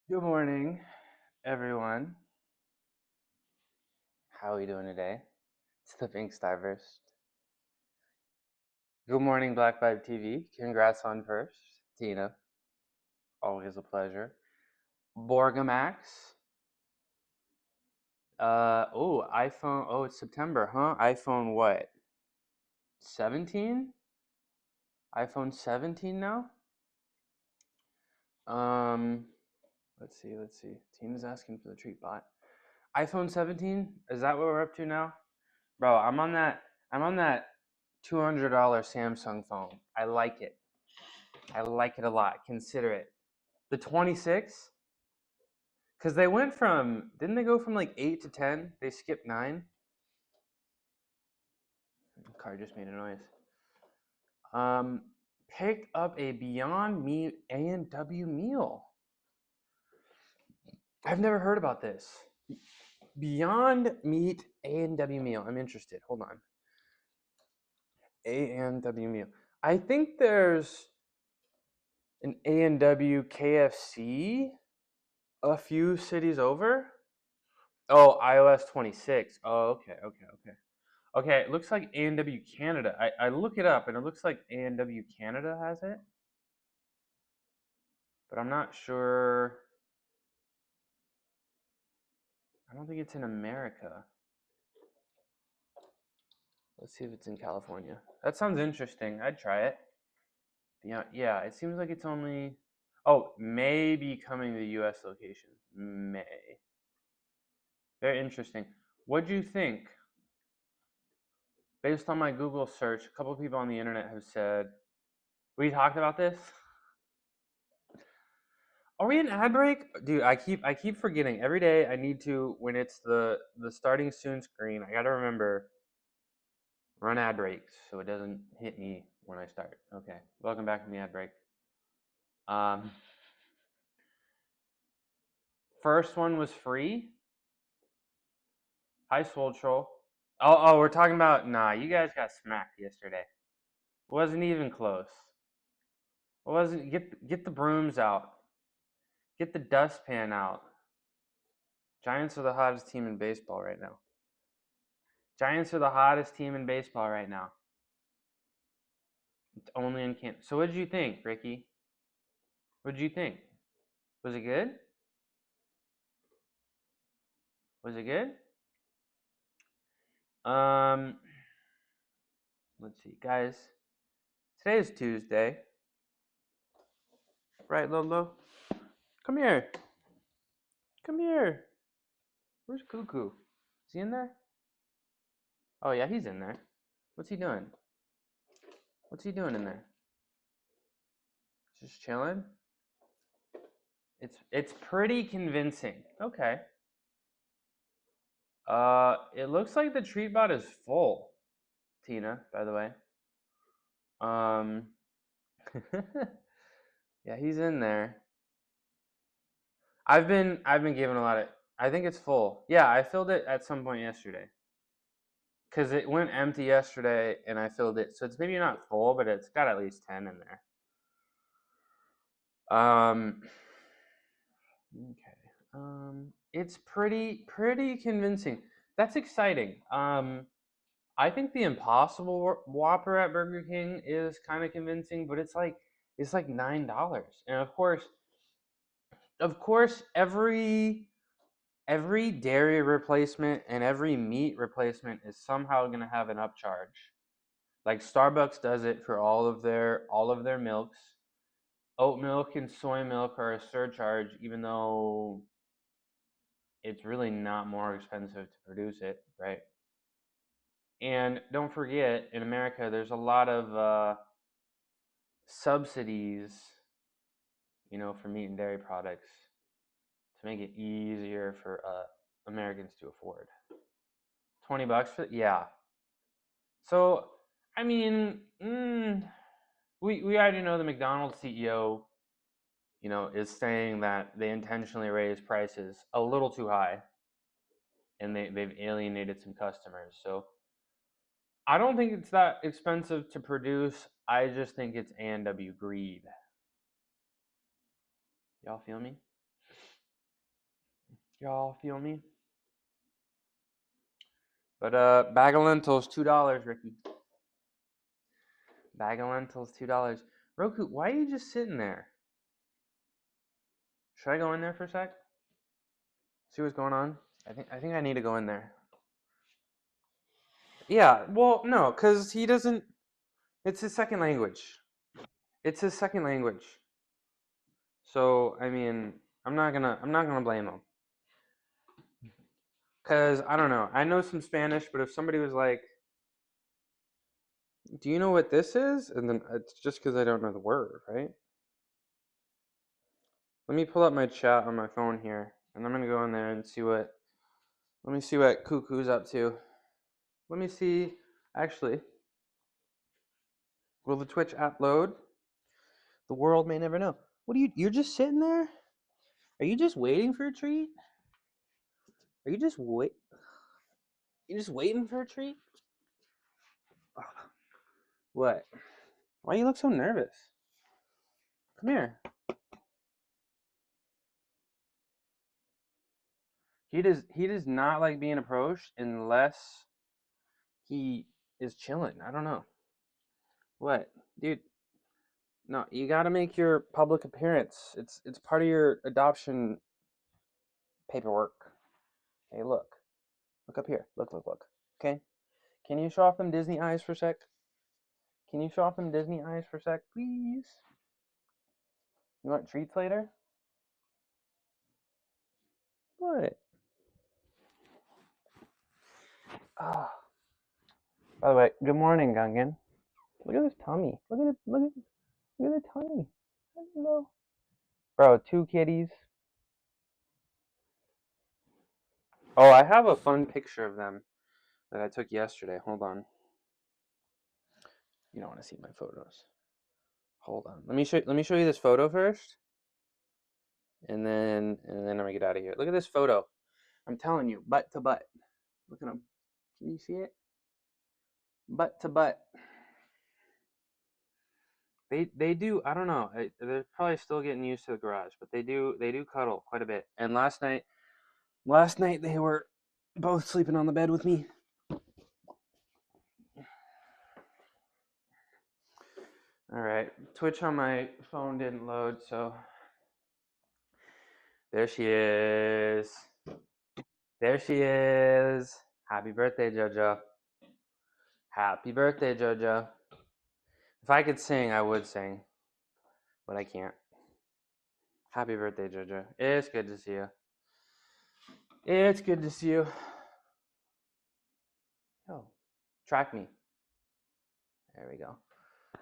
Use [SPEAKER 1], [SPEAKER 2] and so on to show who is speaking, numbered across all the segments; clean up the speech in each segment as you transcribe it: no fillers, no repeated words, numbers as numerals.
[SPEAKER 1] Good morning, everyone. How are we doing today? It's the Pink Starburst. Good morning, Black Vibe TV. Congrats on first, Tina. Always a pleasure. Borgamax. iPhone. Oh, it's September, huh? iPhone what? 17? iPhone 17 now? Um, let's see. Tina's asking for the treat bot. iPhone 17? Is that what we're up to now? Bro, I'm on that $200 Samsung phone. I like it. I like it a lot. Consider it. The 26? Because they went from, didn't they go from like 8 to 10? They skipped 9. The car just made a noise. Picked up a Beyond Meat A&W meal. I've never heard about this. Beyond Meat A&W meal. I'm interested. Hold on. A&W meal. I think there's an A&W KFC a few cities over. Oh, iOS 26. Oh, okay. Okay, it looks like A&W Canada. I look it up and it looks like A&W Canada has it. But I'm not sure. I don't think it's in America. Let's see if it's in California. That sounds interesting. I'd try it. Yeah, it seems like it's only. Oh, may be coming to the US location. May. Very interesting. What do you think? Based on my Google search, a couple of people on the internet have said, we talked about this. Are we in ad break? Dude, I keep forgetting. Every day I need to, when it's the starting soon screen, I gotta remember run ad breaks so it doesn't hit me when I start. Okay. Welcome back from the ad break. Um First one was free. Hi Soul Troll. Oh, we're talking about nah, you guys got smacked yesterday. Wasn't even close. It wasn't get the brooms out. Get the dustpan out. Giants are the hottest team in baseball right now. Giants are the hottest team in baseball right now. It's only in Canada. So what did you think, Ricky? What did you think? Was it good? Was it good? Um, let's see, guys. Today is Tuesday, right, Lolo? Come here. Come here. Where's Cuckoo? Is he in there? Oh yeah, he's in there. What's he doing? What's he doing in there? Just chilling. It's pretty convincing. Okay. It looks like the treat bot is full, Tina, by the way. Yeah, he's in there. I've been given a lot of. I think it's full. Yeah, I filled it at some point yesterday. Cause it went empty yesterday, and I filled it, so it's maybe not full, but it's got at least 10 in there. Okay. It's pretty convincing. That's exciting. I think the Impossible Whopper at Burger King is kind of convincing, but it's like $9, and of course, every dairy replacement and every meat replacement is somehow going to have an upcharge. Like Starbucks does it for all of their milks. Oat milk and soy milk are a surcharge, even though it's really not more expensive to produce it, right? And don't forget, in America, there's a lot of subsidies, for meat and dairy products to make it easier for Americans to afford. $20 for yeah. So I mean, we already know the McDonald's CEO, is saying that they intentionally raise prices a little too high, and they've alienated some customers. So I don't think it's that expensive to produce. I just think it's A&W greed. Y'all feel me? Y'all feel me? But bag of lentils, $2, Ricky. Bag of lentils, $2. Roku, why are you just sitting there? Should I go in there for a sec? See what's going on? I think I need to go in there. Yeah, well, no, cause he doesn't. It's his second language. It's his second language. So I mean, I'm not gonna blame him. Cause I don't know. I know some Spanish, but if somebody was like, "Do you know what this is?" and then it's just because I don't know the word, right? Let me pull up my chat on my phone here, and I'm gonna go in there and see what. Let me see what Cuckoo's up to. Let me see. Actually, will the Twitch app load? The world may never know. What are you? You're just sitting there? Are you just waiting for a treat? Are you just wait? You just waiting for a treat? What? Why you look so nervous? Come here. He does not like being approached unless he is chilling. I don't know. What? Dude, no, you got to make your public appearance. It's part of your adoption paperwork. Hey, look. Look up here. Look. Okay? Can you show off them Disney eyes for a sec? Can you show off them Disney eyes for a sec, please? You want treats later? What? Ah. By the way, good morning, Gungan. Look at his tummy. Look at the tummy. Hello. Bro, 2 kitties. Oh, I have a fun picture of them that I took yesterday. Hold on. You don't want to see my photos. Hold on. Let me show you this photo first. And then I'm gonna get out of here. Look at this photo. I'm telling you, butt to butt. Look at them. Can you see it? Butt to butt. They do. I don't know. They're probably still getting used to the garage, but they do cuddle quite a bit. And last night they were both sleeping on the bed with me. All right. Twitch on my phone didn't load, so there she is. There she is. Happy birthday, JoJo. Happy birthday, JoJo. If I could sing, I would sing, but I can't. Happy birthday, JoJo. It's good to see you. It's good to see you. Oh, track me. There we go.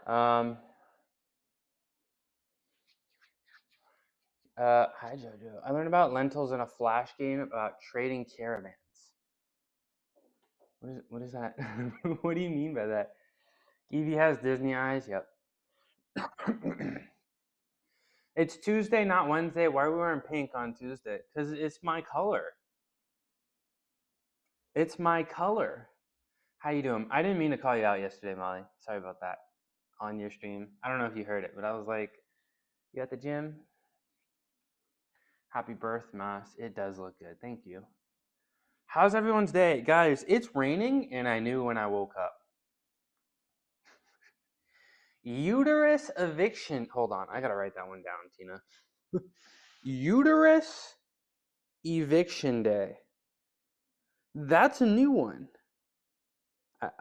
[SPEAKER 1] Hi, JoJo. I learned about lentils in a Flash game about trading caravans. What is that? What do you mean by that? Evie has Disney eyes. Yep. It's Tuesday, not Wednesday. Why are we wearing pink on Tuesday? Because it's my color. It's my color. How you doing? I didn't mean to call you out yesterday, Molly. Sorry about that. On your stream. I don't know if you heard it, but I was like, you at the gym? Happy birth, Mas. It does look good. Thank you. How's everyone's day? Guys, it's raining, and I knew when I woke up. Uterus eviction. Hold on. I got to write that one down, Tina. Uterus eviction day. That's a new one.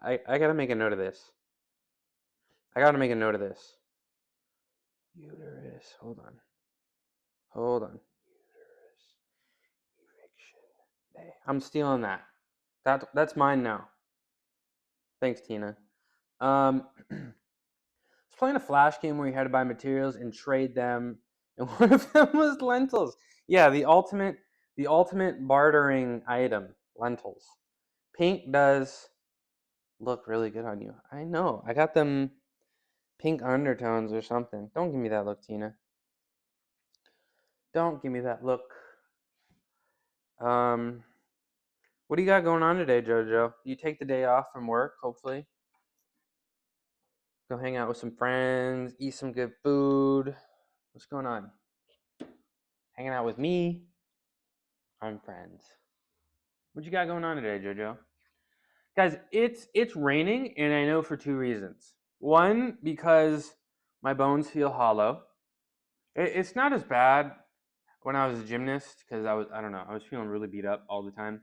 [SPEAKER 1] I got to make a note of this. Uterus. Hold on. Uterus eviction day. I'm stealing that. That's mine now. Thanks, Tina. I was playing a Flash game where you had to buy materials and trade them, and one of them was lentils. Yeah, the ultimate bartering item, lentils. Pink does look really good on you. I know. I got them pink undertones or something. Don't give me that look, Tina. Don't give me that look. What do you got going on today, JoJo? You take the day off from work, hopefully. Go hang out with some friends, eat some good food. What's going on? Hanging out with me. I'm friends. What you got going on today, JoJo? Guys, it's raining, and I know for 2 reasons. One, because my bones feel hollow. It's not as bad when I was a gymnast because I was feeling really beat up all the time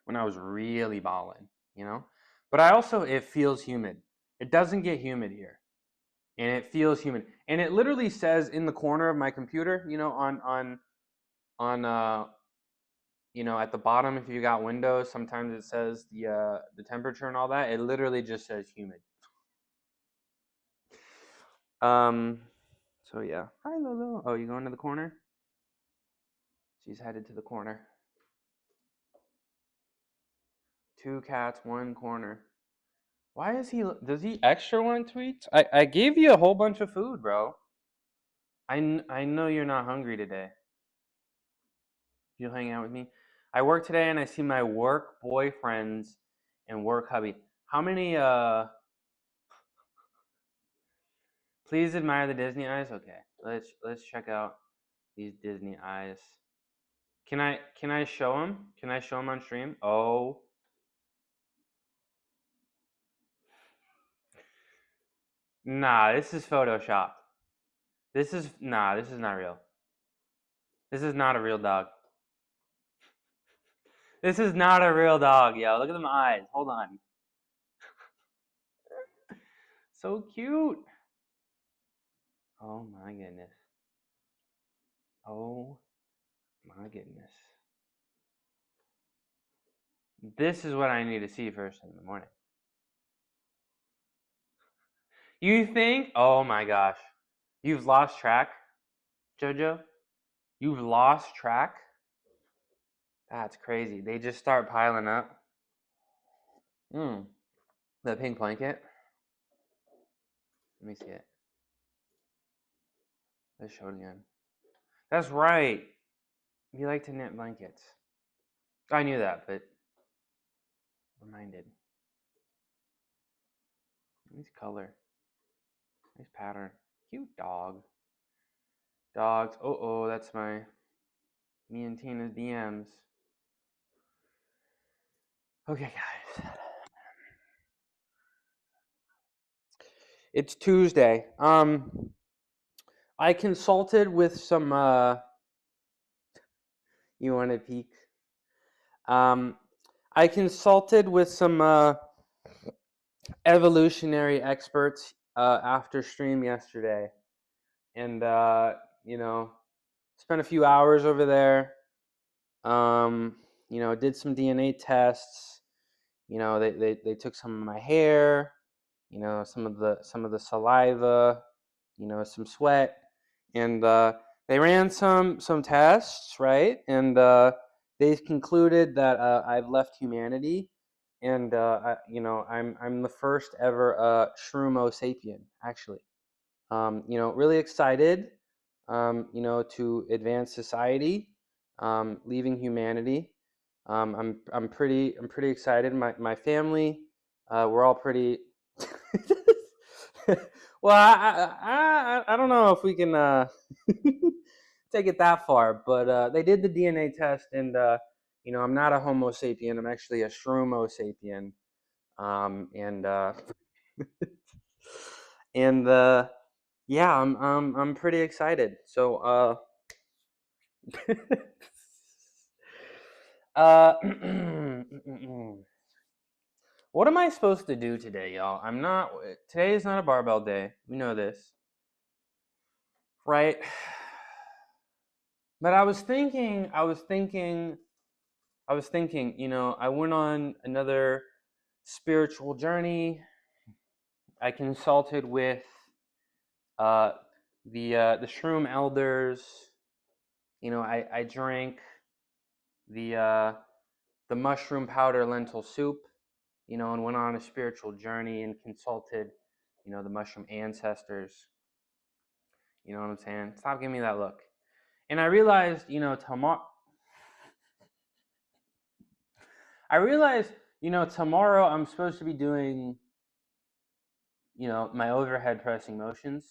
[SPEAKER 1] when I was really balling, you know. But it feels humid. It doesn't get humid here, and it feels humid. And it literally says in the corner of my computer, you know, on you know, at the bottom, if you got Windows, sometimes it says the temperature and all that. It literally just says humid. So yeah. Hi, Lolo. Oh, you going to the corner? She's headed to the corner. 2 cats, 1 corner. Why is he? Does he extra want tweets? I gave you a whole bunch of food, bro. I know you're not hungry today. You'll hang out with me. I work today, and I see my work boyfriends and work hubby. How many? Please admire the Disney eyes. Okay, let's check out these Disney eyes. Can I show them? Can I show them on stream? Oh. Nah, this is Photoshop. This is not real. This is not a real dog. This is not a real dog, yo. Look at them eyes. Hold on. So cute. Oh my goodness. Oh my goodness. This is what I need to see first in the morning. You think? Oh my gosh. You've lost track? Jojo? You've lost track? That's crazy. They just start piling up. The pink blanket. Let me see it. Let's show it again. That's right. You like to knit blankets. I knew that, but reminded. Nice color. Nice pattern. Cute dog. Dogs. Oh, that's me and Tina's DMs. Okay, guys. It's Tuesday. I consulted with some you want to peek? I consulted with some evolutionary experts after stream yesterday, and spent a few hours over there. Did some DNA tests. They took some of my hair, some of the saliva, some sweat, and they ran some tests, right? And they concluded that I've left humanity, and I'm the first ever Shroomo sapien, actually. Really excited, to advance society, leaving humanity. I'm pretty excited. My family, we're all pretty. Well, I don't know if we can take it that far, but they did the DNA test, and I'm not a Homo sapien. I'm actually a Shroomo sapien, and and yeah, I'm pretty excited. So what am I supposed to do today, y'all? Today is not a barbell day. We know this, right? But I was thinking, I went on another spiritual journey. I consulted with the shroom elders. I drank the mushroom powder lentil soup, and went on a spiritual journey and consulted, the mushroom ancestors. You know what I'm saying? Stop giving me that look. And I realized, tomorrow I'm supposed to be doing, my overhead pressing motions.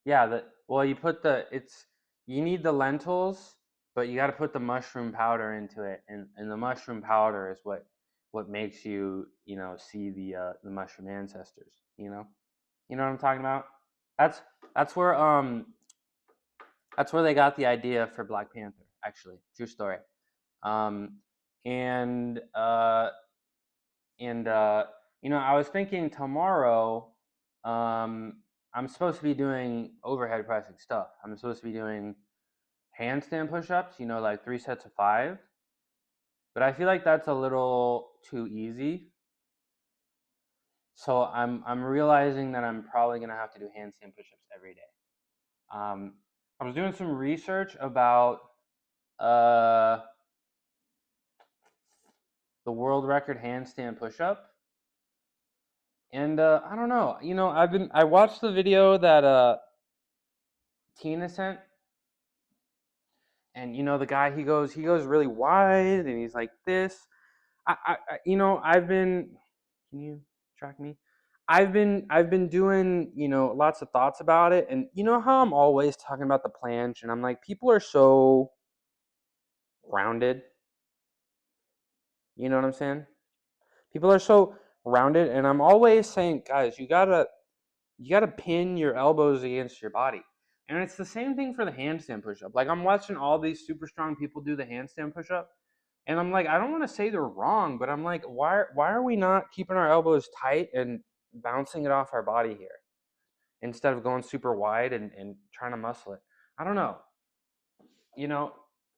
[SPEAKER 1] Yeah, you need the lentils, but you got to put the mushroom powder into it, and the mushroom powder is what makes you, see the mushroom ancestors. You know what I'm talking about? That's that's where that's where they got the idea for Black Panther. Actually, true story. Um, and I was thinking tomorrow, I'm supposed to be doing overhead pressing stuff. I'm supposed to be doing handstand push-ups, like 3 sets of 5. But I feel like that's a little too easy. So I'm realizing that I'm probably gonna have to do handstand push-ups every day. I was doing some research about the world record handstand push-up, and I don't know. I watched the video that Tina sent, and the guy, he goes really wide, and he's like this. I've been. Can you track me? I've been doing, lots of thoughts about it, and you know how I'm always talking about the planche, and I'm like, people are so rounded. You know what I'm saying? People are so rounded, and I'm always saying, guys, you gotta pin your elbows against your body. And it's the same thing for the handstand push-up. Like, I'm watching all these super strong people do the handstand push-up, and I'm like, I don't want to say they're wrong, but I'm like, why are we not keeping our elbows tight and bouncing it off our body here instead of going super wide and trying to muscle it? I don't know.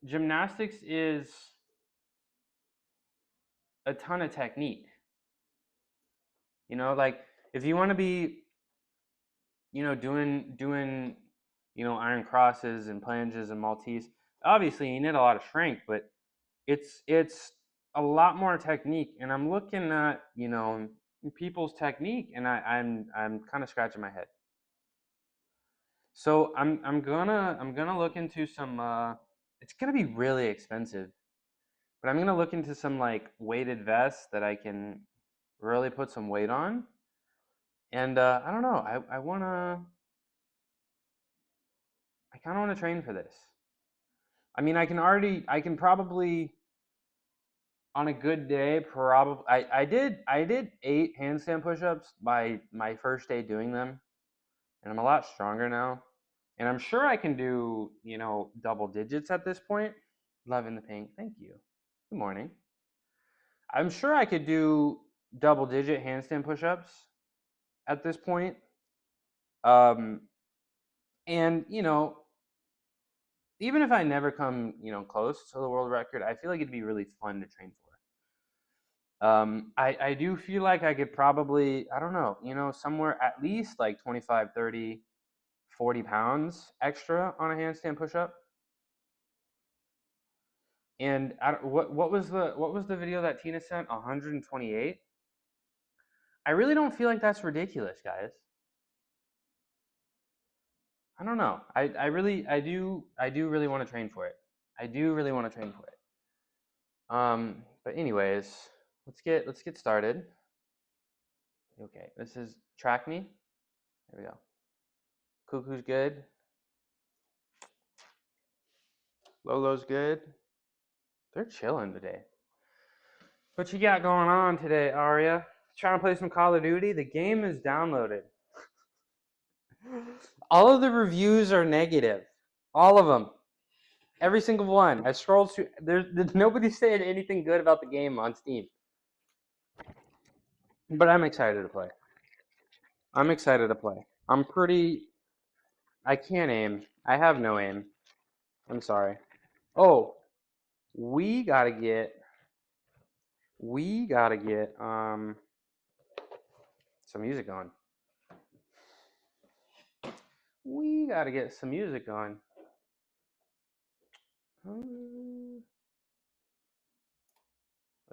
[SPEAKER 1] Gymnastics is a ton of technique. Like, if you want to be, doing iron crosses and planches and Maltese. Obviously, you need a lot of strength, but it's a lot more technique. And I'm looking at people's technique, and I'm kind of scratching my head. So I'm gonna look into some. It's gonna be really expensive, but I'm gonna look into some like weighted vests that I can really put some weight on. And I don't know. I kind of want to train for this. I mean, I can probably on a good day probably. I did 8 handstand push-ups by my first day doing them, and I'm a lot stronger now. And I'm sure I can do double digits at this point. Loving the pink. Thank you. Good morning. I'm sure I could do double digit handstand push-ups at this point. And even if I never come close to the world record, I feel like it'd be really fun to train for. I do feel like I could probably, I don't know, somewhere at least like 25, 30, 40 pounds extra on a handstand push-up. And what was the video that Tina sent? 128. I really don't feel like that's ridiculous, guys. I don't know. I do really want to train for it. I do really want to train for it. But anyways, let's get started. Okay, this is track me. There we go. Cuckoo's good. Lolo's good. They're chilling today. What you got going on today, Aria? Trying to play some Call of Duty? The game is downloaded. All of the reviews are negative. All of them. Every single one. I scrolled through. There's nobody saying anything good about the game on Steam. But I'm excited to play. I'm excited to play. I can't aim. I have no aim. I'm sorry. Oh, we gotta get some music on. We gotta get some music on.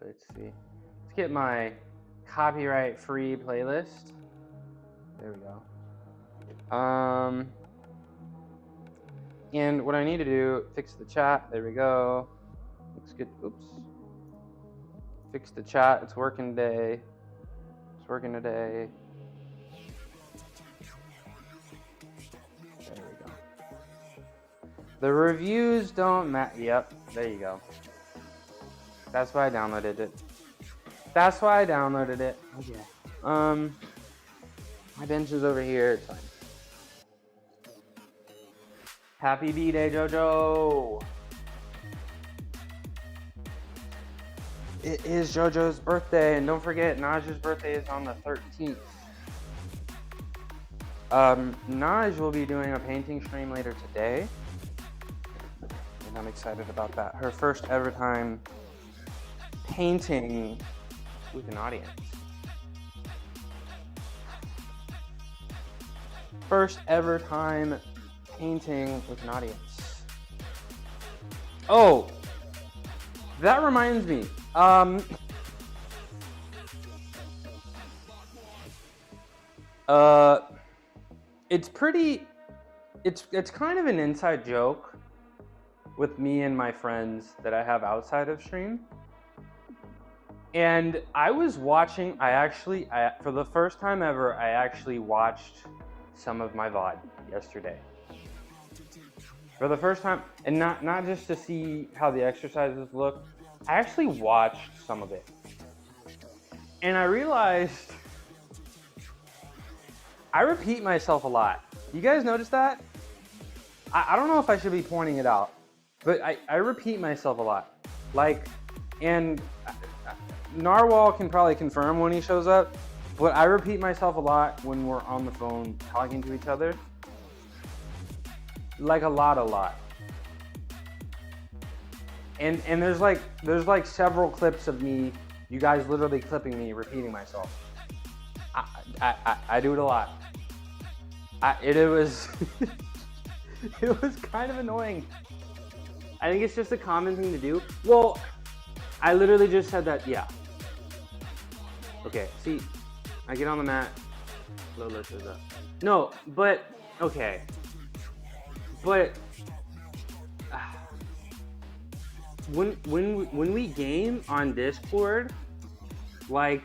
[SPEAKER 1] Let's see. Let's get my copyright-free playlist. There we go. And what I need to do, fix the chat. There we go. Looks good. Oops. Fix the chat. It's working today. It's working today. There we go. The reviews don't matter. Yep. There you go. That's why I downloaded it. That's why I downloaded it. Okay. My bench is over here. It's fine. Happy B-Day, JoJo! It is JoJo's birthday, and don't forget, Naj's birthday is on the 13th. Naj will be doing a painting stream later today, and I'm excited about that. Her first ever time painting with an audience. First ever time painting with an audience. Oh, that reminds me. It's kind of an inside joke with me and my friends that I have outside of stream. And I was watching, for the first time ever, I actually watched some of my VOD yesterday. For the first time, and not just to see how the exercises look, I actually watched some of it. And I realized I repeat myself a lot. You guys notice that? I don't know if I should be pointing it out, but I repeat myself a lot. And Narwhal can probably confirm when he shows up, but I repeat myself a lot when we're on the phone talking to each other. Like a lot. And there's like several clips of me, you guys literally clipping me repeating myself. I do it a lot. It was It was kind of annoying. I think it's just a common thing to do. Well, I literally just said that, yeah. Okay, see, I get on the mat. Lola shows up. No, but, okay. But, when we game on Discord, like,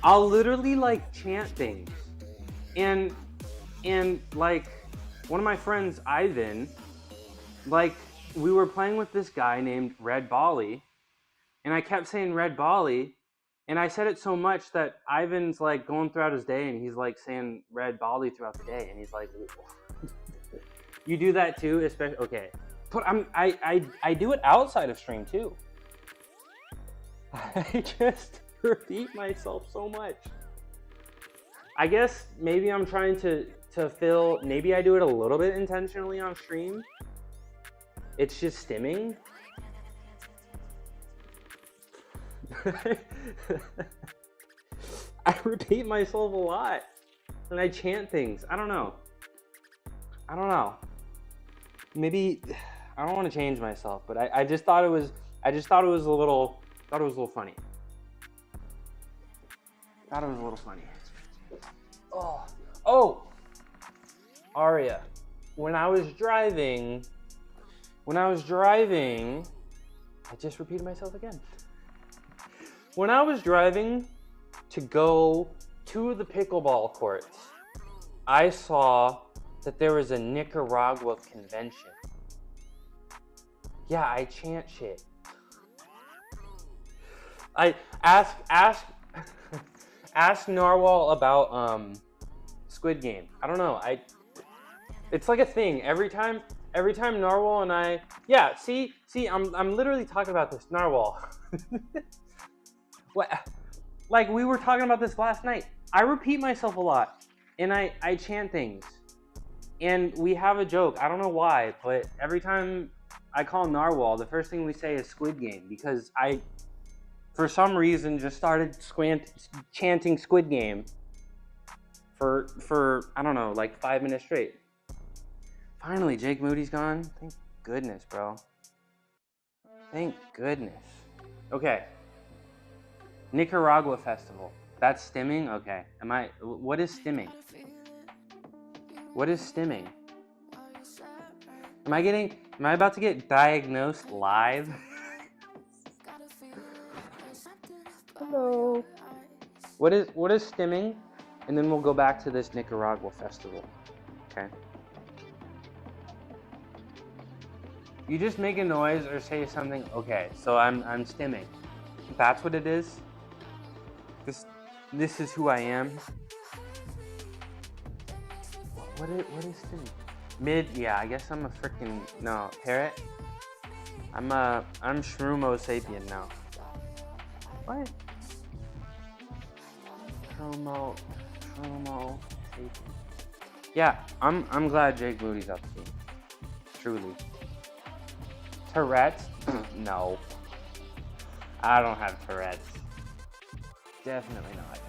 [SPEAKER 1] I'll literally, like, chant things. And like, one of my friends, Ivan, like, we were playing with this guy named Red Bali, and I kept saying Red Bali, and I said it so much that Ivan's, like, going throughout his day, and he's, like, saying Red Bali throughout the day, and he's like, you do that too? Especially, okay. But I do it outside of stream too. I just repeat myself so much. I guess maybe I'm trying to fill, maybe I do it a little bit intentionally on stream. It's just stimming. I repeat myself a lot and I chant things. I don't know. Maybe I don't want to change myself, but I just thought it was a little funny. Oh, Aria, when I was driving, I just repeated myself again. When I was driving to go to the pickleball courts, I saw that there was a Nicaragua convention. Yeah, I chant shit. I ask Narwhal about Squid Game. I don't know. It's like a thing. Every time Narwhal and I, yeah, see, I'm literally talking about this, Narwhal. What? Like, we were talking about this last night. I repeat myself a lot, and I chant things. And we have a joke, I don't know why, but every time I call Narwhal, the first thing we say is Squid Game, because I, for some reason, just started chanting Squid Game for I don't know, like 5 minutes straight. Finally, Jake Moody's gone. Thank goodness, bro. Thank goodness. Okay. Nicaragua Festival. That's stimming? Okay. What is stimming? What is stimming? Am I about to get diagnosed live? Hello. What is stimming? And then we'll go back to this Nicaragua Festival. Okay. You just make a noise or say something. Okay, so I'm stimming. That's what it is. This is who I am. What is stimming? Mid, yeah, I guess I'm a freaking, no, parrot. I'm Shroomo Sapien now. What? Shroomo Sapien. Yeah, I'm glad Jake Moody's up to. Truly. Tourette's? No. I don't have Tourette's. Definitely not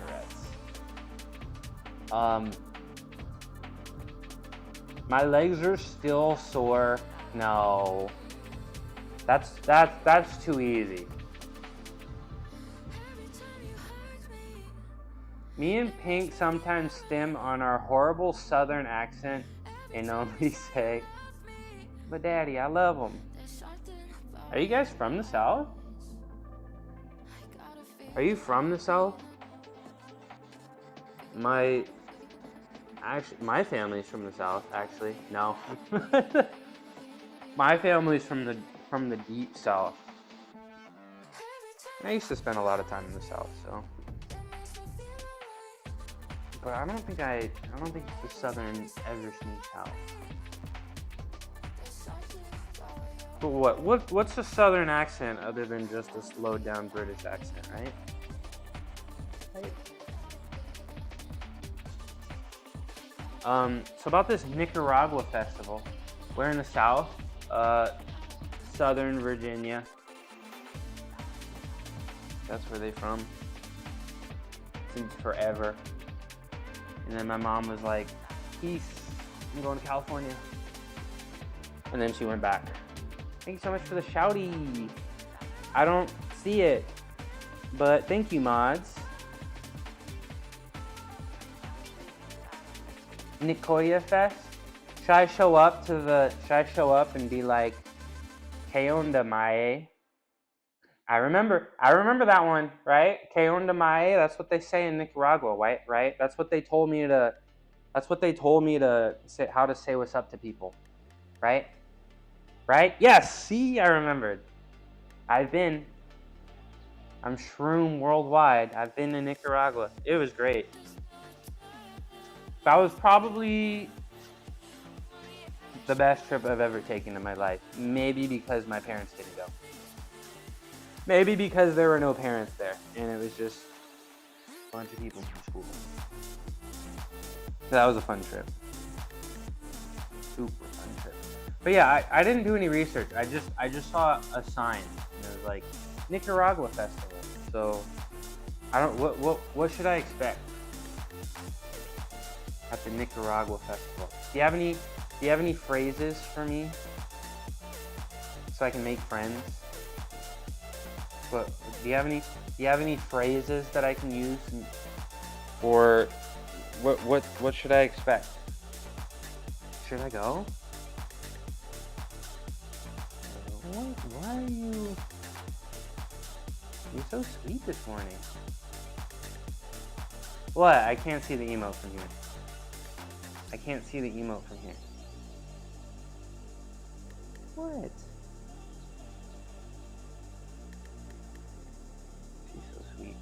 [SPEAKER 1] Tourette's. My legs are still sore. No. That's too easy. Me and Pink sometimes stim on our horrible southern accent and only say, "But Daddy, I love him." Are you guys from the South? Are you from the South? My family's from the South, actually. No. My family's from the deep South. I used to spend a lot of time in the South, so. But I don't think the Southern ever sneaks out. But what's a Southern accent other than just a slowed down British accent, right? So about this Nicaragua festival, we're in the South, Southern Virginia. That's where they're from. Since forever. And then my mom was like, peace, I'm going to California. And then she went back. Thank you so much for the shouty. I don't see it, but thank you, mods. Nicoya Fest. Should I show up and be like, "Que onda mae"? I remember that one, right? "Que onda mae"? That's what they say in Nicaragua, right? That's what they told me to say, how to say what's up to people, right? Right? Yes, see, I remembered. I'm Shroom Worldwide. I've been to Nicaragua. It was great. That was probably the best trip I've ever taken in my life. Maybe because my parents didn't go. Maybe because there were no parents there and it was just a bunch of people from school. So that was a fun trip. Super fun trip. But yeah, I didn't do any research. I just saw a sign and it was like Nicaragua Festival. So I don't what should I expect at the Nicaragua Festival? Do you have any phrases for me so I can make friends? But do you have any phrases that I can use, or what should I expect? Should I go? Why are you? You're so sweet this morning. What? I can't see the emote from here. I can't see the emote from here. What? She's so sweet.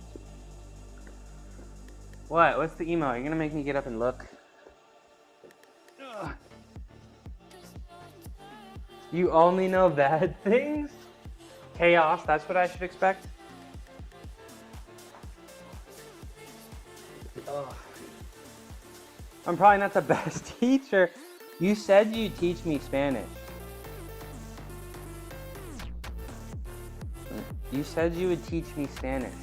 [SPEAKER 1] What? What's the emote? You're gonna make me get up and look? Ugh. You only know bad things? Chaos, that's what I should expect? Ugh. I'm probably not the best teacher. You said you'd teach me Spanish. You said you would teach me Spanish.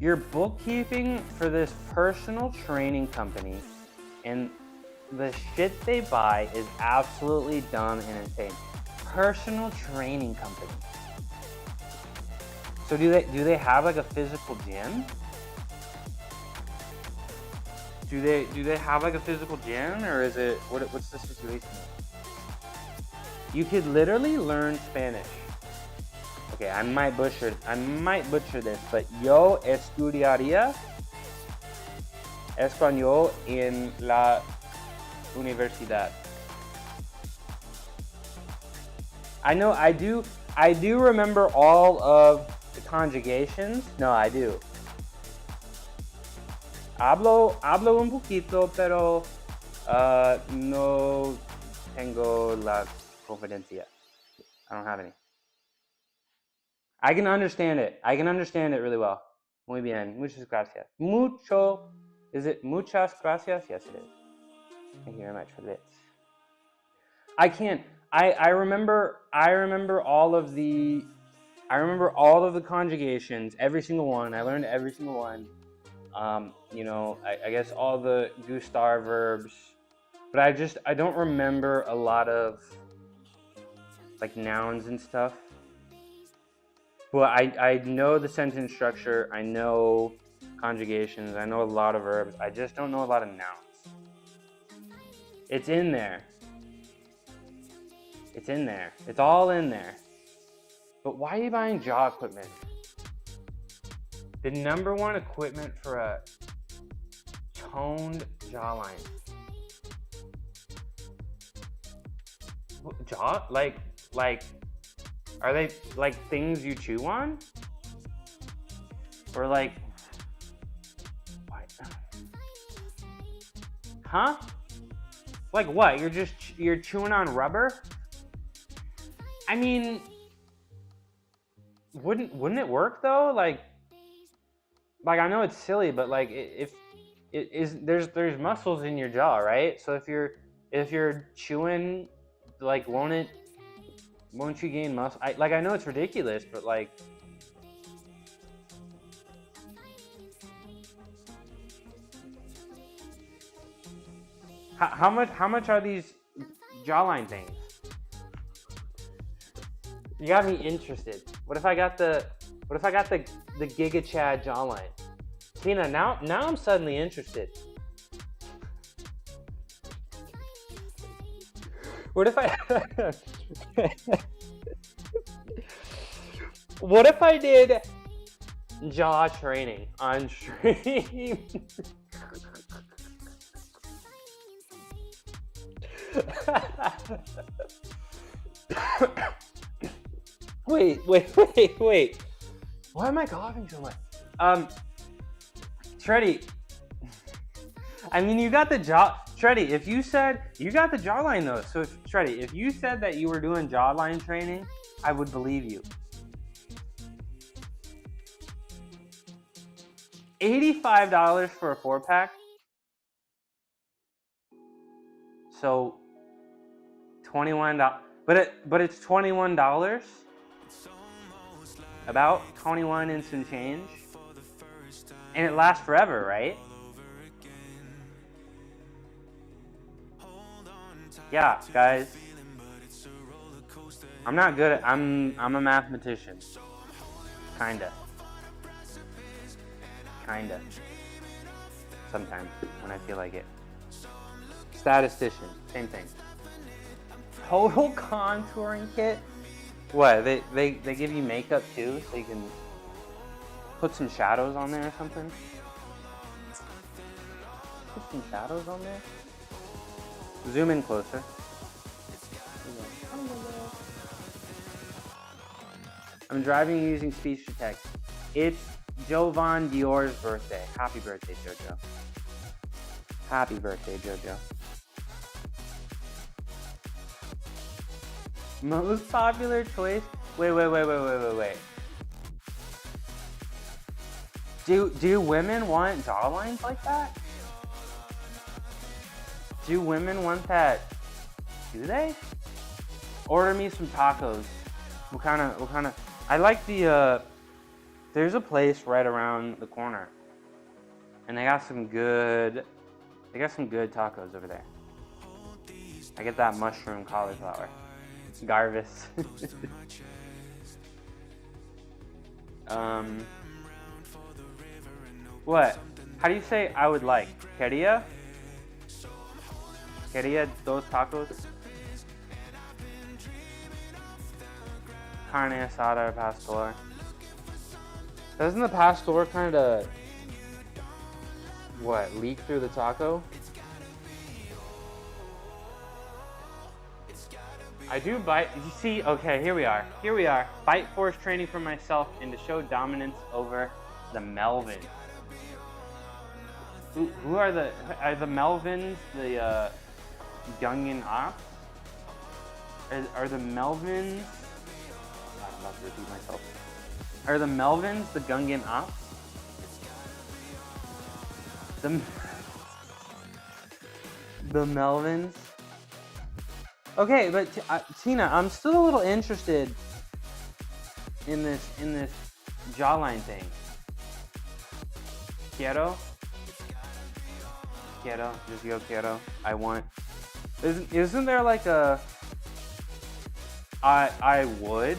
[SPEAKER 1] You're bookkeeping for this personal training company, and the shit they buy is absolutely dumb and insane. Personal training company. So do they have like a physical gym? Do they have like a physical gym, or is it what's the situation? You could literally learn Spanish. Okay, I might butcher this, but yo estudiaría español en la universidad. I do remember all of the conjugations. No, I do. Hablo un poquito, pero no tengo la confidencia. I don't have any. I can understand it. I can understand it really well. Muy bien. Muchas gracias. Is it muchas gracias? Yes, it is. Thank you very much for this. I remember all of the conjugations, every single one. I learned every single one. I guess all the Gustar verbs, but I don't remember a lot of like nouns and stuff. Well, I know the sentence structure, I know conjugations, I know a lot of verbs. I just don't know a lot of nouns. It's in there. It's in there. It's all in there. But why are you buying jaw equipment? The number one equipment for a toned jawline. Jaw? Like, are they like things you chew on? Or like, what? Huh? Like what? You're chewing on rubber? I mean, wouldn't it work though? Like I know it's silly, but like if it is, there's muscles in your jaw, right? So if you're chewing, like won't you gain muscle? I know it's ridiculous, but like, How much are these jawline things? You got me interested. What if I got the Giga Chad jawline? Tina, now I'm suddenly interested. What if I what if I did jaw training on stream? Wait. Why am I coughing so much? Shreddy. I mean, you got the jaw. Shreddy, if you said you got the jawline though, so Shreddy, if you said that you were doing jawline training, I would believe you. $85 for a 4-pack. So $21. But it's $21. About 21 and some change. And it lasts forever, right? Yeah, guys. I'm not good at I'm a mathematician. Kinda. Sometimes when I feel like it. Statistician, same thing. Total contouring kit. What? They give you makeup too, so you can put some shadows on there or something. Put some shadows on there. Zoom in closer. I'm driving using speech to text. It's Jovan Dior's birthday. Happy birthday, Jojo. Happy birthday, Jojo. Most popular choice? Wait. Do women want jawlines like that? Do women want that? Do they? Order me some tacos. What kind of? I like the. There's a place right around the corner, and they got some good. They got some good tacos over there. I get that mushroom cauliflower. Garvis. What? How do you say I would like? Quería? Quería dos tacos? Carne asada or pastor? Doesn't the pastor kind of, what, leak through the taco? I do bite. You see, okay, here we are. Bite force training for myself and to show dominance over the Melvins. Who are the Melvins the Gungan ops? Are the Melvins? I'm about to repeat myself. Are the Melvins the Gungan ops? The Melvins. Okay, but Tina, I'm still a little interested in this jawline thing. Quiero, just yo quiero. I want. Isn't there like a I would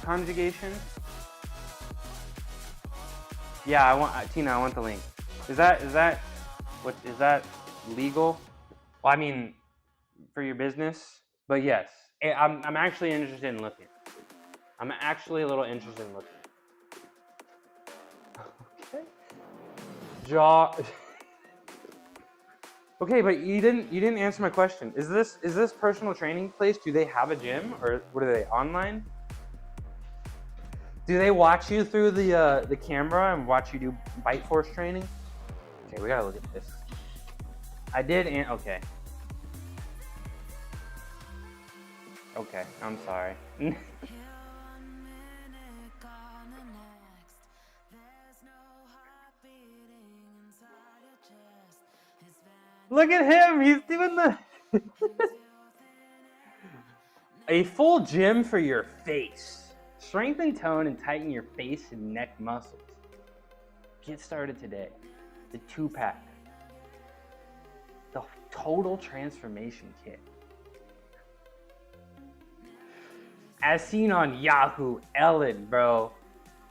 [SPEAKER 1] conjugation? Yeah, I want Tina. I want the link. Is that legal? Well, I mean, for your business, but yes, I'm actually interested in looking. I'm actually a little interested in looking. Okay. Jaw. Okay, but you didn't answer my question. Is this personal training place? Do they have a gym, or what are they, online? Do they watch you through the camera and watch you do bite force training? Okay, we gotta look at this. I did. Okay. Okay, I'm sorry. Look at him, he's doing the a full gym for your face. Strengthen tone and tighten your face and neck muscles. Get started today. The 2-pack. The Total transformation kit. As seen on Yahoo, Ellen, bro.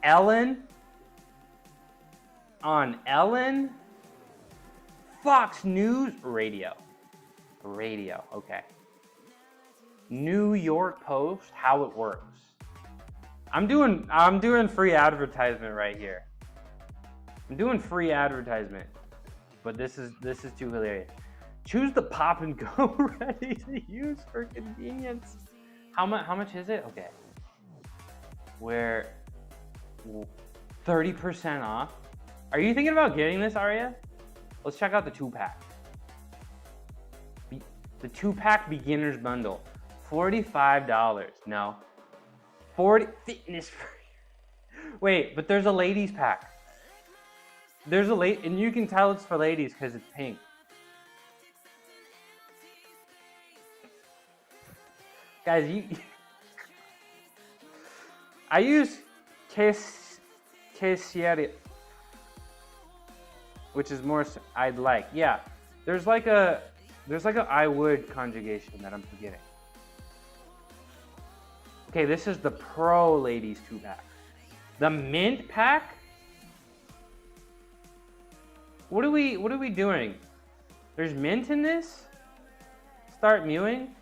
[SPEAKER 1] Ellen? On Ellen? Fox News? Radio. Radio, okay. New York Post, how it works. I'm doing free advertisement right here. I'm doing free advertisement. But this is too hilarious. Choose the pop and go ready to use for convenience. How much is it? Okay. We're 30% off. Are you thinking about getting this, Aria? Let's check out the 2-pack. The 2-pack beginner's bundle. $45. No. 40 fitness. Wait, but there's a ladies pack. There's a and you can tell it's for ladies because it's pink. Guys, I use Quesadilla, which is more I'd like. Yeah, there's like a I would conjugation that I'm forgetting. Okay, this is the Pro Ladies 2-pack. The mint pack? What are we doing? There's mint in this? Start mewing?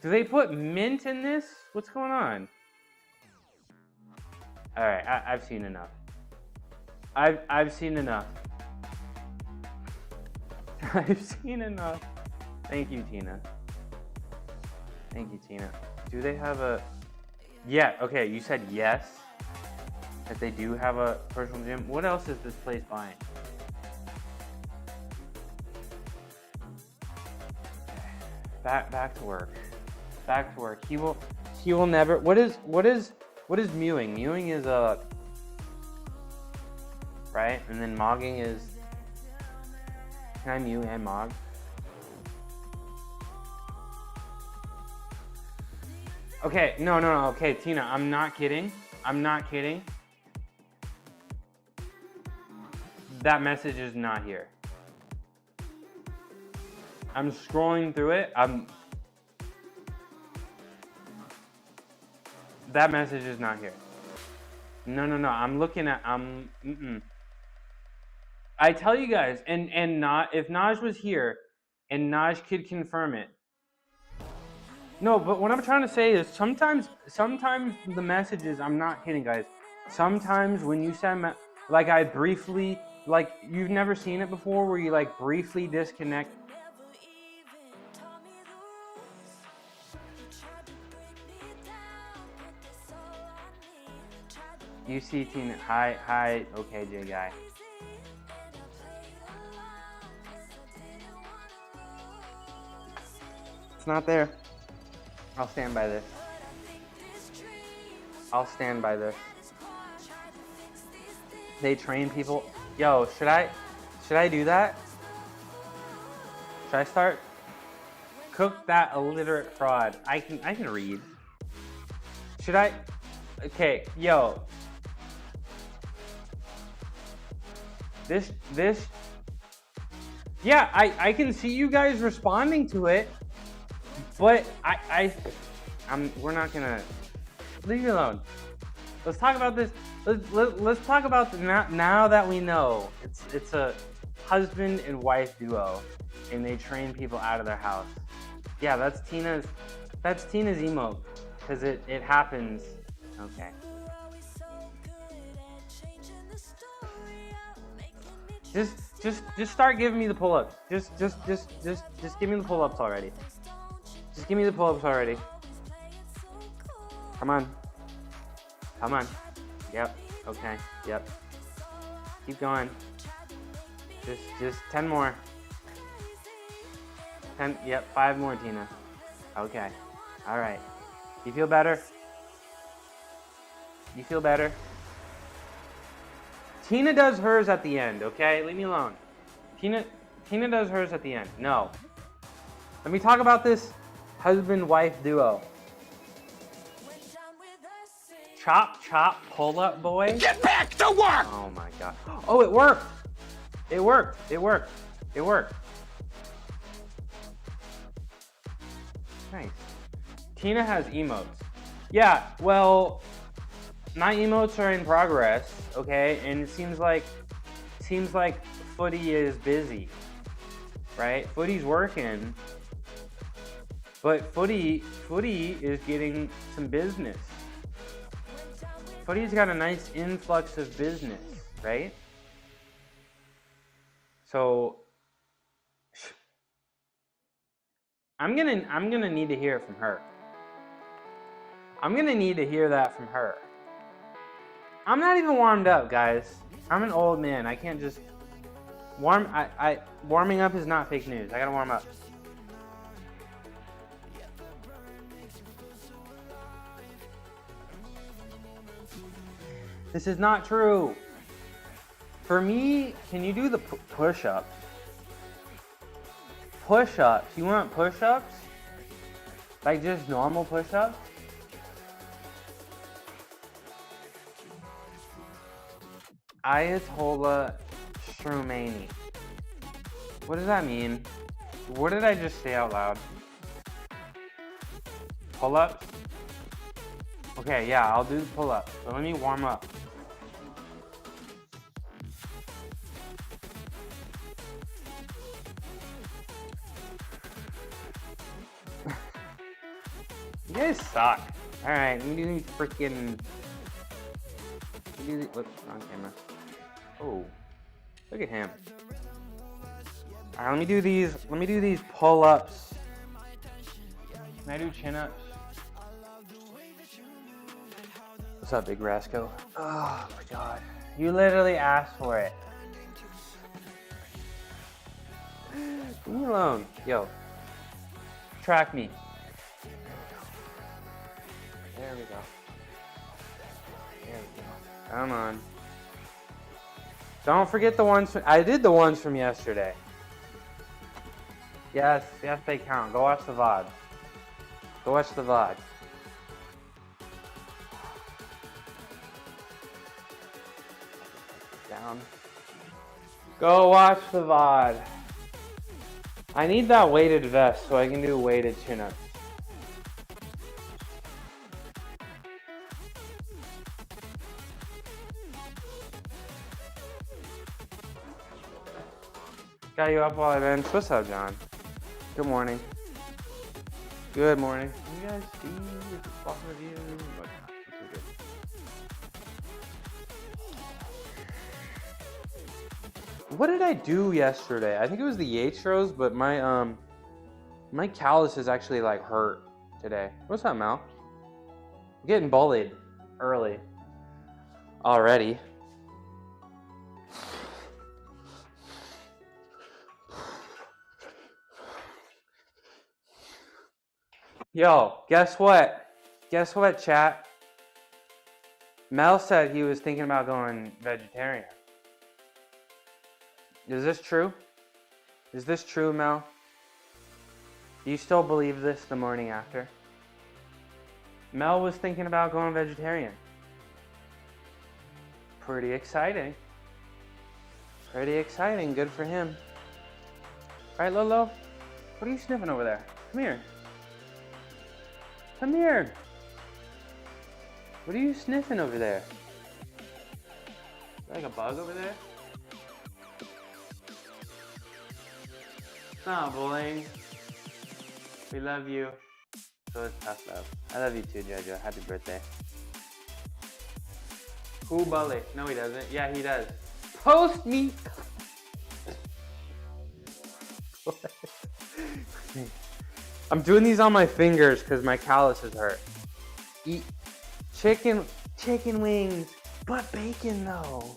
[SPEAKER 1] Do they put mint in this? What's going on? All right, I've seen enough. I've seen enough. I've seen enough. Thank you, Tina. Thank you, Tina. Do they have a... Yeah, okay, you said yes. That they do have a personal gym. What else is this place buying? Back to work. Back to work. He will never... What is mewing? Mewing is a... Right? And then mogging is... Can I mew and mog? Okay, no, okay, Tina, I'm not kidding. I'm not kidding. That message is not here. I'm scrolling through it. That message is not here. No, I'm looking at, I tell you guys, and if Naj was here, and Naj could confirm it. No, but what I'm trying to say is sometimes the messages, I'm not kidding, guys. Sometimes when you send, like I briefly, like you've never seen it before where you like briefly disconnect. You see Tina, hi, okay, J guy. It's not there. I'll stand by this. I'll stand by this. They train people. Yo, should I do that? Should I start? Cook that illiterate fraud. I can read. Should I? Okay, yo. This. Yeah, I can see you guys responding to it. But we're not gonna leave you alone. Let's talk about this. Let's talk about now that we know it's a husband and wife duo, and they train people out of their house. Yeah, that's Tina's emote because it happens. Okay. Just start giving me the pull-ups. Just give me the pull-ups already. Just give me the pull-ups already. Come on. Yep. Okay. Yep. Keep going. Just 10 more. 10. Yep. 5 more, Tina. Okay. All right. You feel better? You feel better? Tina does hers at the end. Okay. Leave me alone. Tina does hers at the end. No. Let me talk about this husband-wife duo. Chop, pull-up boy.
[SPEAKER 2] Get back to work!
[SPEAKER 1] Oh my god. Oh, it worked! It worked. It worked. It worked. Nice. Tina has emotes. Yeah, well, my emotes are in progress, okay? And it seems like Footy is busy, right? Footy's working, but Footy is getting some business. Footy's got a nice influx of business, right? So I'm gonna need to hear it from her. I'm gonna need to hear that from her. I'm not even warmed up, guys. I'm an old man. I can't just warming up is not fake news. I gotta warm up. This is not true. For me, can you do the push-ups? Push-ups. You want push-ups? Like just normal push-ups? Ayatollah Shroumani. What does that mean? What did I just say out loud? Pull-ups? Okay, yeah, I'll do the pull-ups, but let me warm up. You guys suck. Alright, let me do these freaking... Whoops, wrong camera. Oh, look at him. Alright, let me do these pull-ups. Can I do chin-ups? What's up, Big Rasco? Oh my god. You literally asked for it. Leave me alone. Yo. Track me. There we go. There we go. Come on. Don't forget the ones I did the ones from yesterday. Yes, they count. Go watch the VOD. Go watch the VOD. Down. Go watch the VOD. I need that weighted vest so I can do weighted chin-ups. Got you up while I bench. What's up, John? Good morning. Good morning. Can you guys see the bottom of you? What did I do yesterday? I think it was the Yates rows, but my callus is actually like hurt today. What's up, Mal? I'm getting bullied early already. Yo, guess what? Guess what, chat? Mel said he was thinking about going vegetarian. Is this true? Is this true, Mel? Do you still believe this the morning after? Mel was thinking about going vegetarian. Pretty exciting. Pretty exciting. Good for him. Right, Lolo? What are you sniffing over there? Come here. Come here. What are you sniffing over there? Like a bug over there? It's not bullying. We love you. So it's tough love. I love you too, Jojo. Happy birthday. Who bully? No, he doesn't. Yeah, he does. Post me. I'm doing these on my fingers because my callus is hurt. Eat chicken wings, but bacon though.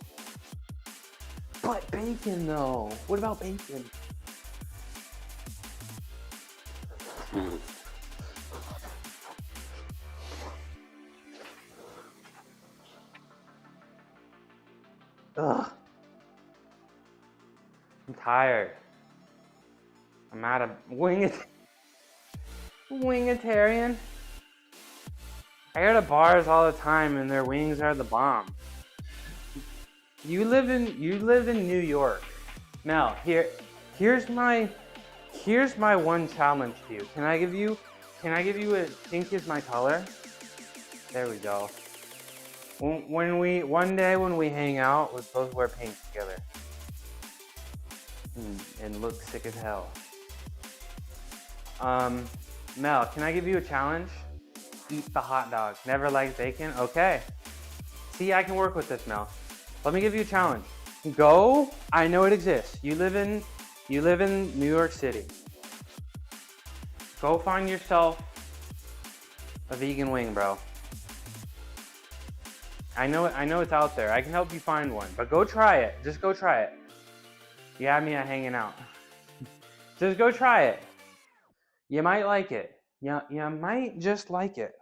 [SPEAKER 1] But bacon though. What about bacon? Ugh. I'm tired. I'm out of wingitarian. I go to bars all the time and their wings are the bomb. You live in New York. Mel, here's my one challenge to you. Can I give you a pink is my color? There we go. One day when we hang out, let's both wear pink together. And look sick as hell. Mel, can I give you a challenge? Eat the hot dog. Never liked bacon? Okay. See, I can work with this, Mel. Let me give you a challenge. Go, I know it exists. You live in New York City. Go find yourself a vegan wing, bro. I know it's out there. I can help you find one, but go try it. Just go try it. You have me at hanging out. Just go try it. You might like it. You might just like it.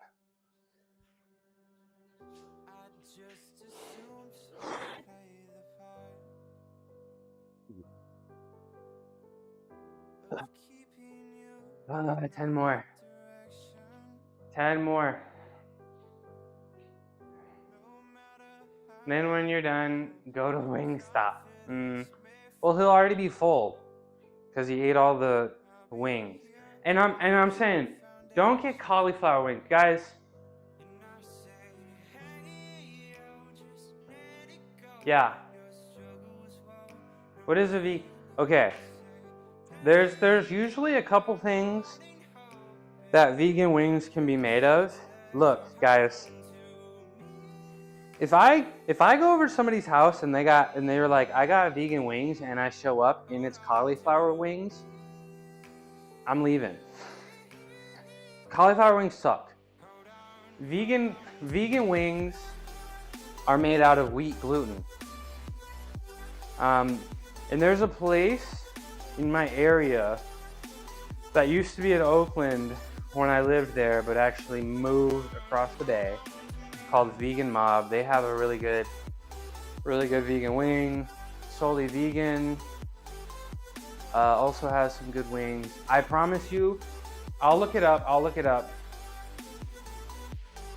[SPEAKER 1] Oh, 10 more. 10 more. Then when you're done, go to Wingstop. Well, he'll already be full because he ate all the wings. And I'm saying, don't get cauliflower wings, guys. Yeah. What is a vegan? Okay. There's usually a couple things that vegan wings can be made of. Look, guys. If I go over to somebody's house and they were like, I got vegan wings, and I show up and it's cauliflower wings, I'm leaving. Cauliflower wings suck. Vegan wings are made out of wheat gluten. And there's a place in my area that used to be in Oakland when I lived there, but actually moved across the bay, called Vegan Mob. They have a really good vegan wing, solely vegan. Also has some good wings. I promise you, I'll look it up.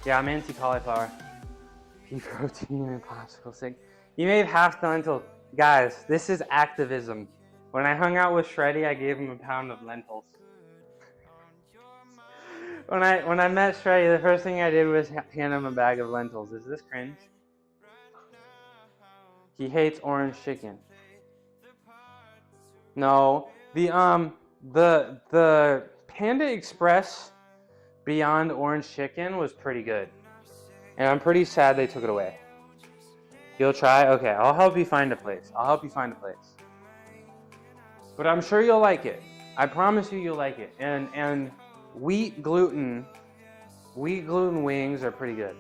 [SPEAKER 1] Yeah, I'm anti-cauliflower. Pea protein and popsicle stick. You made half the lentil. Guys, this is activism. When I hung out with Shreddy, I gave him a pound of lentils. When I met Shreddy, the first thing I did was hand him a bag of lentils. Is this cringe? He hates orange chicken. No, the Panda Express Beyond Orange Chicken was pretty good, and I'm pretty sad they took it away. You'll try? Okay, I'll help you find a place. But I'm sure you'll like it. I promise you'll like it. And wheat gluten wings are pretty good.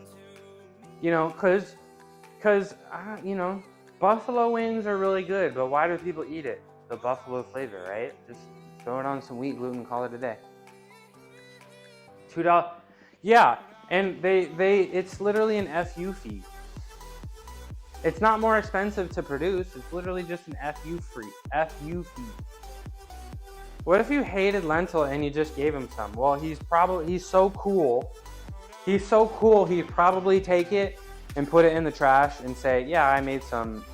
[SPEAKER 1] You know, cause you know, buffalo wings are really good. But why do people eat it? The buffalo flavor, right? Just throw it on some wheat gluten and call it a day. $2. Yeah, and it's literally an FU fee. It's not more expensive to produce. It's literally just an FU fee. What if you hated lentil and you just gave him some? Well, he's so cool. He's so cool, he'd probably take it and put it in the trash and say, yeah, I made some.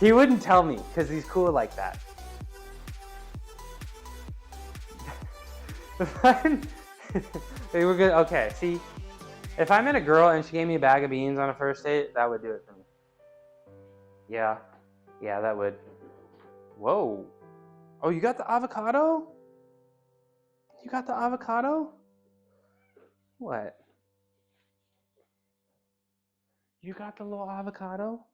[SPEAKER 1] He wouldn't tell me because he's cool like that. They were good. Okay, see, if I met a girl and she gave me a bag of beans on a first date, that would do it for me. Yeah, that would. Whoa. Oh, you got the avocado? You got the avocado? What? You got the little avocado?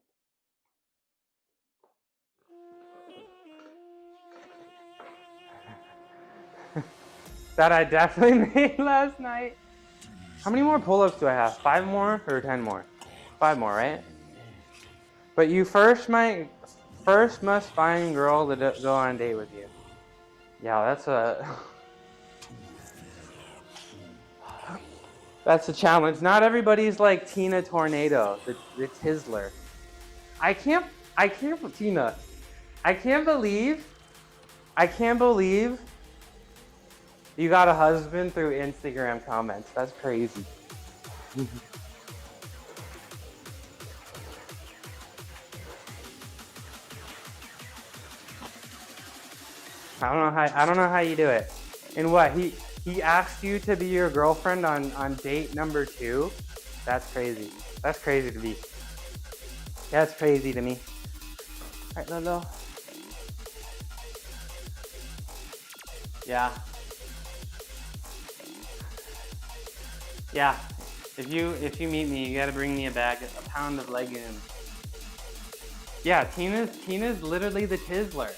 [SPEAKER 1] That I definitely made last night. How many more pull-ups do I have? 5 more or 10 more? 5 more, right? But you first must find a girl to go on a date with you. Yeah, that's a challenge. Not everybody's like Tina Tornado, the Tizzler. I can't Tina. I can't believe you got a husband through Instagram comments. That's crazy. I don't know how you do it. And what, he asked you to be your girlfriend on date number 2? That's crazy. That's crazy to me. That's crazy to me. Alright, Lolo. Yeah. Yeah. If you meet me, you gotta bring me a pound of legumes. Yeah, Tina's literally the Tizzler.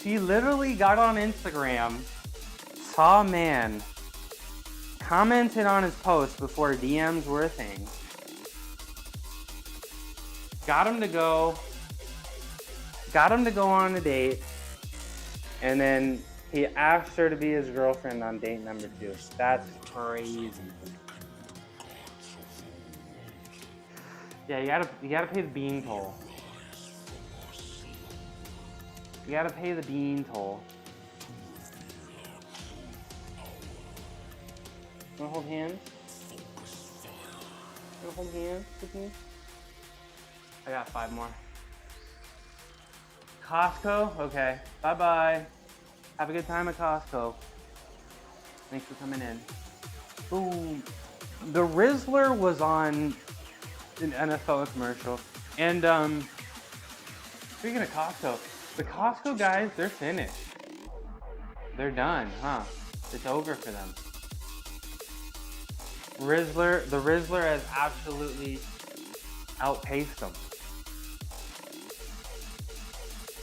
[SPEAKER 1] She literally got on Instagram, saw a man, commented on his post before DMs were a thing, got him to go on a date, and then he asked her to be his girlfriend on date number 2. That's crazy. Yeah, you gotta pay the bean toll. You gotta pay the bean toll. Wanna hold hands? Wanna hold hands with me? I got 5 more. Costco? Okay. Bye-bye. Have a good time at Costco. Thanks for coming in. Boom. The Rizzler was on an NFL commercial. And speaking of Costco, the Costco guys, they're finished. They're done, huh? It's over for them. The Rizzler has absolutely outpaced them.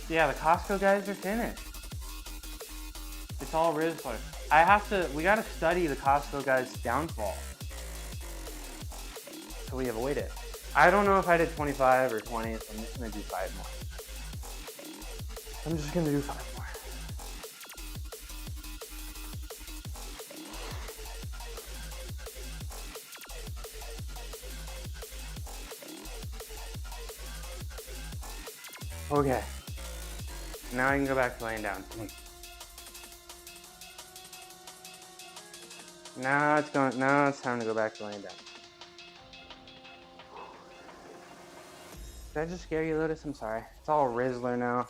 [SPEAKER 1] Yeah, the Costco guys are finished. It's all Rizzler. We gotta study the Costco guys' downfall, so we avoid it. I don't know if I did 25 or 20, so I'm just gonna do 5 more. I'm just gonna do 5 more. Okay. Now I can go back to laying down. Now it's time to go back to laying down. Did I just scare you, Lotus? I'm sorry. It's all Rizzler now.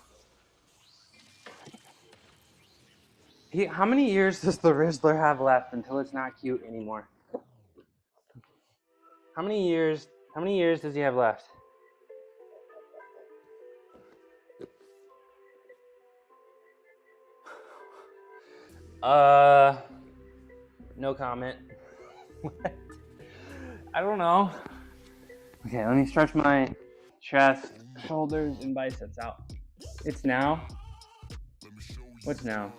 [SPEAKER 1] How many years does the Rizzler have left until it's not cute anymore? How many years does he have left? No comment. What? I don't know. Okay, let me stretch my chest, shoulders, and biceps out. It's now. What's now?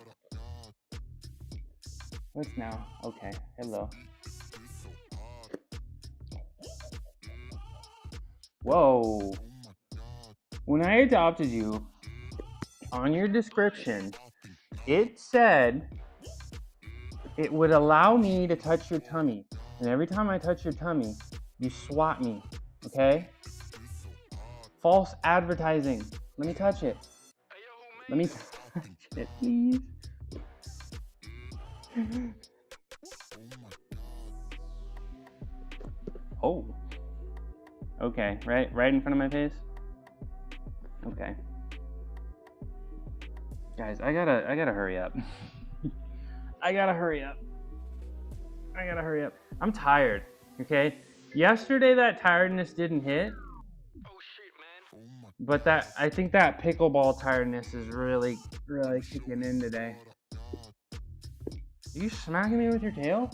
[SPEAKER 1] What's now? Okay, hello. Whoa. When I adopted you, on your description, it said it would allow me to touch your tummy. And every time I touch your tummy, you swat me, okay? False advertising. Let me touch it. Let me touch it, please. Oh. Okay, right in front of my face? Okay. Guys, I gotta hurry up. I gotta hurry up. I'm tired, okay? Yesterday that tiredness didn't hit. Oh shit, man. But I think that pickleball tiredness is really kicking in today. Are you smacking me with your tail?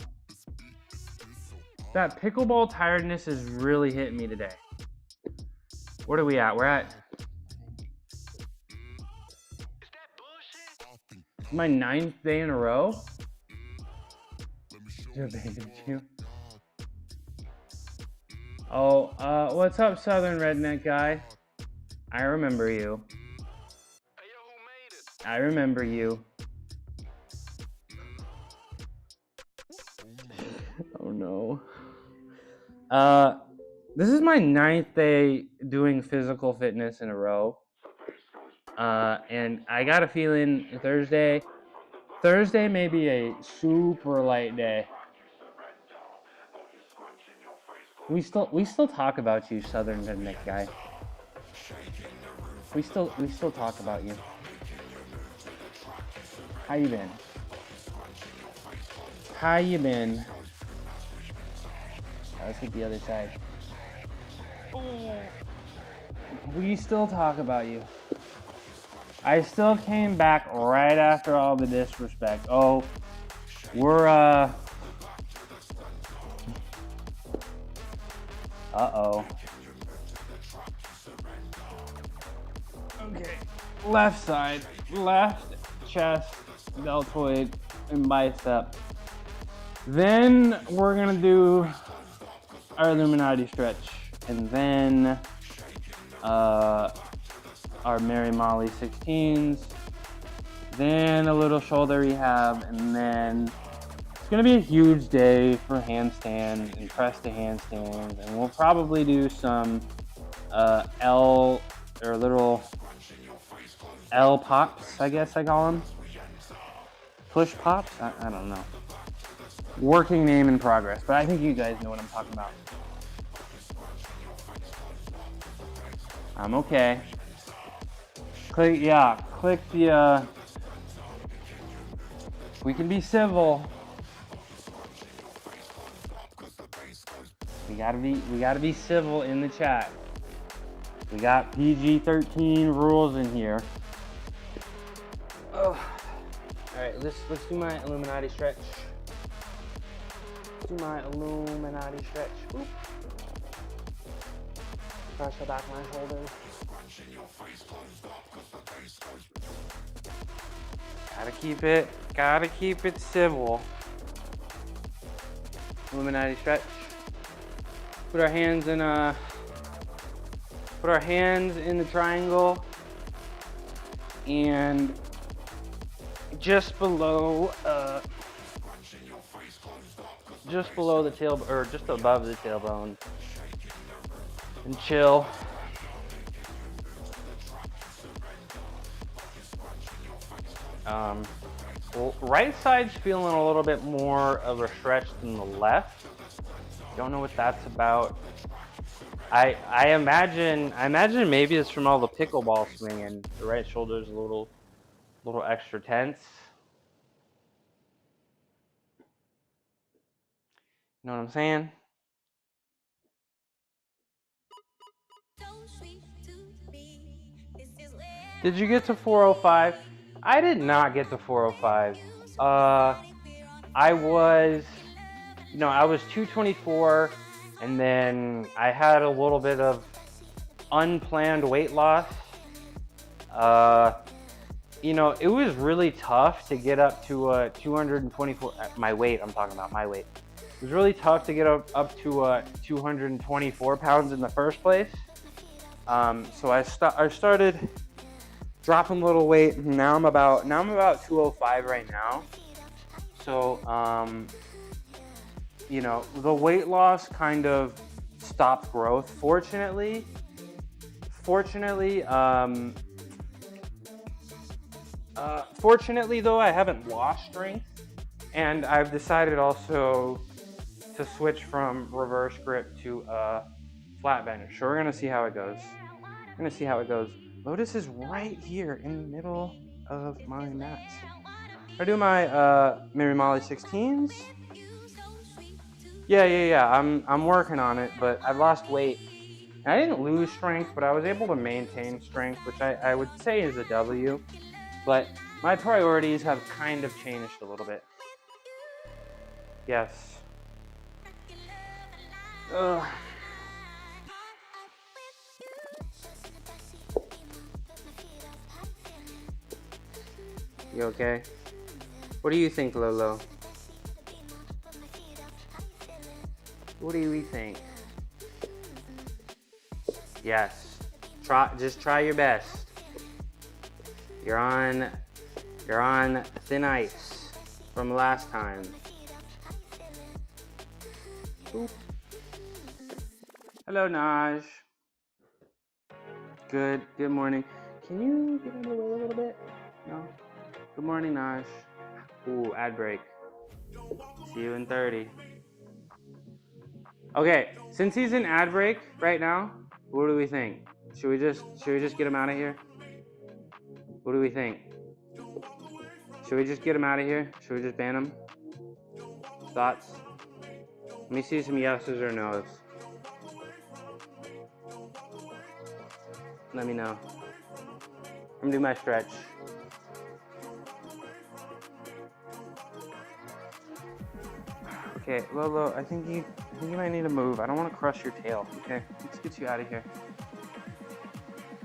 [SPEAKER 1] That pickleball tiredness is really hitting me today. What are we at? We're at my 9th day in a row. Oh, what's up, Southern Redneck guy? I remember you. I remember you. Oh no. This is my 9th day doing physical fitness in a row. And I got a feeling Thursday may be a super light day. We still talk about you, Southern Redneck guy. We still talk about you. How you been? How you been? Let's hit the other side. We still talk about you. I still came back right after all the disrespect. Oh, we're uh-oh. Okay, left side, left chest, deltoid, and bicep. Then we're gonna do our Illuminati stretch, and then our Mary Molly 16s, then a little shoulder rehab, and then it's gonna be a huge day for handstand and press to handstands, and we'll probably do some L or little L pops, I guess I call them. Push pops? I don't know. Working name in progress, but I think you guys know what I'm talking about. I'm okay. Click the, we can be civil. We gotta be civil in the chat. We got PG-13 rules in here. Oh. All right, let's do my Illuminati stretch. Let's do my Illuminati stretch. Oop. Press the back of my shoulders. Gotta keep it civil. Illuminati stretch. Put our hands in the triangle and just below the tail, or just above the tailbone, and chill. Well, right side's feeling a little bit more of a stretch than the left. Don't know what that's about. I imagine maybe it's from all the pickleball swinging. The right shoulder's a little extra tense. You know what I'm saying? Did you get to 405? I did not get to 405. I was 224, and then I had a little bit of unplanned weight loss. It was really tough to get up to 224. My weight, I'm talking about my weight. It was really tough to get up to 224 pounds in the first place. So I started dropping a little weight. Now I'm about 205 right now. So the weight loss kind of stopped growth. Fortunately, though, I haven't lost strength, and I've decided also to switch from reverse grip to flat bench. So we're gonna see how it goes. Lotus is right here in the middle of my mats. I do my Mary Molly 16s. Yeah. I'm working on it, but I've lost weight. And I didn't lose strength, but I was able to maintain strength, which I would say is a W. But my priorities have kind of changed a little bit. Yes. Ugh. You okay? What do you think, Lolo? What do you think? Yes. Just try your best. You're on thin ice from last time. Oop. Hello, Naj. Good morning. Can you get out of the way a little bit? No? Good morning, Naj. Ooh, ad break. See you in 30. Okay, since he's in ad break right now, what do we think? Should we just get him out of here? What do we think? Should we just get him out of here? Should we just ban him? Thoughts? Let me see some yeses or nos. Let me know. I'm gonna do my stretch. Okay, Lolo, I think you might need to move. I don't want to crush your tail. Okay, let's get you out of here.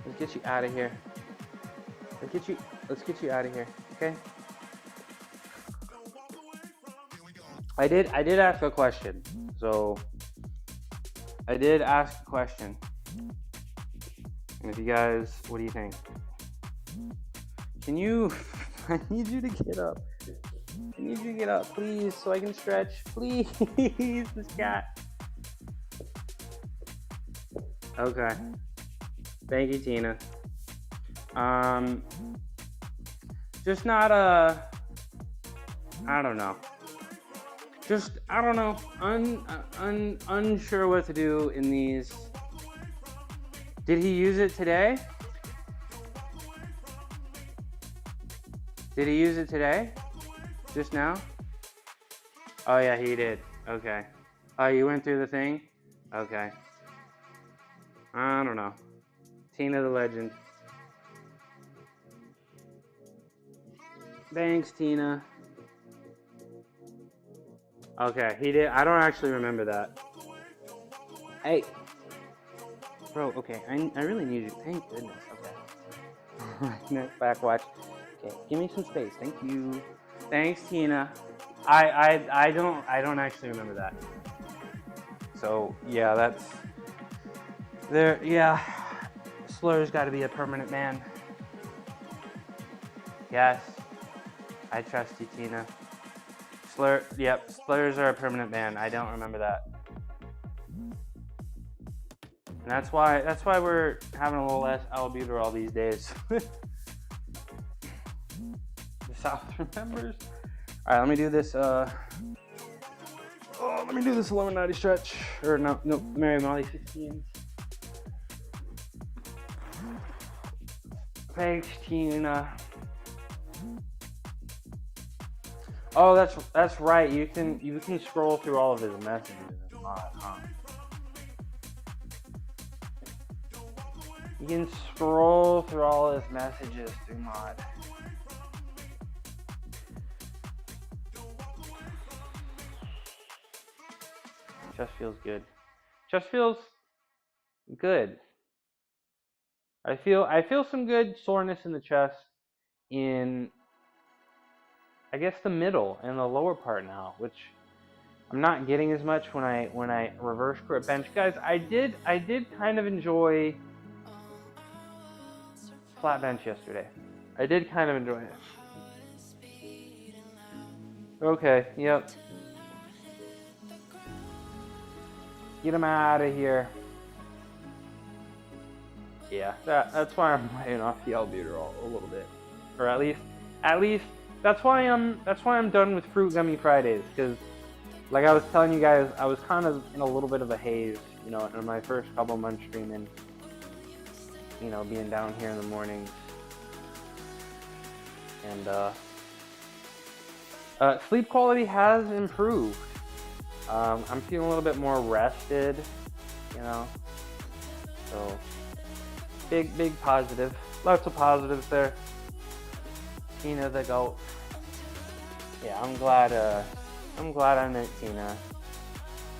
[SPEAKER 1] Let's get you out of here. Let's get you out of here. Okay. I did ask a question. So I did ask a question. And if you guys, what do you think? Can you? I need you to get up. I need you to get up, please, so I can stretch. Please, this cat. Okay. Thank you, Tina. Just not I don't know. Just, I don't know. Unsure what to do in these. Did he use it today? Did he use it today? Just now? Oh yeah, he did. Okay. Oh, you went through the thing? Okay. I don't know. Tina the legend. Thanks, Tina. Okay, he did. I don't actually remember that. Hey. Bro, okay. I really need you. Thank goodness. Okay. Next back watch. Okay, give me some space. Thank you. Thanks, Tina. I don't actually remember that. So yeah, that's there. Yeah, Slur's got to be a permanent man. Yes, I trust you, Tina. Slur. Yep, Slurs are a permanent man. I don't remember that. And that's why we're having a little less albuterol these days. The South remembers. All right, let me do this. Let me do this Illuminati stretch. Or no, Mary Molly 16s. Thanks, Tina. Oh, that's right. You can scroll through all of his messages in mod, huh? You can scroll through all his messages through mod. Chest feels good. Chest feels good. I feel some good soreness in the chest in, I guess, the middle and the lower part now, which I'm not getting as much when I reverse grip bench. Guys, I did kind of enjoy flat bench yesterday. I did kind of enjoy it. Okay, yep. Get him out of here. Yeah, that's why I'm laying off the albuterol a little bit, or at least that's why I'm done with Fruit Gummy Fridays, because like I was telling you guys, I was kind of in a little bit of a haze, you know, in my first couple months streaming, you know, being down here in the mornings, and sleep quality has improved. I'm feeling a little bit more rested, you know, so big positive. Lots of positives there. Tina the GOAT. Yeah, I'm glad I met Tina,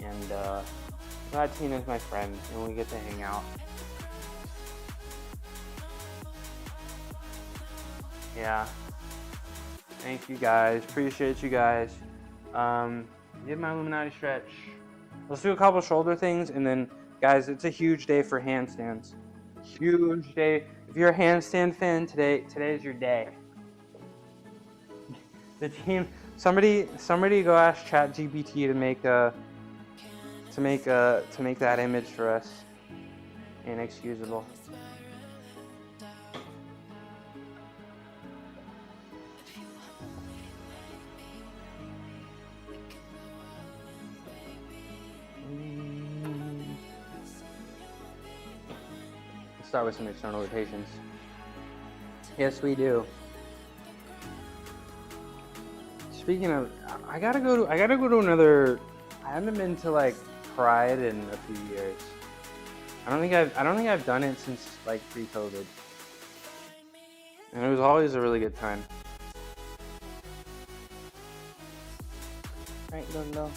[SPEAKER 1] and glad Tina's my friend and we get to hang out. Yeah. Thank you guys. Appreciate you guys. Did my Illuminati stretch. Let's do a couple shoulder things, and then, guys, it's a huge day for handstands. Huge day. If you're a handstand fan, today's your day. The team. Somebody go ask ChatGPT to make that image for us. Inexcusable. Start with some external rotations. Yes, we do. speaking of, I gotta go to another. I haven't been to like Pride in a few years. I don't think I've done it since like pre-COVID, and it was always a really good time. Right, no.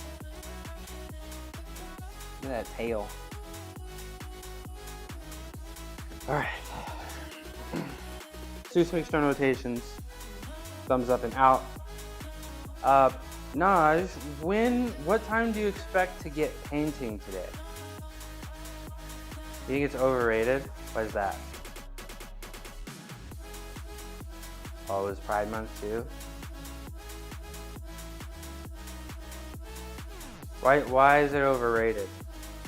[SPEAKER 1] Look at that tail. All right. Zeus makes no notations. Thumbs up and out. Naj, what time do you expect to get painting today? You think it's overrated? Why is that? Oh, it was Pride Month too? Why is it overrated?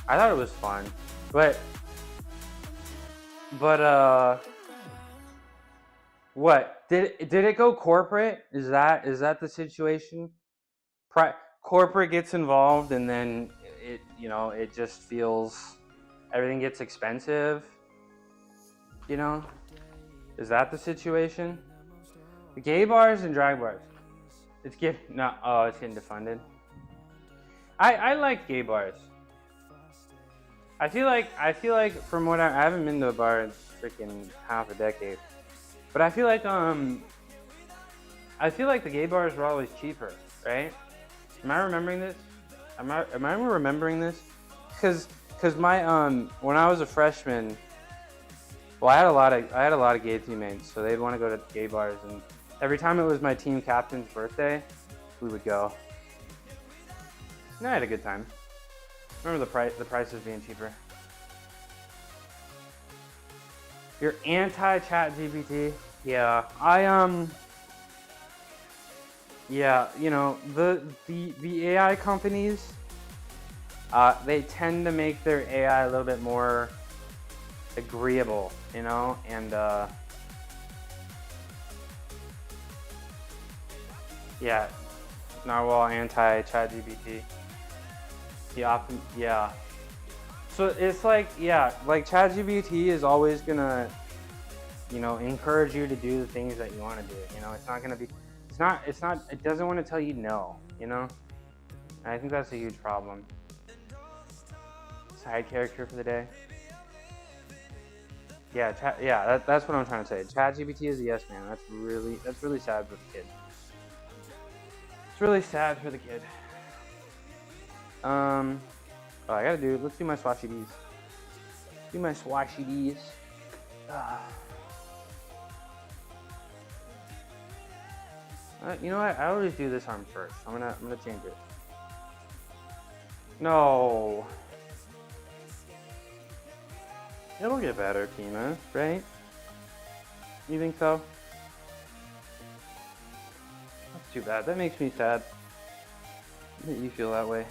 [SPEAKER 1] I thought it was fun. But what? Did it go corporate? Is that the situation? Corporate gets involved and then it just feels everything gets expensive. Is that the situation? The gay bars and drag bars. It's getting defunded. I like gay bars. I feel like from what I haven't been to a bar in freaking half a decade. But I feel like the gay bars were always cheaper, right? Am I remembering this? Am I remembering this? Cause my when I was a freshman, well, I had a lot of gay teammates, so they'd want to go to gay bars, and every time it was my team captain's birthday, we would go. And I had a good time. Remember the prices being cheaper. You're anti-ChatGPT? Yeah, yeah, the AI companies, they tend to make their AI a little bit more agreeable, and yeah, Narwhal anti-ChatGPT. Yeah. So it's like ChatGPT is always gonna, encourage you to do the things that you want to do. It's not gonna be, it doesn't want to tell you no. And I think that's a huge problem. Side character for the day. Yeah, that's what I'm trying to say. ChatGPT is a yes man. That's really sad for the kid. It's really sad for the kid. Let's do my swashy bees. Do my swashy bees. You know what? I always do this arm first. I'm gonna change it. No. It'll get better, Kima, right? You think so? That's too bad. That makes me sad that you feel that way.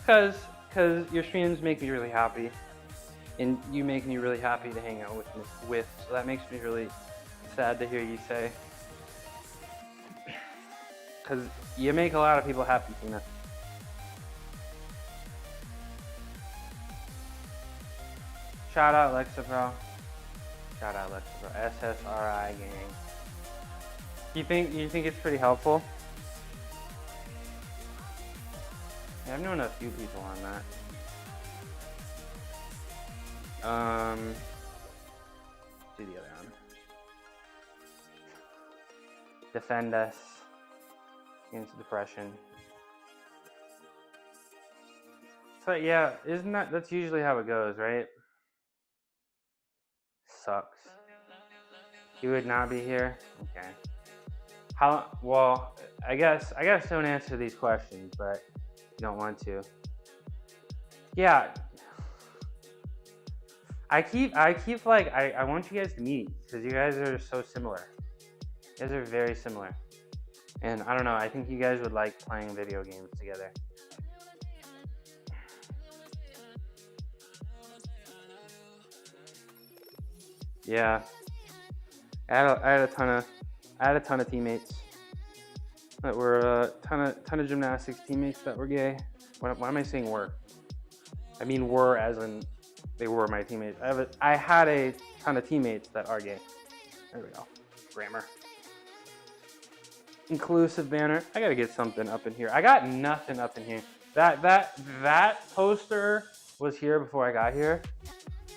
[SPEAKER 1] Because your streams make me really happy, and you make me really happy to hang out with. So that makes me really sad to hear you say. Because you make a lot of people happy, Tina. Shout out Lexapro. Shout out Lexapro. SSRI gang. You think it's pretty helpful? Yeah, I've known a few people on that. Do the other one. Defend us against depression. So yeah, that's usually how it goes, right? Sucks. You would not be here? Okay. Well, I guess don't answer these questions, but you don't want to. Yeah. I want you guys to meet because you guys are so similar. You guys are very similar. And I don't know, I think you guys would like playing video games together. Yeah. I had a ton of teammates that were ton of gymnastics teammates that were gay. Why am I saying were? I mean were as in they were my teammates. I had a ton of teammates that are gay. There we go. Grammar. inclusive banner. I gotta get something up in here. I got nothing up in here. That poster was here before I got here.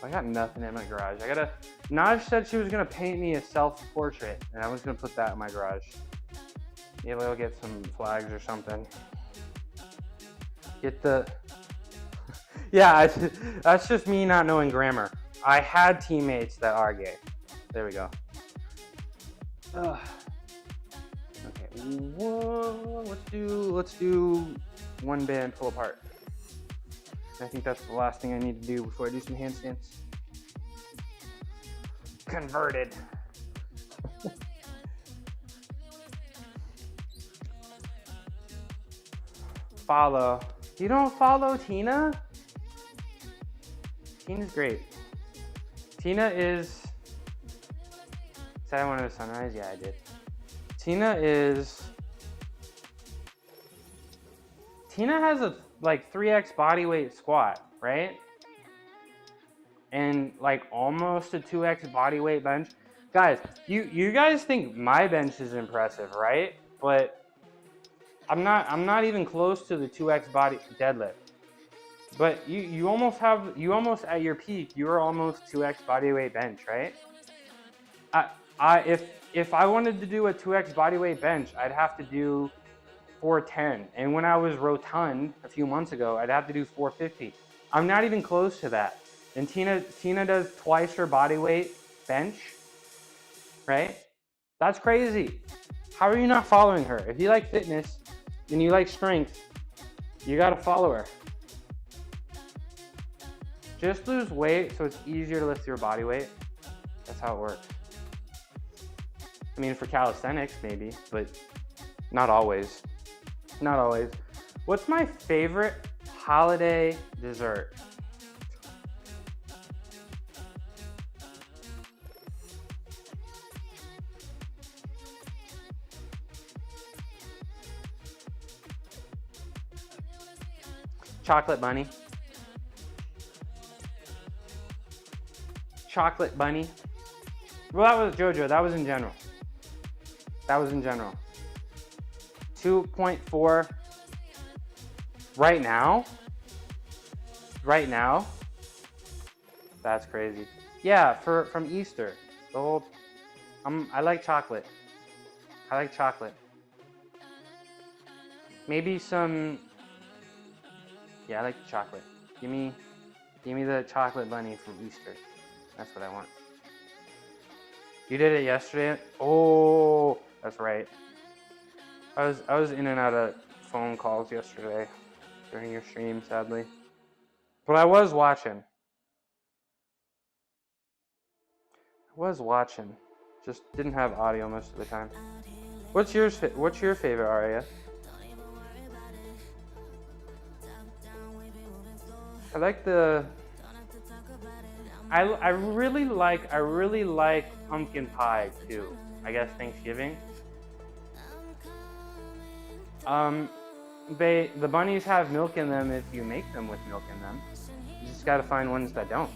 [SPEAKER 1] I got nothing in my garage. Naj said she was gonna paint me a self-portrait, and I was gonna put that in my garage. Maybe I'll get some flags or something. Get the, yeah, that's just me not knowing grammar. I had teammates that are gay. There we go. Okay, whoa, let's do one band pull apart. I think that's the last thing I need to do before I do some handstands. Converted. Follow. You don't follow Tina? Tina's great. Tina is... Said I wanted a sunrise? Yeah, I did. Tina has a like 3x body weight squat, right? And like almost a 2x body weight bench. Guys, you guys think my bench is impressive, right? But I'm not even close to the 2x body deadlift. But you almost at your peak, you're almost 2x body weight bench, right? If I wanted to do a 2x body weight bench, I'd have to do 410. And when I was rotund a few months ago, I'd have to do 450. I'm not even close to that. And Tina does twice her body weight bench, right? That's crazy. How are you not following her? If you like fitness and you like strength, you gotta follow her. Just lose weight so it's easier to lift your body weight. That's how it works. I mean, for calisthenics, maybe, but not always. Not always. What's my favorite holiday dessert? Chocolate bunny. Chocolate bunny. Well, that was JoJo. That was in general. That was in general. 2.4 right now. Right now. That's crazy. Yeah, from Easter. The whole. I like chocolate. I like chocolate. Maybe some. Yeah, I like the chocolate. Give me the chocolate bunny from Easter. That's what I want. You did it yesterday? Oh, that's right. I was in and out of phone calls yesterday during your stream, sadly. But I was watching. Just didn't have audio most of the time. What's your favorite aria? I like the. I really like pumpkin pie too. I guess Thanksgiving. The bunnies have milk in them if you make them with milk in them. You just gotta find ones that don't.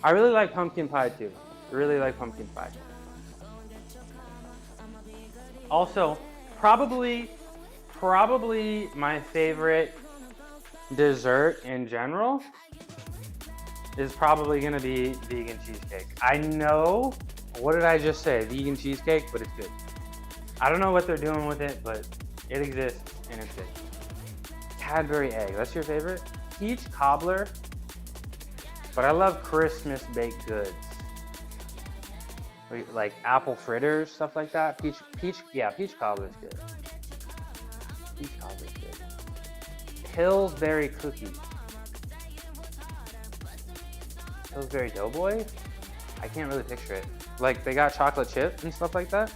[SPEAKER 1] I really like pumpkin pie too. I really like pumpkin pie. Also, probably my favorite dessert in general is probably gonna be vegan cheesecake. I know, what did I just say? Vegan cheesecake, but it's good. I don't know what they're doing with it, but it exists and it's good. Cadbury egg, that's your favorite? Peach cobbler, but I love Christmas baked goods. Like apple fritters, stuff like that. Peach cobbler's good. Peach cobbler's good. Pillsbury cookie. Pillsbury Doughboy? I can't really picture it. Like they got chocolate chip and stuff like that.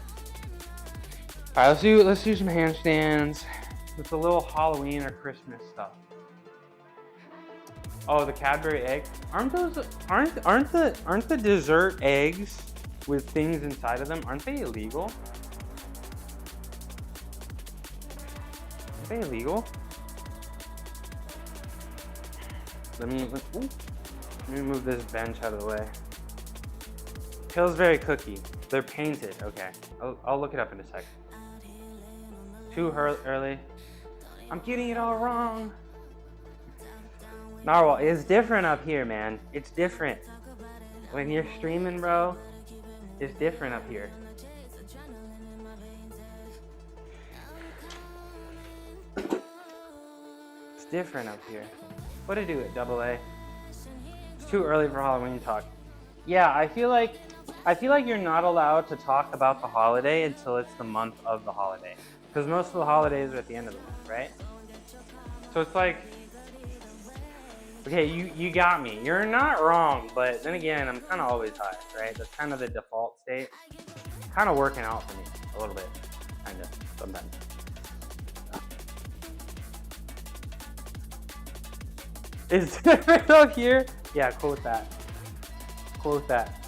[SPEAKER 1] All right, let's do some handstands with a little Halloween or Christmas stuff. Oh, the Cadbury egg. Aren't the dessert eggs with things inside of them, aren't they illegal? Are they illegal? Let me move this bench out of the way. Pillsbury cookie. They're painted. Okay. I'll look it up in a sec. Too early. I'm getting it all wrong. Narwhal, it's different up here, man. It's different. When you're streaming, bro, it's different up here. It's different up here. What to do it, AA? It's too early for Halloween talk. Yeah, I feel like you're not allowed to talk about the holiday until it's the month of the holiday. Because most of the holidays are at the end of the month, right? So it's like, okay, you got me. You're not wrong, but then again, I'm kind of always high, right? That's kind of the default state. Kind of working out for me a little bit, kind of, sometimes. Is it up here? Yeah, cool with that. Cool with that.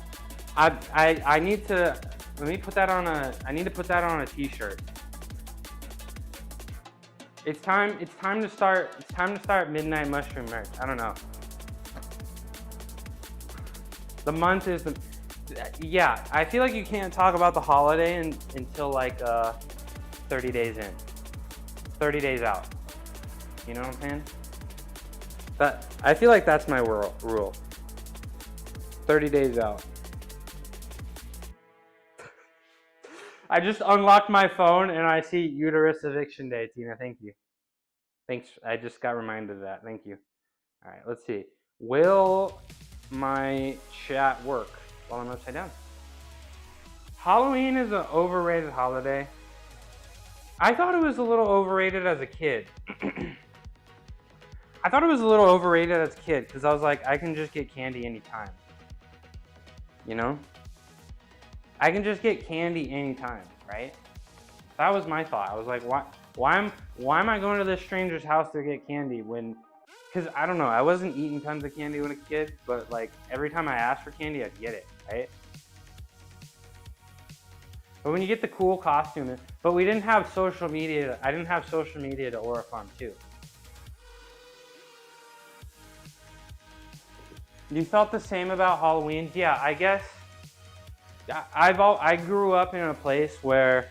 [SPEAKER 1] I need to, let me put that on I need to put that on a t-shirt. It's time to start Midnight Mushroom merch. I don't know. The month is yeah, I feel like you can't talk about the holiday until like 30 days in. 30 days out. You know what I'm saying? But I feel like that's my rule. 30 days out. I just unlocked my phone and I see uterus eviction day, Tina. Thank you. Thanks. I just got reminded of that. Thank you. All right, let's see. Will my chat work while I'm upside down? Halloween is an overrated holiday. I thought it was a little overrated as a kid. I thought it was a little overrated as a kid because I was like, I can just get candy anytime. You know? I can just get candy anytime, right? That was my thought. I was like, why am I going to this stranger's house to get candy when, because I don't know, I wasn't eating tons of candy when I was a kid, but like every time I asked for candy, I'd get it, right? But when you get the cool costume, but we didn't have social media. I didn't have social media to Aura Farm 2. You felt the same about Halloween? Yeah, I guess. I grew up in a place where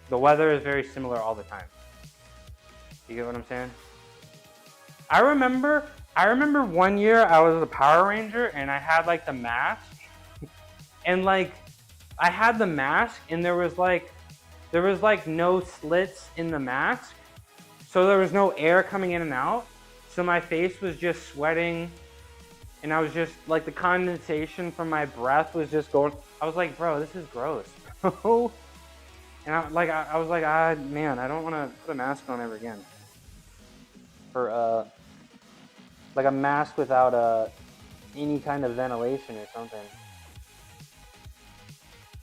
[SPEAKER 1] the weather is very similar all the time. You get what I'm saying? I remember one year I was a Power Ranger and I had like the mask, and like I had the mask and there was like no slits in the mask, so there was no air coming in and out. So my face was just sweating. And I was just, like, the condensation from my breath was just going. I was like, bro, this is gross, bro. And I was like, man, I don't want to put a mask on ever again. For, like a mask without any kind of ventilation or something.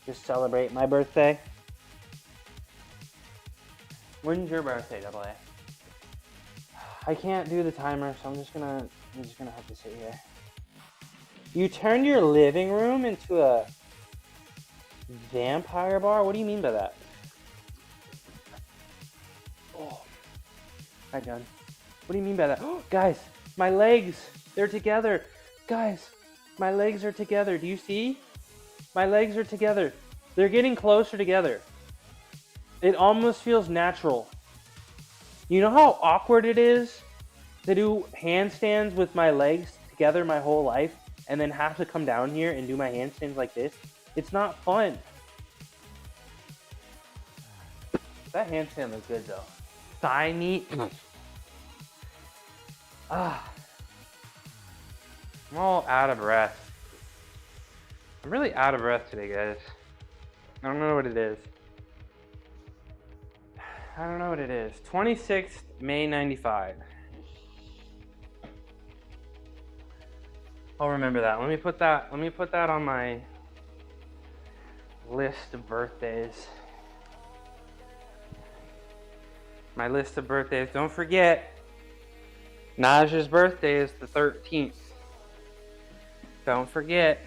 [SPEAKER 1] Just celebrate my birthday. When's your birthday, AA? I can't do the timer, so I'm just gonna have to sit here. You turned your living room into a vampire bar? What do you mean by that? Oh, hi, John. What do you mean by that? Oh, guys, my legs, they're together. Guys, my legs are together. Do you see? My legs are together. They're getting closer together. It almost feels natural. You know how awkward it is to do handstands with my legs together my whole life? And then have to come down here and do my handstands like this? It's not fun. That handstand looks good though. Thigh meat. I'm all out of breath. I'm really out of breath today, guys. I don't know what it is. I don't know what it is. 26th May 95. I'll remember that. Let me put that on my list of birthdays. My list of birthdays. Don't forget, Naj's birthday is the 13th. Don't forget.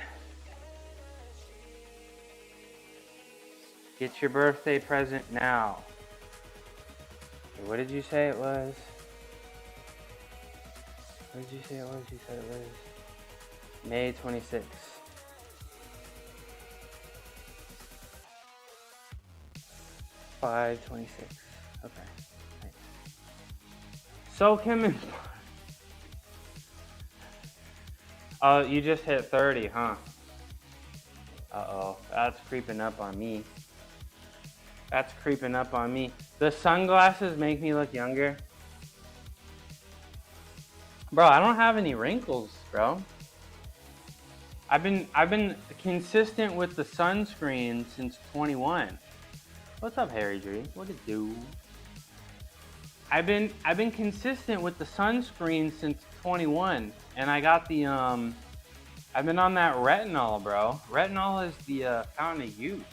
[SPEAKER 1] Get your birthday present now. What did you say it was? What did you say it was? You said it was May 26th. 526. Okay. Nice. Soak him in. Oh, you just hit 30, huh? Uh-oh, that's creeping up on me. That's creeping up on me. The sunglasses make me look younger. Bro, I don't have any wrinkles, bro. I've been consistent with the sunscreen since 21. What's up, Harry G? What it do? I've been consistent with the sunscreen since 21, and I got the I've been on that retinol, bro. Retinol is the fountain of youth.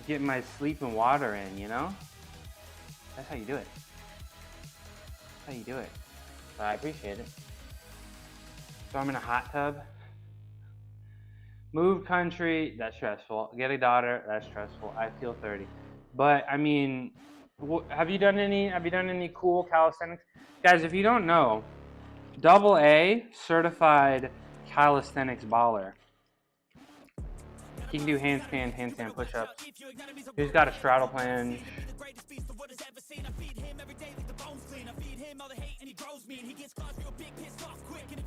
[SPEAKER 1] Getting my sleep and water in, you know? That's how you do it. That's how you do it. So I appreciate it. So I'm in a hot tub. Move country, that's stressful. Get a daughter, that's stressful. I feel 30. But I mean, have you done any cool calisthenics? Guys, if you don't know, AA certified calisthenics baller. He can do handstand push-ups. He's got a straddle plunge.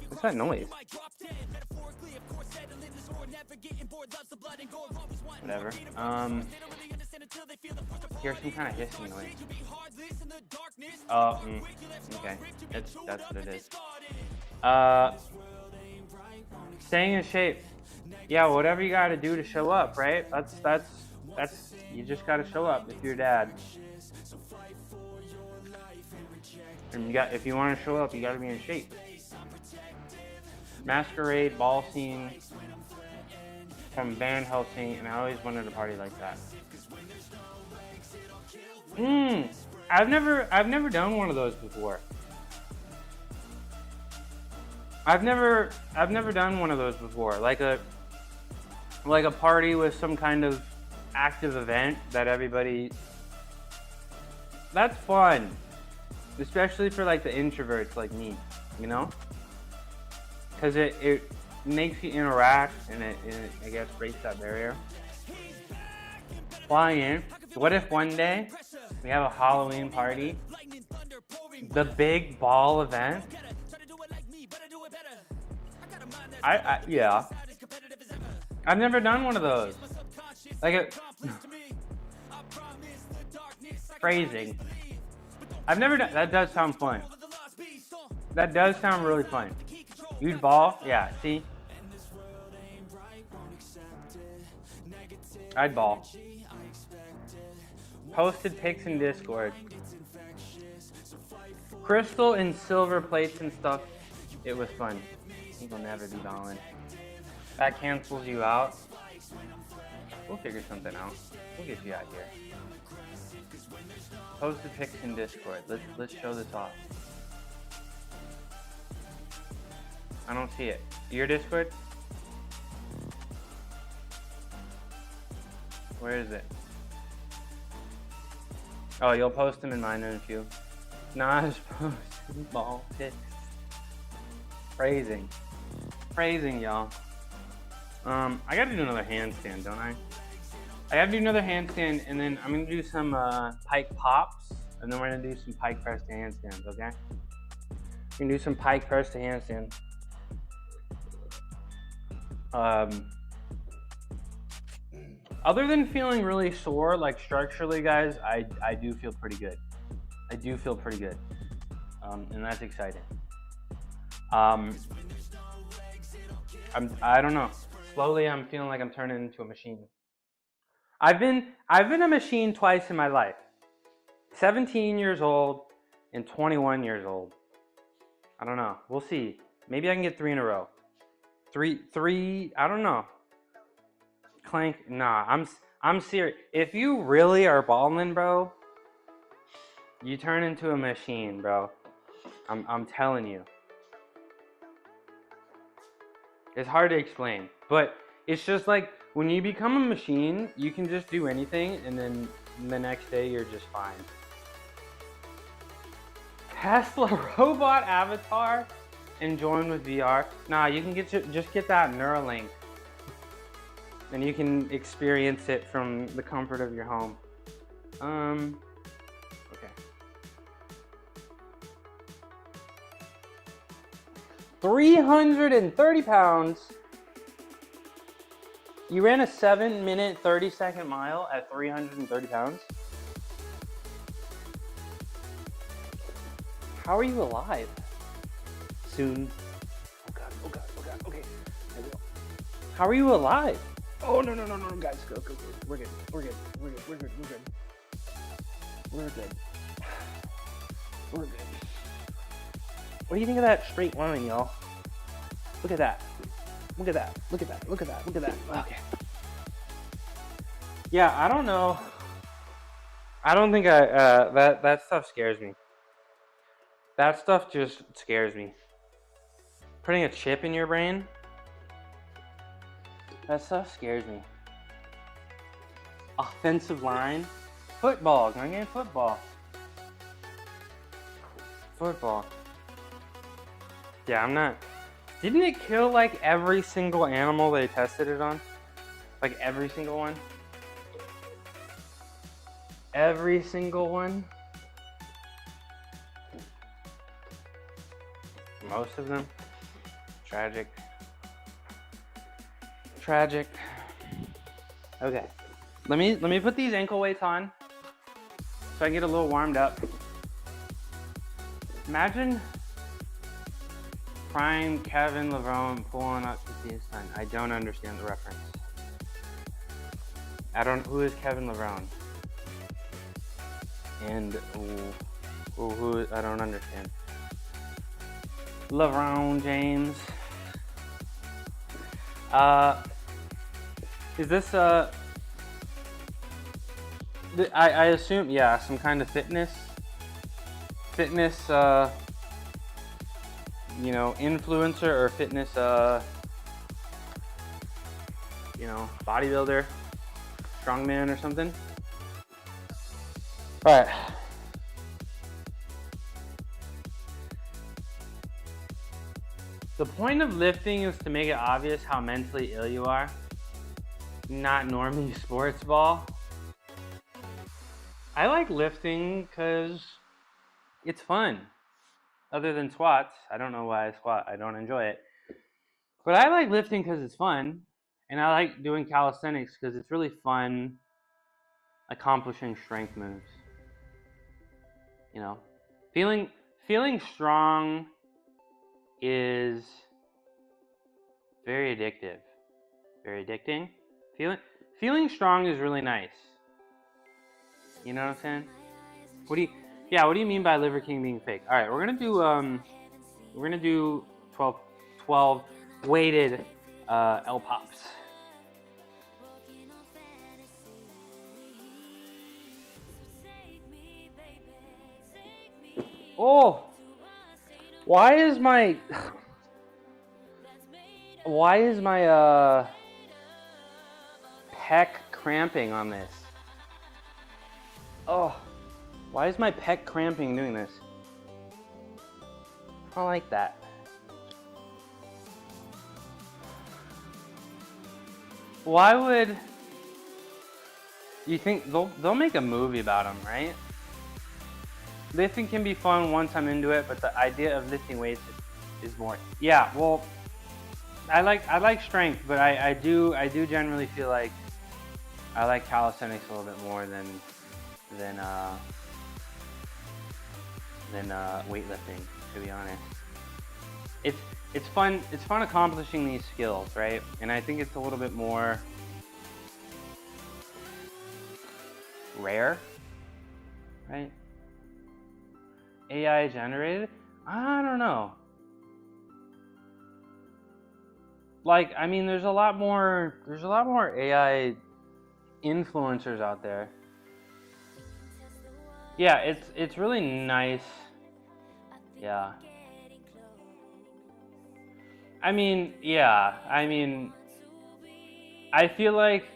[SPEAKER 1] What's that noise? Whatever. Here's some kind of hissing noise. Oh, okay. That's what it is. Staying in shape. Yeah, whatever you gotta do to show up, right? That's you just gotta show up if you're dad. And if you want to show up, you gotta be in shape. Masquerade ball scene from Van Helsing, and I always wanted a party like that. I've never done one of those before. I've never done one of those before. Like a party with some kind of active event that everybody. That's fun, especially for like the introverts like me, you know, because it makes you interact and it I guess breaks that barrier. Fly in. What if one day we have a Halloween party, the big ball event? Yeah. I've never done one of those. Like phrasing. I've never done. That does sound fun. That does sound really fun. You'd ball? Yeah. See. I'd ball. Posted pics in Discord. Crystal and silver plates and stuff. It was fun. I think we'll never be balling. That cancels you out. We'll figure something out. We'll get you out here. Post the pics in Discord. Let's show this off. I don't see it. Your Discord? Where is it? Oh, you'll post them in mine in a few. Naj posted ball pics. Phrasing, y'all. I gotta do another handstand, don't I? I gotta do another handstand, and then I'm gonna do some pike pops, and then we're gonna do some pike press to handstands, okay? We can do some pike press to handstand. Other than feeling really sore, like structurally, guys, I do feel pretty good. I do feel pretty good, and that's exciting. I don't know. Slowly, I'm feeling like I'm turning into a machine. I've been a machine twice in my life. 17 years old and 21 years old. I don't know. We'll see. Maybe I can get 3 in a row. Three. I don't know. Clank. Nah. I'm serious. If you really are balling, bro, you turn into a machine, bro. I'm telling you. It's hard to explain, but it's just like when you become a machine, you can just do anything, and then the next day you're just fine. Tesla robot avatar and join with VR. Nah, you can just get that Neuralink. and you can experience it from the comfort of your home. Okay. 330 pounds. You ran a 7-minute, 30-second mile at 330 pounds? How are you alive? Soon. Oh God, oh God, oh God, okay. There we go. How are you alive? Oh, no, guys, go. We're good. We're good. What do you think of that straight line, y'all? Look at that. Okay. Yeah, I don't know. I don't think that stuff scares me. That stuff just scares me. Putting a chip in your brain? That stuff scares me. Offensive line? Football. I'm getting football. Yeah, I'm not. Didn't it kill like every single animal they tested it on? Like every single one? Every single one? Most of them? Tragic. Okay. Let me put these ankle weights on so I can get a little warmed up. Imagine prime Kevin Levrone pulling up to see his son. I don't understand the reference. Who is Kevin Levrone? And who I don't understand. LeBron James. Is this I assume, yeah, some kind of fitness, influencer or fitness, bodybuilder, strongman or something. All right. The point of lifting is to make it obvious how mentally ill you are, not normie sports ball. I like lifting because it's fun. Other than squats, I don't know why I squat. I don't enjoy it. But I like lifting because it's fun, and I like doing calisthenics because it's really fun accomplishing strength moves. Feeling strong is very addictive. Very addicting. Feeling strong is really nice. You know what I'm saying? What do you mean by Liver King being fake? All right, we're gonna do 12 weighted L pops. Oh, why is my pec cramping on this? Oh, why is my pec cramping doing this? I don't like that. Why would you think they'll make a movie about them, right? Lifting can be fun once I'm into it, but the idea of lifting weights is more. Yeah, well, I like strength, but I do generally feel like I like calisthenics a little bit more than weightlifting, to be honest. It's fun accomplishing these skills, right? And I think it's a little bit more rare, right? AI generated? I don't know. Like, I mean, there's a lot more AI influencers out there. Yeah, it's really nice. Yeah. I mean, I feel like,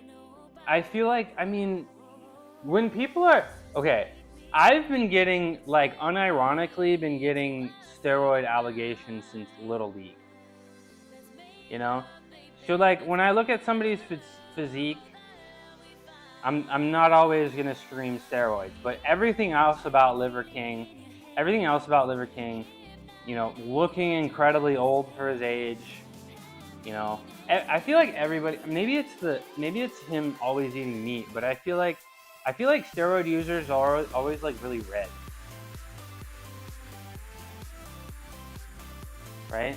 [SPEAKER 1] when people are, okay, I've been getting, unironically been getting steroid allegations since Little League. So like when I look at somebody's physique, I'm not always gonna scream steroids, but everything else about Liver King, you know, looking incredibly old for his age, you know, I feel like everybody, maybe it's him always eating meat, but I feel like steroid users are always like really red, right?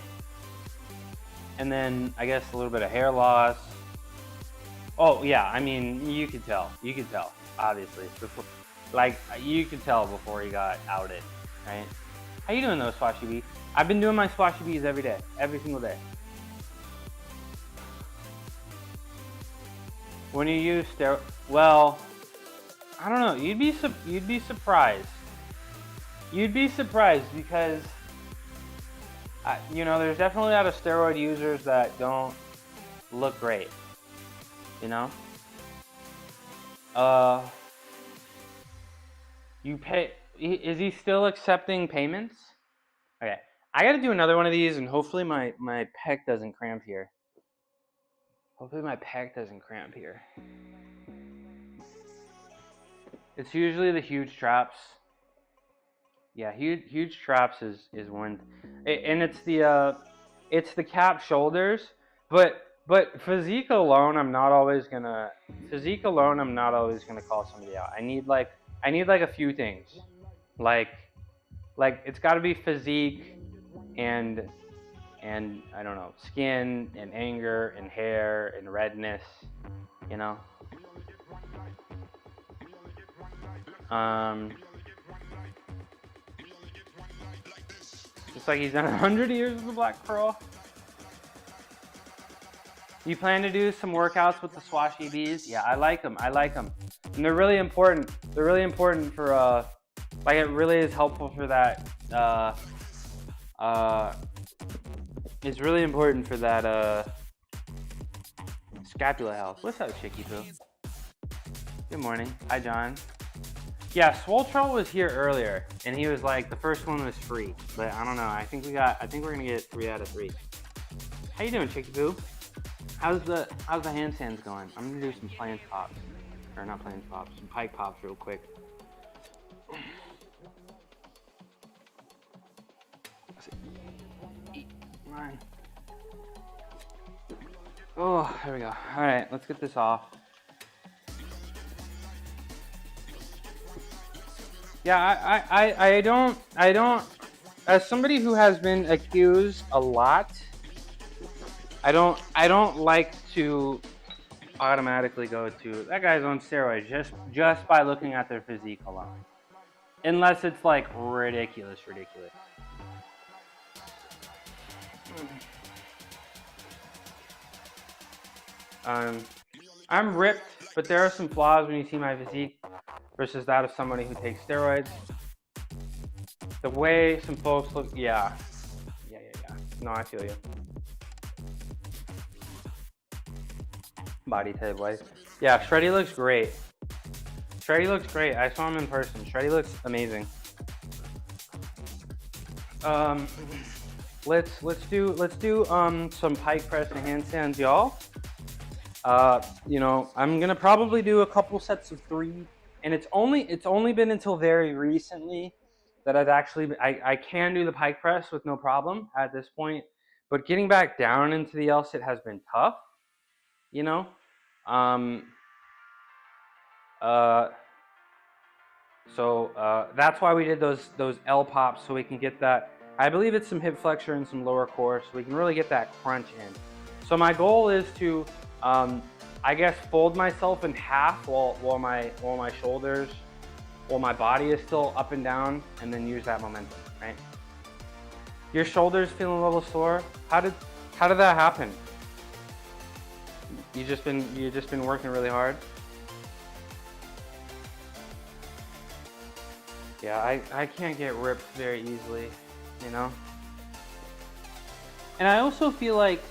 [SPEAKER 1] And then I guess a little bit of hair loss. Oh yeah, I mean you could tell, obviously, before, like you could tell before he got outed, right? How you doing though, Swashy B? I've been doing my Swashy B's every day, every single day. When you use steroid, well, I don't know. You'd be surprised. You'd be surprised because, you know, there's definitely a lot of steroid users that don't look great. You know. You pay. Is he still accepting payments? Okay, I got to do another one of these, and hopefully my pec doesn't cramp here. It's usually the huge traps. Yeah, huge traps is one, and it's the cap shoulders, but physique alone, I'm not always gonna call somebody out. I need like a few things, like it's got to be physique and I don't know, skin and anger and hair and redness, you know. Just like he's done 100 years of the Black Pearl. You plan to do some workouts with the Swashy Bs? Yeah, I like them. And they're really important. For, like it really is helpful for that, it's really important for that, scapula health. What's up, Chicky Poo? Good morning. Hi, John. Yeah, Swole Troll was here earlier, and he was like, the first one was free, but I don't know. I think we're gonna get 3 out of 3. How you doing, Chicky Poo? How's the handstands going? I'm gonna do some plains pops, or not plains pops, some pike pops real quick. 8, 9. Oh, there we go. All right, let's get this off. Yeah, I don't, as somebody who has been accused a lot, I don't like to automatically go to, that guy's on steroids just by looking at their physique alone. Unless it's like ridiculous. I'm ripped, but there are some flaws when you see my physique versus that of somebody who takes steroids. The way some folks look, yeah. No, I feel you. Body type wise. Yeah, Shreddy looks great. I saw him in person. Shreddy looks amazing. Let's do some pike press and handstands, y'all. You know, I'm gonna probably do a couple sets of 3, and it's only been until very recently that I've actually, I can do the pike press with no problem at this point, but getting back down into the L sit has been tough, you know. So that's why we did those L pops, so we can get that, I believe it's some hip flexor and some lower core, so we can really get that crunch in. So my goal is to, I guess, fold myself in half while my shoulders, while my body is still up and down, and then use that momentum, right? Your shoulders feeling a little sore? How did that happen? You just been working really hard? Yeah, I can't get ripped very easily, you know? And I also feel like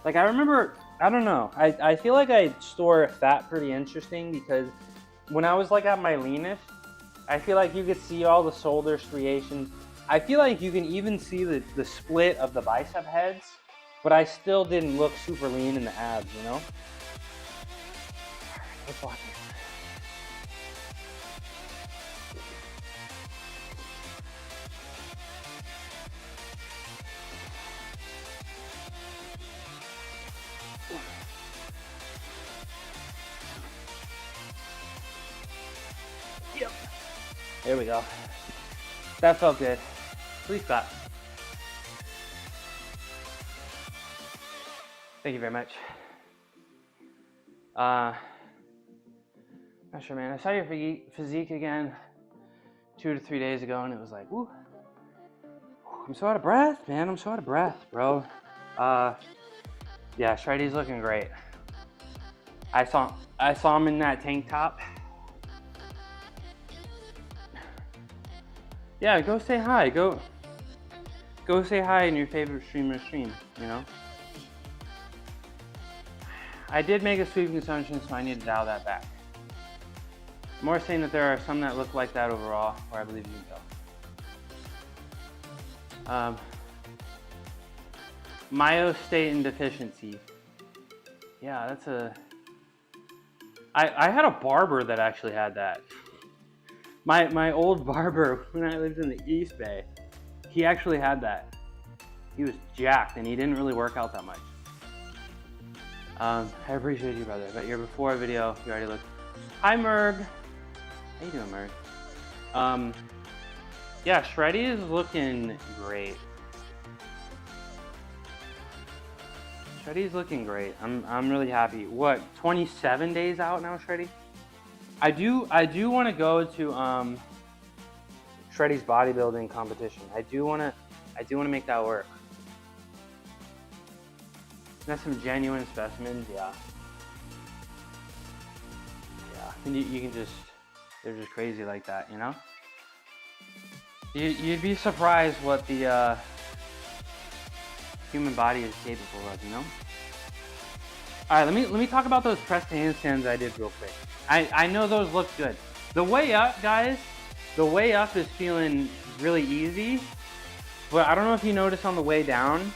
[SPEAKER 1] I remember, I don't know, I feel like I store fat pretty interesting, because when I was like at my leanest, I feel like you could see all the shoulder striations. I feel like you can even see the split of the bicep heads but I still didn't look super lean in the abs, you know? All right, let's walk in. Yep. There we go. That felt good. Please clap. Thank you very much. Not sure, man. I saw your physique again 2 to 3 days ago, and it was like, woo. I'm so out of breath, man. I'm so out of breath, bro. Yeah, Shreddy's looking great. I saw him in that tank top. Yeah, go say hi. Go say hi in your favorite streamer's stream, you know? I did make a sweeping assumption, so I need to dial that back. More saying that there are some that look like that overall, or I believe you can tell. Myostatin deficiency. Yeah, that's a... I had a barber that actually had that. My old barber, when I lived in the East Bay, he actually had that. He was jacked, and he didn't really work out that much. I appreciate you, brother, but your before video, you already looked... Hi, Merg. How you doing, Merg? Yeah, Shreddy is looking great. Shreddy's looking great. I'm really happy. What, 27 days out now, Shreddy? I do want to go to Shreddy's bodybuilding competition. I do want to make that work. That's some genuine specimens, yeah. Yeah, and you can just, they're just crazy like that, you know? You'd be surprised what the human body is capable of, you know? All right, let me talk about those press handstands I did real quick. I know those look good. The way up, guys, the way up is feeling really easy, but I don't know if you noticed on the way down,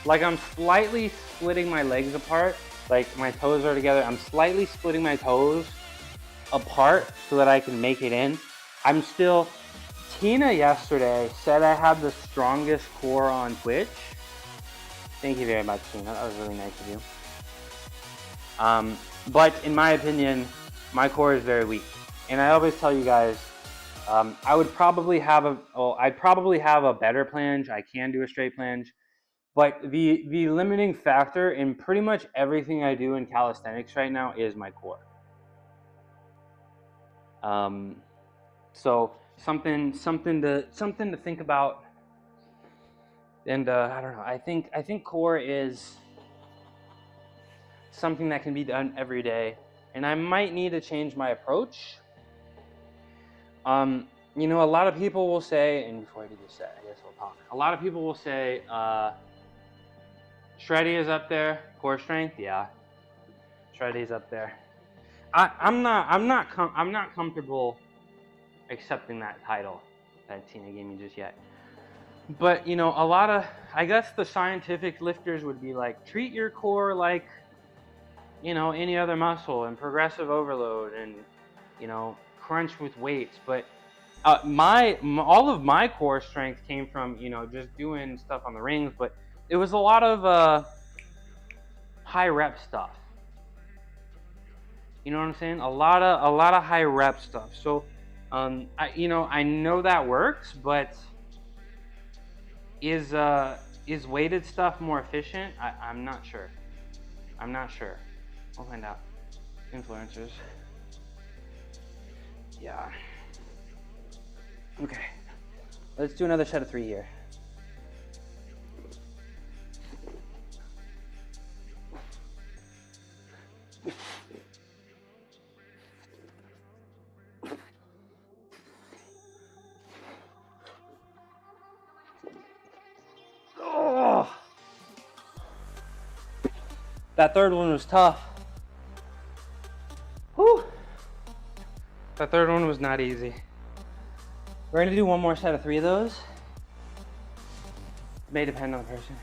[SPEAKER 1] like I'm slightly splitting my legs apart, like my toes are together. I'm slightly splitting my toes apart so that I can make it in. I'm still, Tina yesterday said I had the strongest core on Twitch. Thank you very much, Tina, that was really nice of you. But in my opinion, my core is very weak. And I always tell you guys, I'd probably have a better planche. I can do a straight planche. But the limiting factor in pretty much everything I do in calisthenics right now is my core. So something to think about. And I don't know. I think core is something that can be done every day, and I might need to change my approach. You know, a lot of people will say, and before I do this set, I guess we'll talk. A lot of people will say, Shreddy is up there, core strength, yeah. Shreddy's up there. I'm not comfortable accepting that title that Tina gave me just yet. But you know, a lot of, I guess the scientific lifters would be like, treat your core like, you know, any other muscle, and progressive overload, and you know, crunch with weights. But all of my core strength came from, you know, just doing stuff on the rings, but it was a lot of high rep stuff. You know what I'm saying? A lot of high rep stuff. So I know that works, but is weighted stuff more efficient? I'm not sure. I'm not sure. We'll find out. Influencers. Yeah. Okay. Let's do another set of 3 here. Oh. That third one was tough. Whew. That third one was not easy. We're gonna do one more set of 3 of those. It may depend on the person.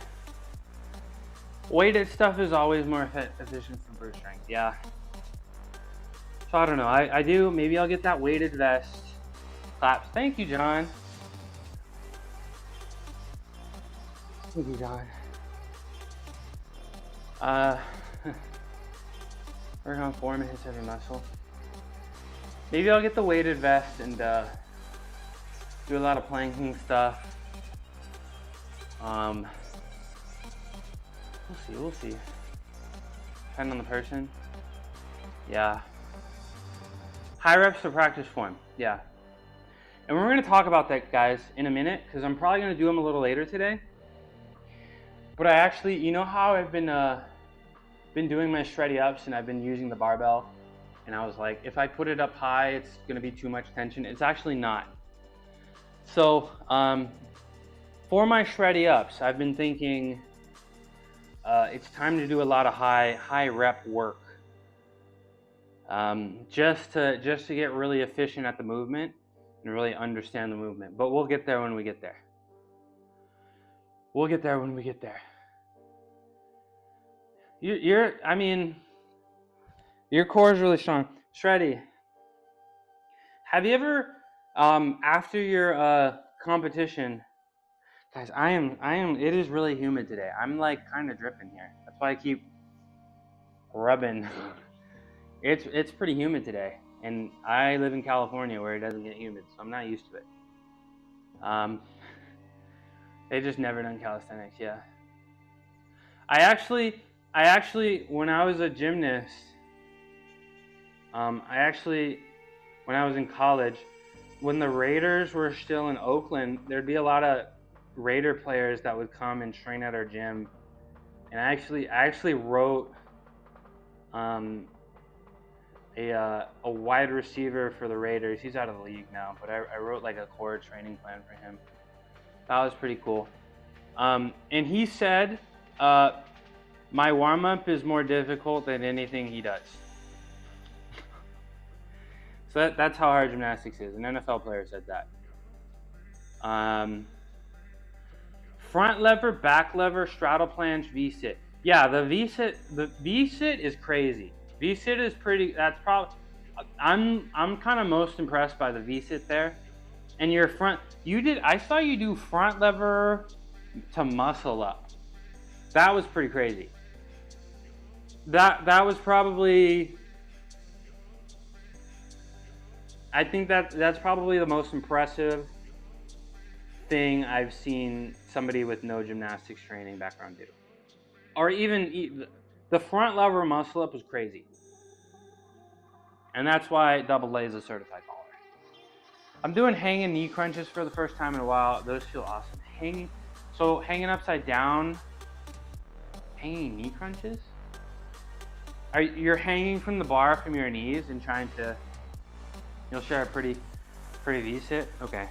[SPEAKER 1] Weighted stuff is always more efficient for burst strength. Yeah. So I don't know. I do. Maybe I'll get that weighted vest. Claps. Thank you, John. Thank you, John. Work on form and hits every muscle. Maybe I'll get the weighted vest and do a lot of planking stuff. We'll see. Depending on the person. Yeah. High reps for practice form. Yeah. And we're going to talk about that, guys, in a minute, because I'm probably going to do them a little later today. But I actually, you know how I've been doing my shreddy ups and I've been using the barbell, and I was like, if I put it up high, it's going to be too much tension. It's actually not. So for my shreddy ups, I've been thinking it's time to do a lot of high rep work, just to get really efficient at the movement and really understand the movement. But we'll get there when we get there. We'll get there when we get there. I mean, your core is really strong. Shreddy, have you ever, after your competition, guys, it is really humid today. I'm like kind of dripping here. That's why I keep rubbing. It's pretty humid today, and I live in California where it doesn't get humid, so I'm not used to it. They just never done calisthenics, yeah. I actually, when I was a gymnast, when I was in college, when the Raiders were still in Oakland, there'd be a lot of Raider players that would come and train at our gym. And I actually wrote a wide receiver for the Raiders. He's out of the league now, but I wrote like a core training plan for him. That was pretty cool. And he said, my warm-up is more difficult than anything he does. So that's how hard gymnastics is. An NFL player said that. Front lever, back lever, straddle planche, V-sit. Yeah, the V-sit is crazy. V-sit is pretty, that's probably, I'm kind of most impressed by the V-sit there. And your front, I saw you do front lever to muscle up. That was pretty crazy. That was probably, I think that's probably the most impressive thing I've seen somebody with no gymnastics training background do. Or even the front lever muscle up was crazy. And that's why Double A is a certified baller. I'm doing hanging knee crunches for the first time in a while. Those feel awesome. Hanging upside down, hanging knee crunches? You're hanging from the bar from your knees and trying to, you'll share a pretty V-sit? Okay.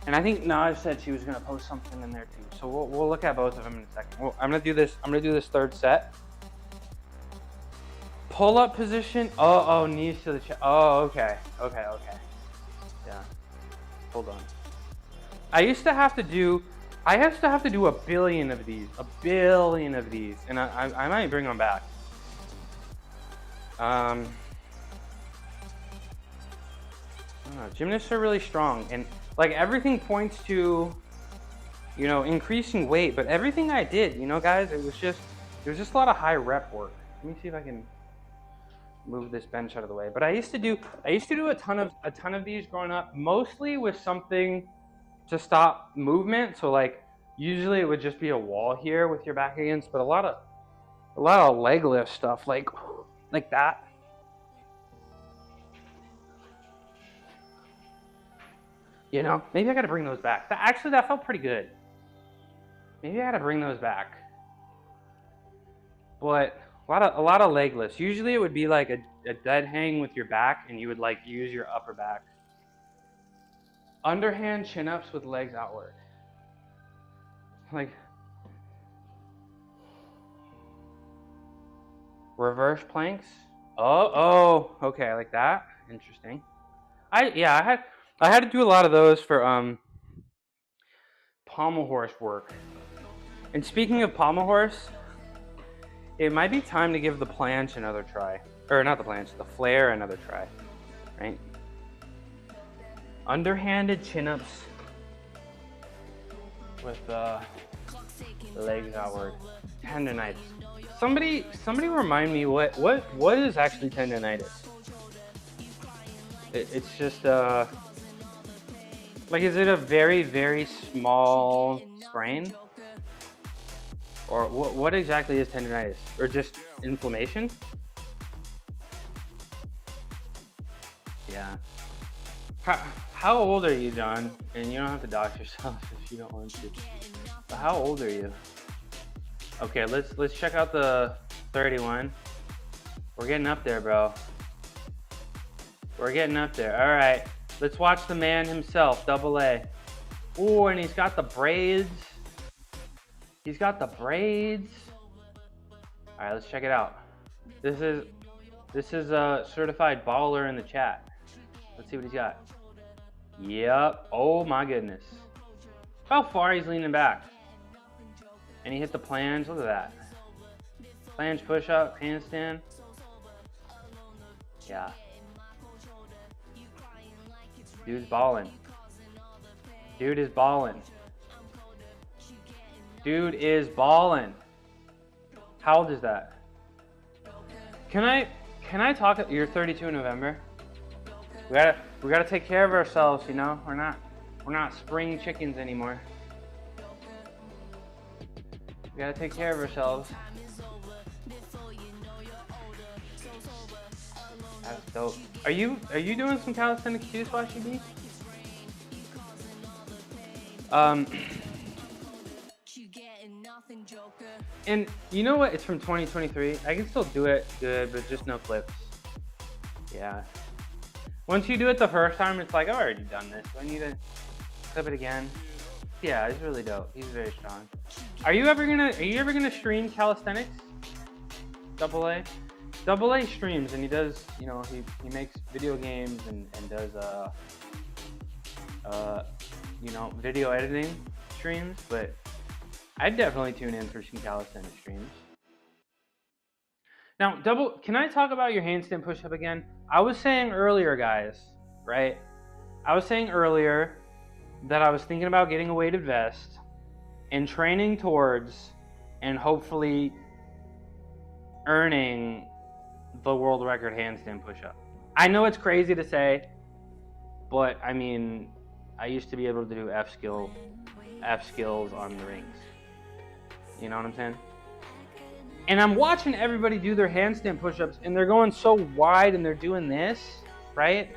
[SPEAKER 1] And I think Naj said she was gonna post something in there too. So we'll look at both of them in a second. Well, I'm gonna do this third set. Pull up position. Oh, knees to the chest. Oh, okay. Yeah. Hold on. I used to have to do a billion of these, and I might bring them back. I don't know, gymnasts are really strong, and like everything points to, increasing weight, but everything I did, guys, it was just a lot of high rep work. Let me see if I can move this bench out of the way. But I used to do a ton of these growing up, mostly with something to stop movement. So like usually it would just be a wall here with your back against, but a lot of leg lift stuff like that. Maybe I got to bring those back. That felt pretty good. Maybe I got to bring those back. But a lot of leg lifts. Usually it would be like a dead hang with your back, and you would like use your upper back. Underhand chin-ups with legs outward. Like reverse planks. Oh, okay, like that. Interesting. I had to do a lot of those for pommel horse work. And speaking of pommel horse, it might be time to give the planche another try. Or not the planche, the flare another try, right? Underhanded chin-ups with the legs outward. Tendonitis. Somebody remind me what is actually tendonitis? It's just like, is it a very, very small sprain? Or what exactly is tendonitis? Or just inflammation? Yeah. How old are you, John? And you don't have to dox yourself if you don't want to. But how old are you? Okay, let's check out the 31. We're getting up there, bro. We're getting up there. All right, let's watch the man himself, Double A. Oh, and he's got the braids. He's got the braids. All right, let's check it out. This is a certified baller in the chat. Let's see what he's got. Yep. Oh my goodness. How far he's leaning back. And he hit the planche. Look at that. Planche push-up, handstand. Yeah. Dude's balling. Dude is balling. Dude is balling. How old is that? Can I talk? You're 32 in November. We gotta take care of ourselves, you know. We're not spring chickens anymore. We gotta take care of ourselves. That's dope. Are you doing some calisthenics too, Splashy B? And you know what? It's from 2023. I can still do it good, but just no clips. Yeah. Once you do it the first time, it's like, I've already done this. Do I need to clip it again? Yeah, he's really dope. He's very strong. Are you ever gonna stream calisthenics? Double A? Double A streams, and he does, you know, he makes video games and does you know, video editing streams, but I'd definitely tune in for some calisthenics streams. Now, can I talk about your handstand push-up again? I was saying earlier, guys, right? I was saying earlier that I was thinking about getting a weighted vest and training towards and hopefully earning the world record handstand push-up. I know it's crazy to say, but I mean, I used to be able to do F skills on the rings. You know what I'm saying? And I'm watching everybody do their handstand push-ups, and they're going so wide, and they're doing this, right?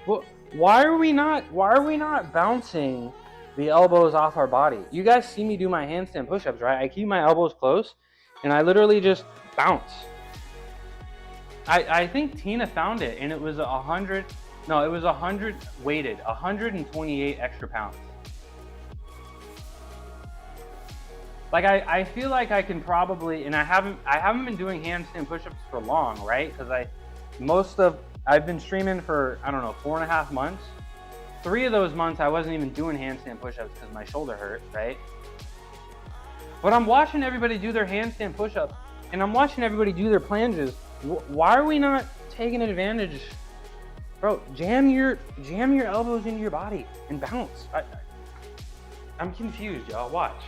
[SPEAKER 1] Well, why are we not bouncing the elbows off our body? You guys see me do my handstand push-ups, right? I keep my elbows close, and I literally just bounce. I think Tina found it, and it was 100 weighted, 128 extra pounds. Like I feel like I can probably, and I haven't been doing handstand push-ups for long, right? Because I've been streaming for, I don't know, 4.5 months. 3 of those months I wasn't even doing handstand push-ups because my shoulder hurt, right? But I'm watching everybody do their handstand push-ups, and I'm watching everybody do their planches. Why are we not taking advantage? Bro, jam your elbows into your body and bounce. I'm confused, y'all. Watch.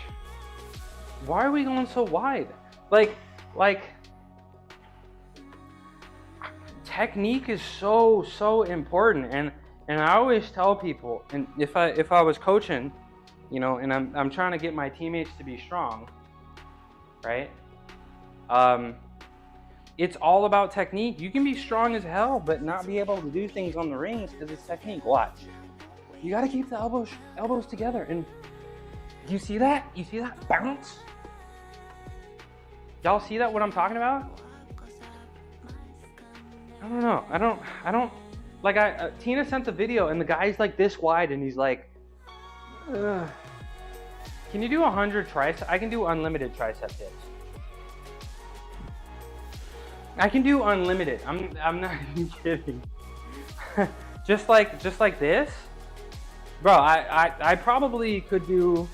[SPEAKER 1] Why are we going so wide? Like technique is so important, and I always tell people, and if I was coaching, you know, and I'm trying to get my teammates to be strong, right? It's all about technique. You can be strong as hell, but not be able to do things on the rings because it's technique. Watch. You got to keep the elbows together. And you see that? You see that bounce? Y'all see that? What I'm talking about? I don't know. I don't. Like Tina sent the video, and the guy's like this wide, and he's like, ugh. Can you do 100 triceps? I can do unlimited tricep dips. I can do unlimited. I'm not even kidding. just like this, bro. I probably could do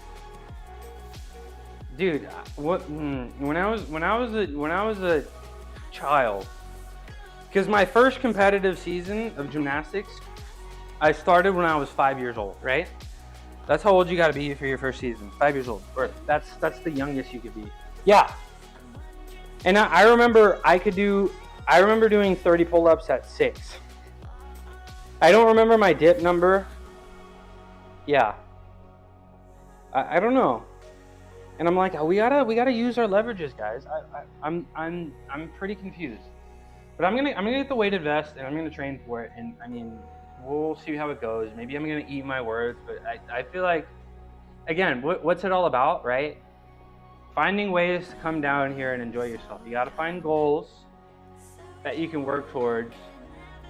[SPEAKER 1] Dude, when I was a child, because my first competitive season of gymnastics, I started when I was 5 years old, right? That's how old you got to be for your first season. 5 years old. Or that's the youngest you could be. Yeah. And I remember doing 30 pull-ups at 6. I don't remember my dip number. Yeah. I don't know. And I'm like, we gotta use our leverages, guys. I'm pretty confused. But I'm gonna get the weighted vest and I'm gonna train for it. And I mean, we'll see how it goes. Maybe I'm gonna eat my words, but I feel like, again, what's it all about, right? Finding ways to come down here and enjoy yourself. You gotta find goals that you can work towards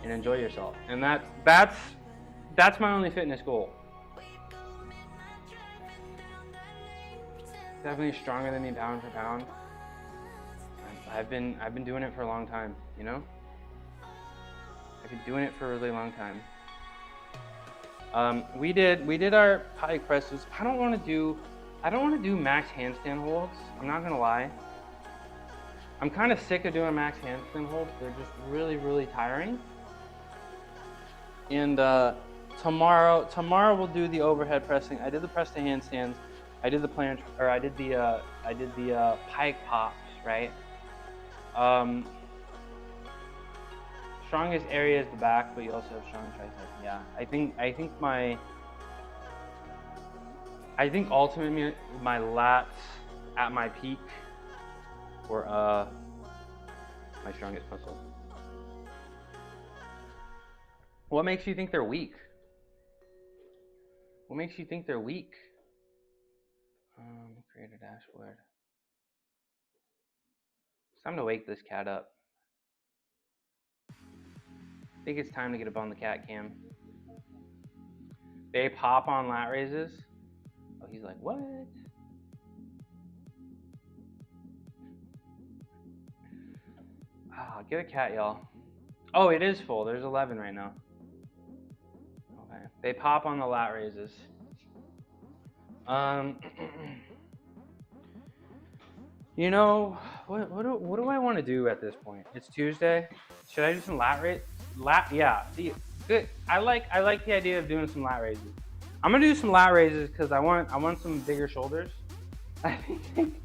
[SPEAKER 1] and enjoy yourself. And that's my only fitness goal. Definitely stronger than me pound for pound. I've been doing it for a long time, you know? I've been doing it for a really long time. We did our pike presses. I don't want to do max handstand holds. I'm not gonna lie. I'm kind of sick of doing max handstand holds. They're just really, really tiring. And tomorrow we'll do the overhead pressing. I did the press to handstands. I did the planche, or I did the pike pops, right? Strongest area is the back, but you also have strong triceps. Yeah, I think ultimately my lats at my peak were my strongest muscle. What makes you think they're weak? What makes you think they're weak? Create a dashboard. It's time to wake this cat up. I think it's time to get up on the cat cam. Babe, hop on lat raises. Oh, he's like, what? Get a cat, y'all. Oh, it is full. There's 11 right now. Okay. They pop on the lat raises. You know, what do I want to do at this point? It's Tuesday. Should I do some lat raise? Yeah. See, good. I like the idea of doing some lat raises. I'm gonna do some lat raises because I want some bigger shoulders. I think.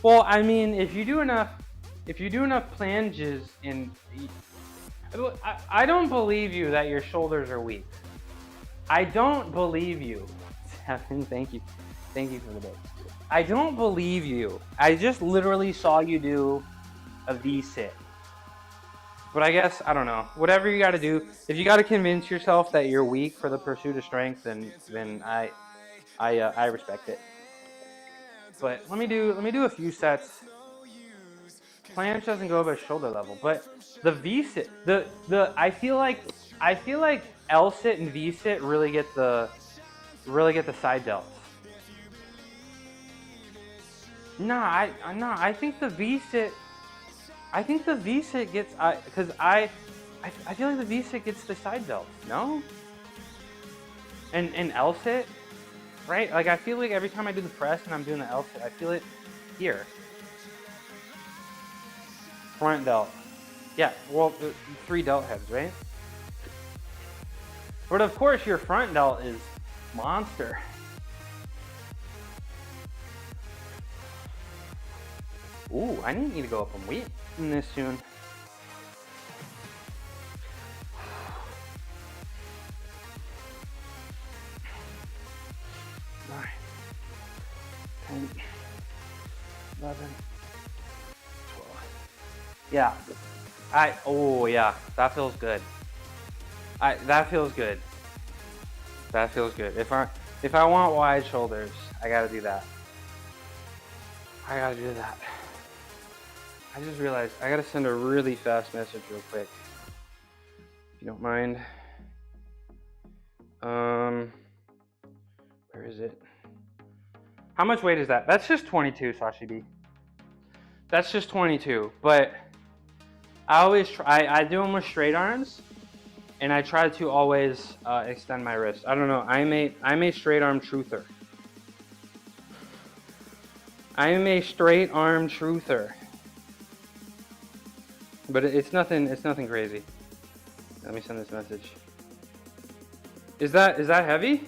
[SPEAKER 1] Well, I mean, if you do enough planges in, I don't believe you that your shoulders are weak. I don't believe you. Stefan, thank you for the day. I don't believe you. I just literally saw you do a V-sit. But I guess, I don't know. Whatever you gotta do, if you gotta convince yourself that you're weak for the pursuit of strength, then I respect it. But let me do a few sets. Planche doesn't go above shoulder level, but the V-sit, I feel like L-sit and V-sit really get the side delts. I think the V-sit gets, because I feel like the V-sit gets the side delts, no? And L-sit, right? Like, I feel like every time I do the press and I'm doing the L-sit, I feel it here. Front delt. Yeah, well, 3 delt heads, right? But of course, your front delt is monster. Ooh, I need to go up on weight in this soon. Nine, 10, 11, 12. Yeah, yeah, that feels good. That feels good. That feels good. If I want wide shoulders, I gotta do that. I gotta do that. I just realized I gotta send a really fast message real quick. If you don't mind. Where is it? How much weight is that? That's just 22, Sashi B. That's just 22, but I always try, I do them with straight arms, and I try to always extend my wrist. I don't know, I'm a straight arm truther. I am a straight arm truther. But it's nothing crazy. Let me send this message. Is that heavy? Okay,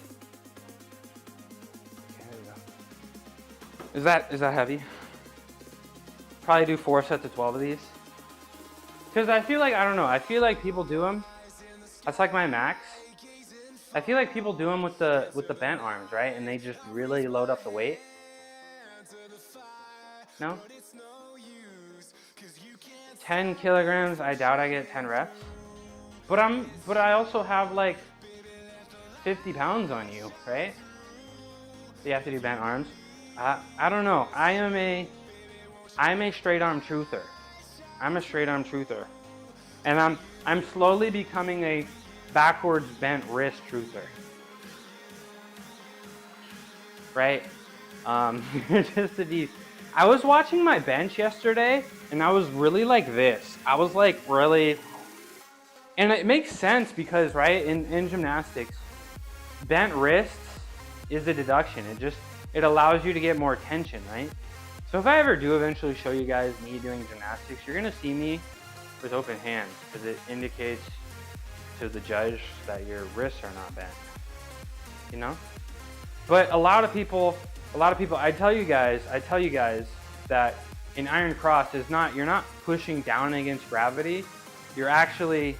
[SPEAKER 1] there we go. Is that heavy? Probably do 4 sets of 12 of these. Because I feel like, I don't know, I feel like people do them. That's like my max. I feel like people do them with the bent arms, right? And they just really load up the weight. No? 10 kilograms, I doubt I get 10 reps. But I also have like 50 pounds on you, right? You have to do bent arms. I don't know. I'm a straight arm truther. I'm a straight arm truther. And I'm slowly becoming a backwards bent wrist truther. Right? Just to be. I was watching my bench yesterday and I was really like this. I was like really, and it makes sense because, right, in gymnastics, bent wrists is a deduction. It allows you to get more tension, right? So if I ever do eventually show you guys me doing gymnastics, you're gonna see me with open hands because it indicates to the judge that your wrists are not bent, you know? But a lot of people, I tell you guys that in Iron Cross you're not pushing down against gravity. You're actually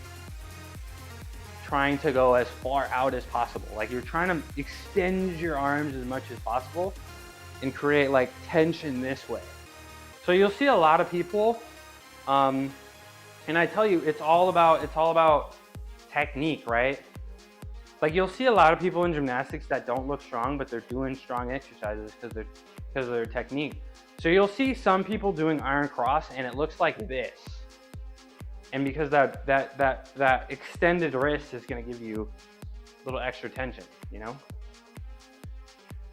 [SPEAKER 1] trying to go as far out as possible. Like you're trying to extend your arms as much as possible and create like tension this way. So you'll see a lot of people, and I tell you, it's all about technique, right? Like you'll see a lot of people in gymnastics that don't look strong, but they're doing strong exercises because of their technique. So you'll see some people doing Iron Cross and it looks like this. And because that extended wrist is gonna give you a little extra tension, you know?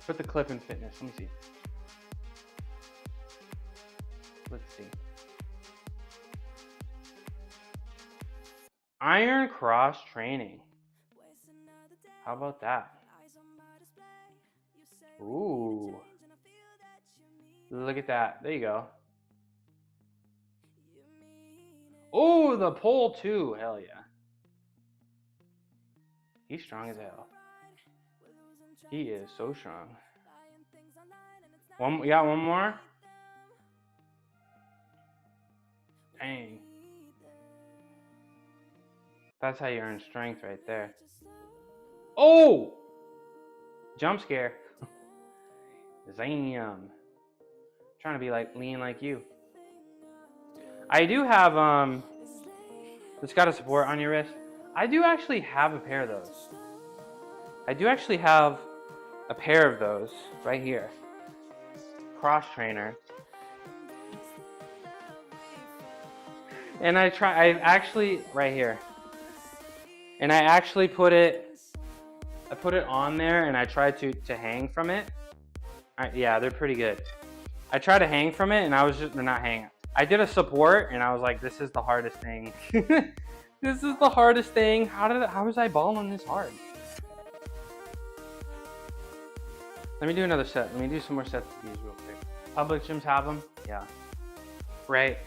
[SPEAKER 1] Put the clip in fitness, let me see. Let's see. Iron Cross training. How about that? Ooh. Look at that. There you go. Oh, the pole too. Hell yeah. He's strong as hell. He is so strong. You got one more? Dang. That's how you earn strength right there. Oh! Jump scare. Zam. Trying to be like lean like you. I do have it's got a support on your wrist. I do actually have a pair of those. I do actually have a pair of those right here. Cross trainer. And I actually right here. And I actually put it on there and I tried to hang from it. Yeah, they're pretty good. I tried to hang from it and I was just not hanging. I did a support and I was like, this is the hardest thing. This is the hardest thing. How was I balling this hard? Let me do another set. Let me do some more sets of these real quick. Public gyms have them? Yeah. Right.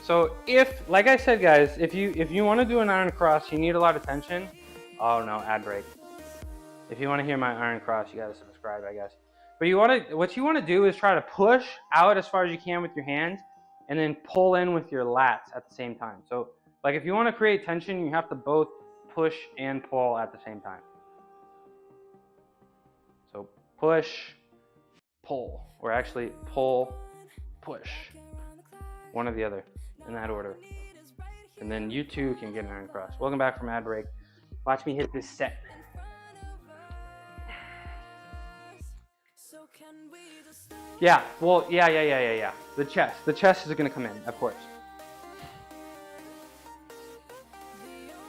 [SPEAKER 1] So like I said, guys, if you want to do an Iron Cross, you need a lot of tension. Oh no, ad break. If you want to hear my Iron Cross, you gotta subscribe, I guess. But what you want to do is try to push out as far as you can with your hands and then pull in with your lats at the same time. So like if you want to create tension, you have to both push and pull at the same time. So push, pull, or actually pull, push. One or the other, in that order. And then you too can get an Iron Cross. Welcome back from ad break. Watch me hit this set. Yeah, well, yeah. The chest is gonna come in, of course.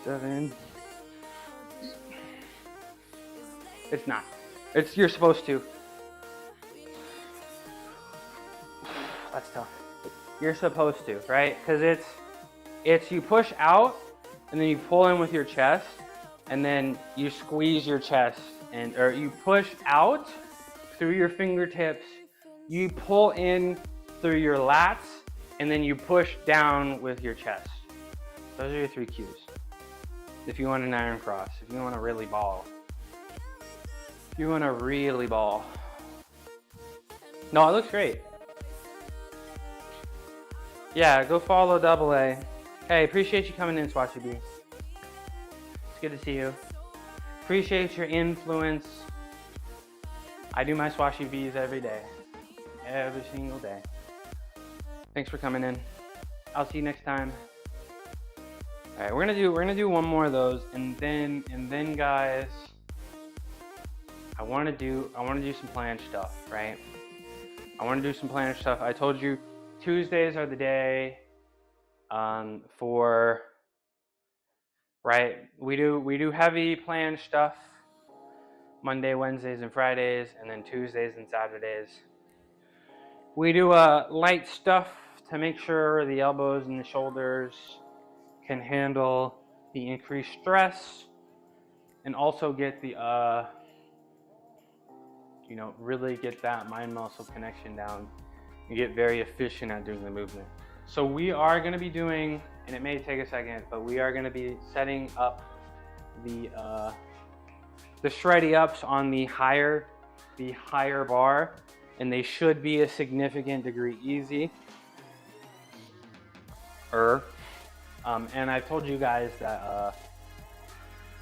[SPEAKER 1] 7. It's not. You're supposed to. That's tough. You're supposed to, right? Because it's you push out and then you pull in with your chest and then you squeeze your chest or you push out through your fingertips You pull in through your lats, and then you push down with your chest. Those are your 3 cues. If you want an iron cross, if you want to really ball. If you want to really ball. No, it looks great. Yeah, go follow Double A. Hey, appreciate you coming in, Swatchy B. It's good to see you. Appreciate your influence. I do my Swatchy B's every day. Every single day. Thanks for coming in. I'll see you next time. All right, we're gonna do one more of those, and then guys, I wanna do some planche stuff, right? I wanna do some planche stuff. I told you Tuesdays are the day for, right? We do heavy planche stuff Monday, Wednesdays, and Fridays, and then Tuesdays and Saturdays. We do light stuff to make sure the elbows and the shoulders can handle the increased stress, and also get the really get that mind muscle connection down and get very efficient at doing the movement. So we are going to be doing, and it may take a second, but we are going to be setting up the shreddy ups on the higher bar, and they should be a significant degree easy. And I've told you guys that,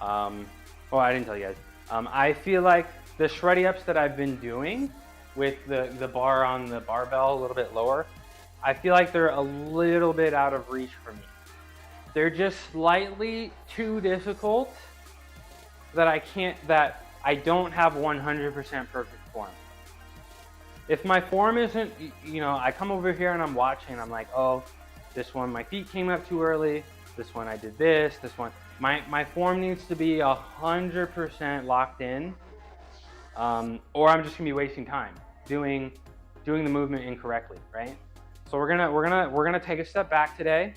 [SPEAKER 1] well, I didn't tell you guys. I feel like the shreddy ups that I've been doing with the bar on the barbell a little bit lower, I feel like they're a little bit out of reach for me. They're just slightly too difficult that I don't have 100% perfect form. If my form isn't, I come over here and I'm watching, I'm like, oh, this one, my feet came up too early. This one, I did this one. My form needs to be 100% locked in, or I'm just gonna be wasting time doing the movement incorrectly, right? So we're gonna take a step back today,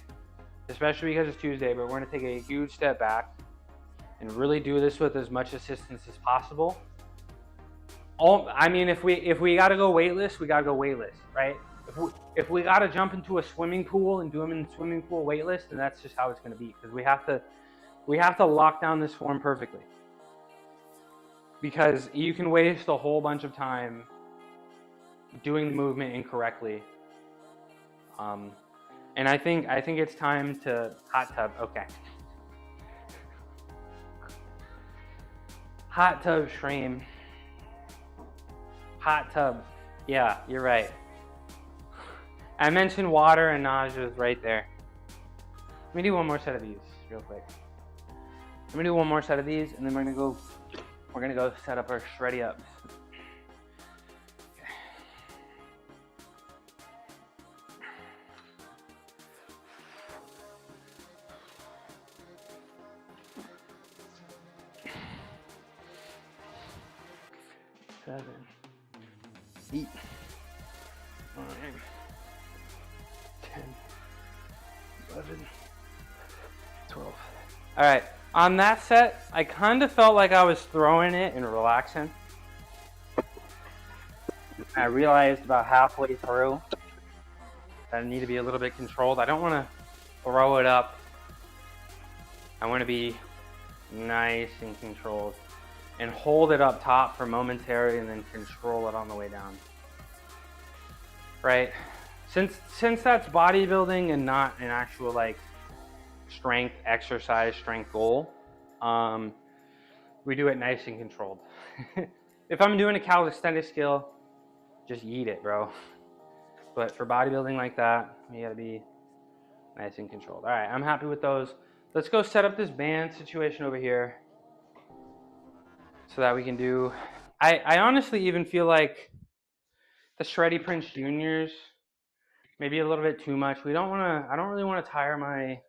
[SPEAKER 1] especially because it's Tuesday, but we're gonna take a huge step back and really do this with as much assistance as possible. I mean, if we gotta go weightless, we gotta go weightless, right? If we gotta jump into a swimming pool and do them in the swimming pool weightless, then that's just how it's gonna be, because we have to lock down this form perfectly. Because you can waste a whole bunch of time doing the movement incorrectly. And I think it's time to hot tub. Okay. Hot tub stream. Hot tub. Yeah, you're right. I mentioned water and nausea right there. Let me do one more set of these real quick. Let me do one more set of these, and then we're gonna go set up our shreddy ups. Okay. 7, 8, 9, 10, 11, 12. All right, on that set, I kind of felt like I was throwing it and relaxing. I realized about halfway through that I need to be a little bit controlled. I don't want to throw it up. I want to be nice and controlled and hold it up top for momentary and then control it on the way down. Right? Since that's bodybuilding and not an actual like strength exercise, strength goal, we do it nice and controlled. If I'm doing a calisthenics skill, just eat it, bro. But for bodybuilding like that, you gotta be nice and controlled. All right, I'm happy with those. Let's go set up this band situation over here so that we can do, I honestly even feel like the Shreddy Prince Juniors, maybe a little bit too much. I don't really want to tire my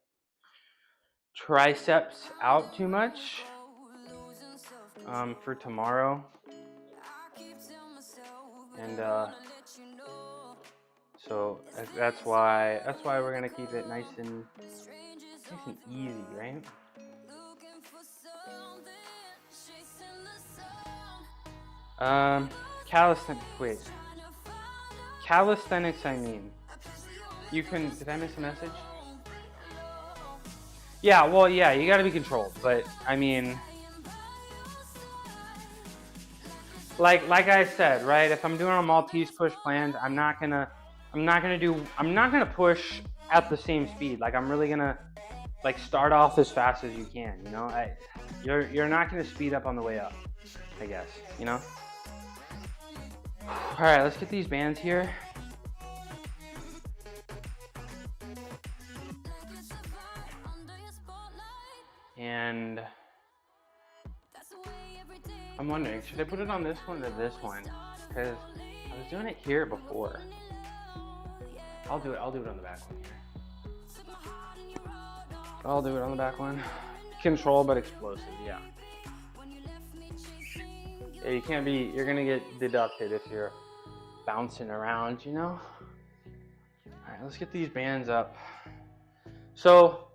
[SPEAKER 1] triceps out too much for tomorrow. And so that's why we're gonna keep it nice and easy, right? Calisthenics. Wait. Calisthenics, I mean. You can, did I miss a message? Yeah, well, yeah, you gotta be controlled, but I mean, like I said, right? If I'm doing a Maltese push planned, I'm not gonna push at the same speed. Like I'm really gonna like start off as fast as you can, you know? You're not gonna speed up on the way up, I guess, you know? All right, let's get these bands here. And I'm wondering, should I put it on this one or this one? Because I was doing it here before. I'll do it on the back one here. I'll do it on the back one. Control but explosive, yeah. Yeah, you can't be, you're gonna get deducted if you're bouncing around, you know? All right, let's get these bands up. So,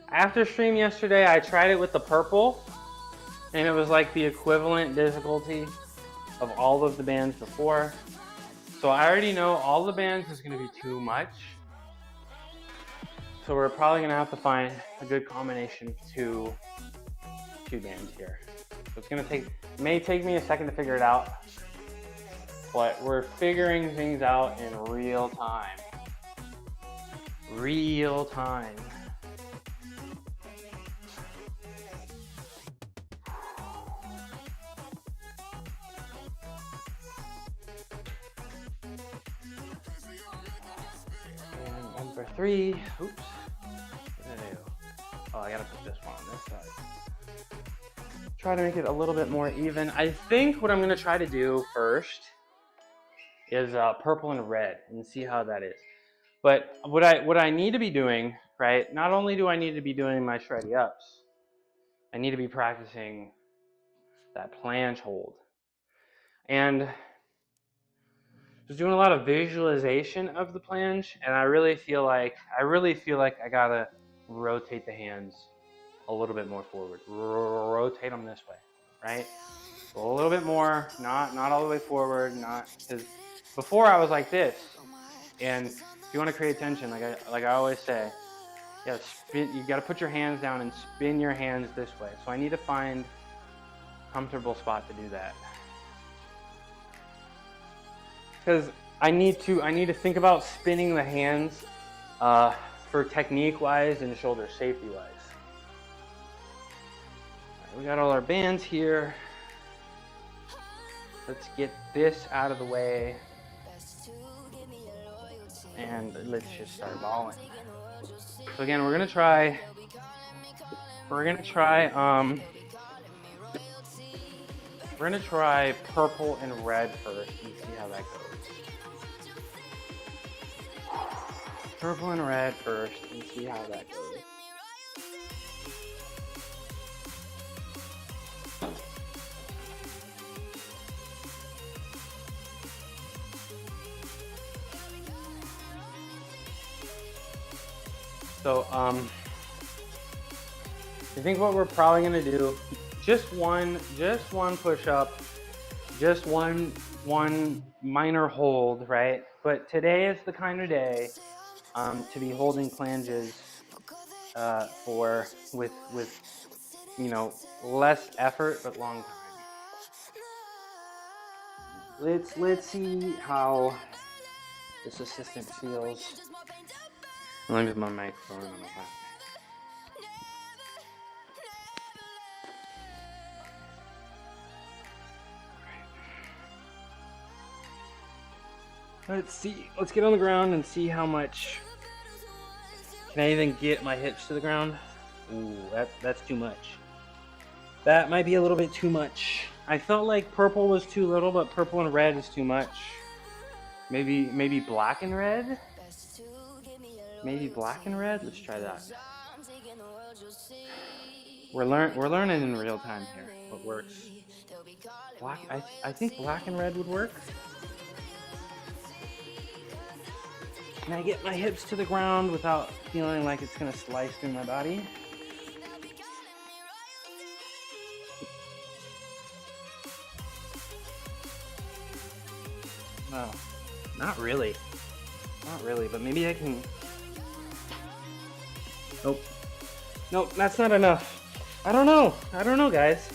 [SPEAKER 1] after stream yesterday, I tried it with the purple, and it was like the equivalent difficulty of all of the bands before. So I already know all the bands is gonna be too much. So we're probably gonna have to find a good combination of two bands here. So it's gonna take, it may take me a second to figure it out, but we're figuring things out in real time. Real time. And number 3, oops. What did I do? Oh, I gotta put this one on this side. Try to make it a little bit more even. I think what I'm gonna try to do first is purple and red and see how that is. But what I need to be doing, right? Not only do I need to be doing my shreddy ups, I need to be practicing that planche hold. And I was doing a lot of visualization of the planche, and I really feel like I gotta rotate the hands a little bit more forward. Rotate them this way, right? A little bit more, not all the way forward, not, because before I was like this. And if you want to create tension, like I always say, you gotta put your hands down and spin your hands this way. So I need to find a comfortable spot to do that. Because I need to think about spinning the hands for technique wise and shoulder safety wise. Right, we got all our bands here. Let's get this out of the way. And let's just start balling. So again, we're gonna try purple and red first and see how that goes. Purple and red first and see how that goes. So, I think what we're probably gonna do, just one push up, just one minor hold, right? But today is the kind of day to be holding flanges with you know, less effort but long time. Let's see how this assistant feels. Let me put my microphone on the back. Let's see. Let's get on the ground and see how much. Can I even get my hips to the ground? Ooh, that's too much. That might be a little bit too much. I felt like purple was too little, but purple and red is too much. Maybe black and red? Maybe black and red? Let's try that. We're learning in real time here what works. Black, I think black and red would work. Can I get my hips to the ground without feeling like it's gonna slice through my body? No. really. Not really, but maybe I can... Nope. Nope, that's not enough. I don't know. I don't know, guys.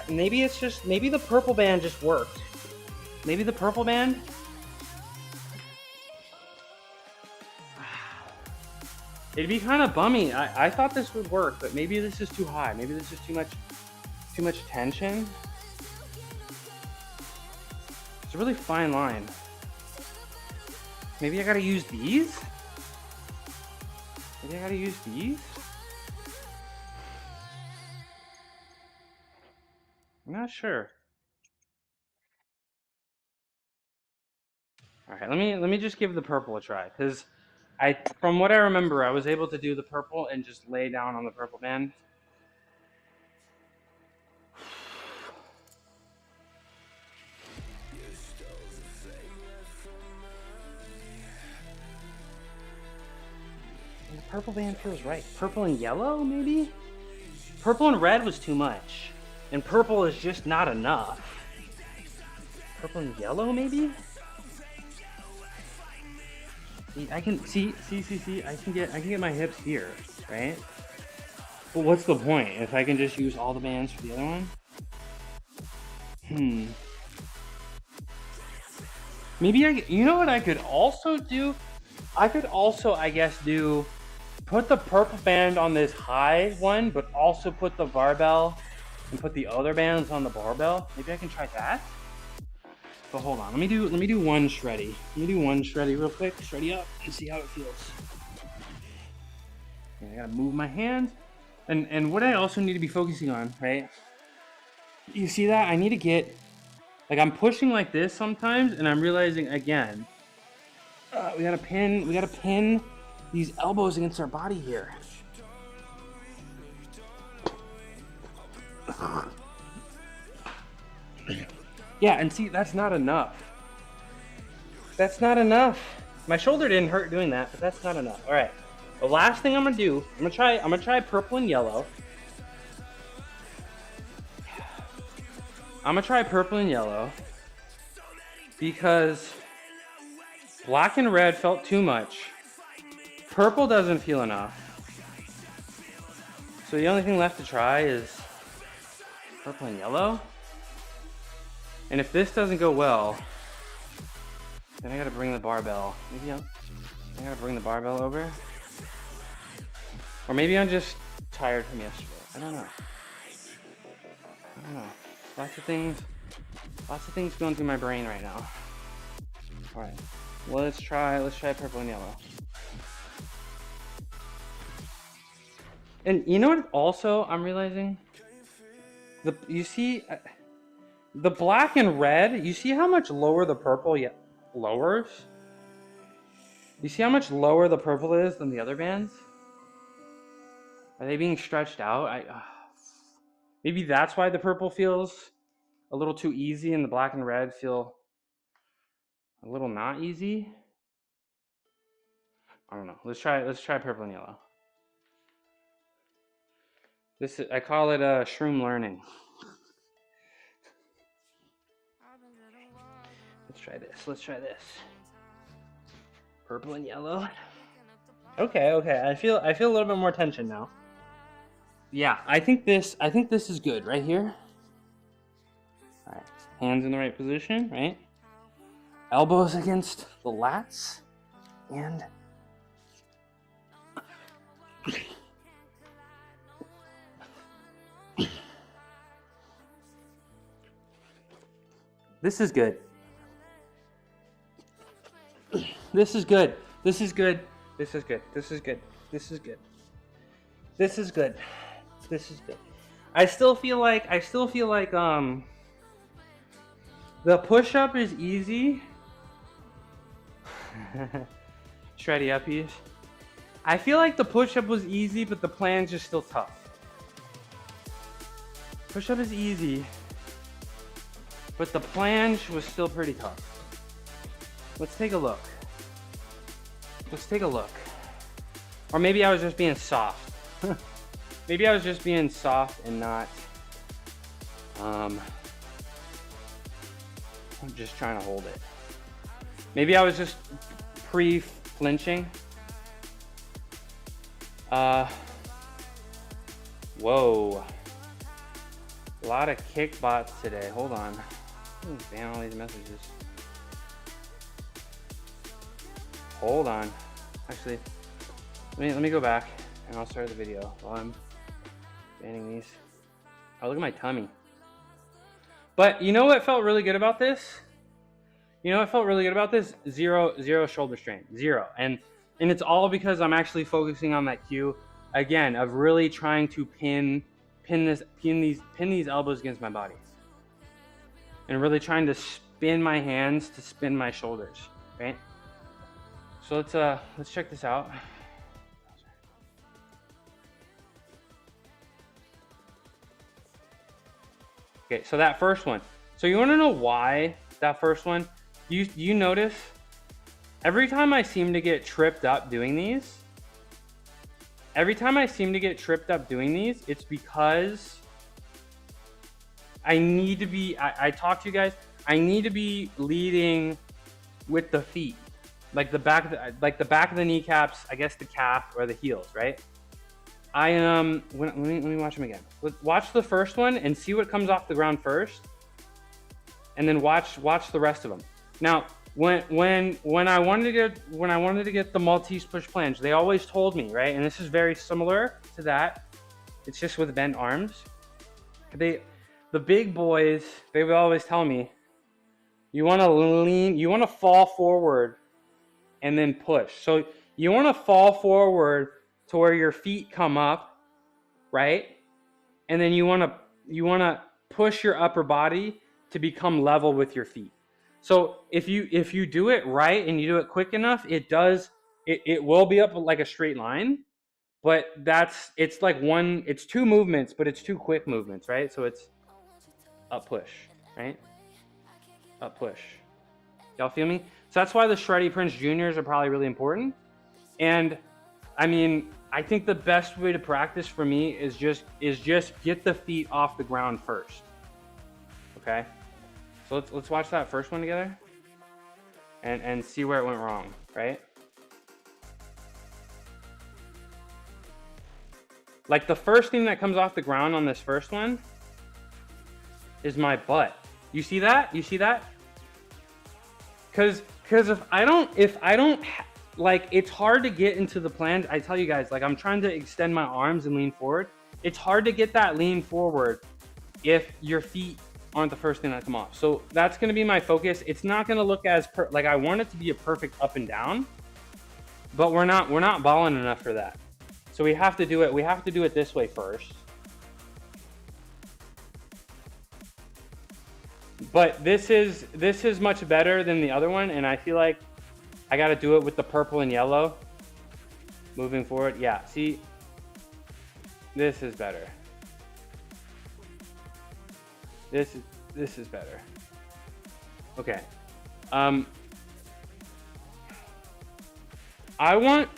[SPEAKER 1] Maybe it's just... Maybe the purple band just worked. Maybe the purple band... It'd be kind of bummy. I thought this would work, but maybe this is too high. Maybe this is too much tension. It's a really fine line. Maybe I gotta use these? Maybe I gotta use these? I'm not sure. All right, let me just give the purple a try, because from what I remember, I was able to do the purple and just lay down on the purple band. And the purple band feels right. Purple and yellow, maybe? Purple and red was too much. And purple is just not enough. Purple and yellow, maybe? I can see. I can get my hips here, right? But what's the point if I can just use all the bands for the other one? Maybe you know what I could also do? I could also, I guess, put the purple band on this high one, but also put the barbell and put the other bands on the barbell. Maybe I can try that. But hold on, let me do one shreddy. Let me do one shreddy real quick. Shreddy up and see how it feels. Okay, I gotta move my hand. And what I also need to be focusing on, right? You see that? I need to get, like, I'm pushing like this sometimes, and I'm realizing again, we gotta pin these elbows against our body here. Yeah, and see, that's not enough. That's not enough. My shoulder didn't hurt doing that, but that's not enough. All right, the last thing I'm gonna do, I'm gonna try purple and yellow. I'm gonna try purple and yellow because black and red felt too much. Purple doesn't feel enough. So the only thing left to try is purple and yellow. And if this doesn't go well, then I gotta bring the barbell. Maybe I gotta bring the barbell over. Or maybe I'm just tired from yesterday. I don't know. Lots of things going through my brain right now. All right, let's try purple and yellow. And you know what also I'm realizing? You see, the black and red, you see how much lower the purple lowers? You see how much lower the purple is than the other bands? Are they being stretched out? Maybe that's why the purple feels a little too easy and the black and red feel a little not easy. I don't know. Let's try purple and yellow. I call it shroom learning. Let's try this. Purple and yellow. Okay. I feel a little bit more tension now. Yeah, I think this is good right here. All right, hands in the right position, right? Elbows against the lats, and this is good. This is good. This is good. This is good. This is good. This is good. This is good. This is good. I still feel like the push-up is easy. Shreddy uppies. I feel like the push-up was easy, but the planche is still tough. Push-up is easy, but the planche was still pretty tough. Let's take a look. Or maybe I was just being soft. Maybe I was just being soft and not I'm just trying to hold it. Maybe I was just pre-flinching. Whoa. A lot of kick bots today. Hold on. Ban all these messages. Hold on. Actually, let me go back and I'll start the video while I'm banning these. Oh, look at my tummy. But you know what felt really good about this? You know what felt really good about this? Zero shoulder strain. Zero. And it's all because I'm actually focusing on that cue again of really trying to pin these elbows against my body. And really trying to spin my hands to spin my shoulders, right? So let's check this out. Okay, so that first one. So you want to know why that first one? You notice every time I seem to get tripped up doing these, it's because I need to be, I talk to you guys, I need to be leading with the feet, like the back of the kneecaps, I guess the calf or the heels, right? Let me watch them again. Watch the first one and see what comes off the ground first, and then watch the rest of them. Now, when I wanted to get the Maltese push planche, they always told me, right? And this is very similar to that. It's just with bent arms. The big boys, they would always tell me, you want to lean, you want to fall forward and then push. So you want to fall forward to where your feet come up, right? And then you want to push your upper body to become level with your feet. So if you do it right and you do it quick enough, it will be up like a straight line, but it's two movements, but it's two quick movements, right? So it's up push, right? Up push. Y'all feel me? So that's why the Shreddy Prince Juniors are probably really important. And I mean, I think the best way to practice for me is just get the feet off the ground first. Okay? So let's watch that first one together and see where it went wrong, right? Like the first thing that comes off the ground on this first one is my butt. You see that? You see that? Cause if I don't like, it's hard to get into the plan. I tell you guys, like I'm trying to extend my arms and lean forward. It's hard to get that lean forward if your feet aren't the first thing that come off. So that's gonna be my focus. It's not gonna look as like I want it to be a perfect up and down, but we're not balling enough for that. So we have to do it this way first. But this is much better than the other one, and I feel like I got to do it with the purple and yellow moving forward. Yeah, see, this is better. This is better. Okay. I want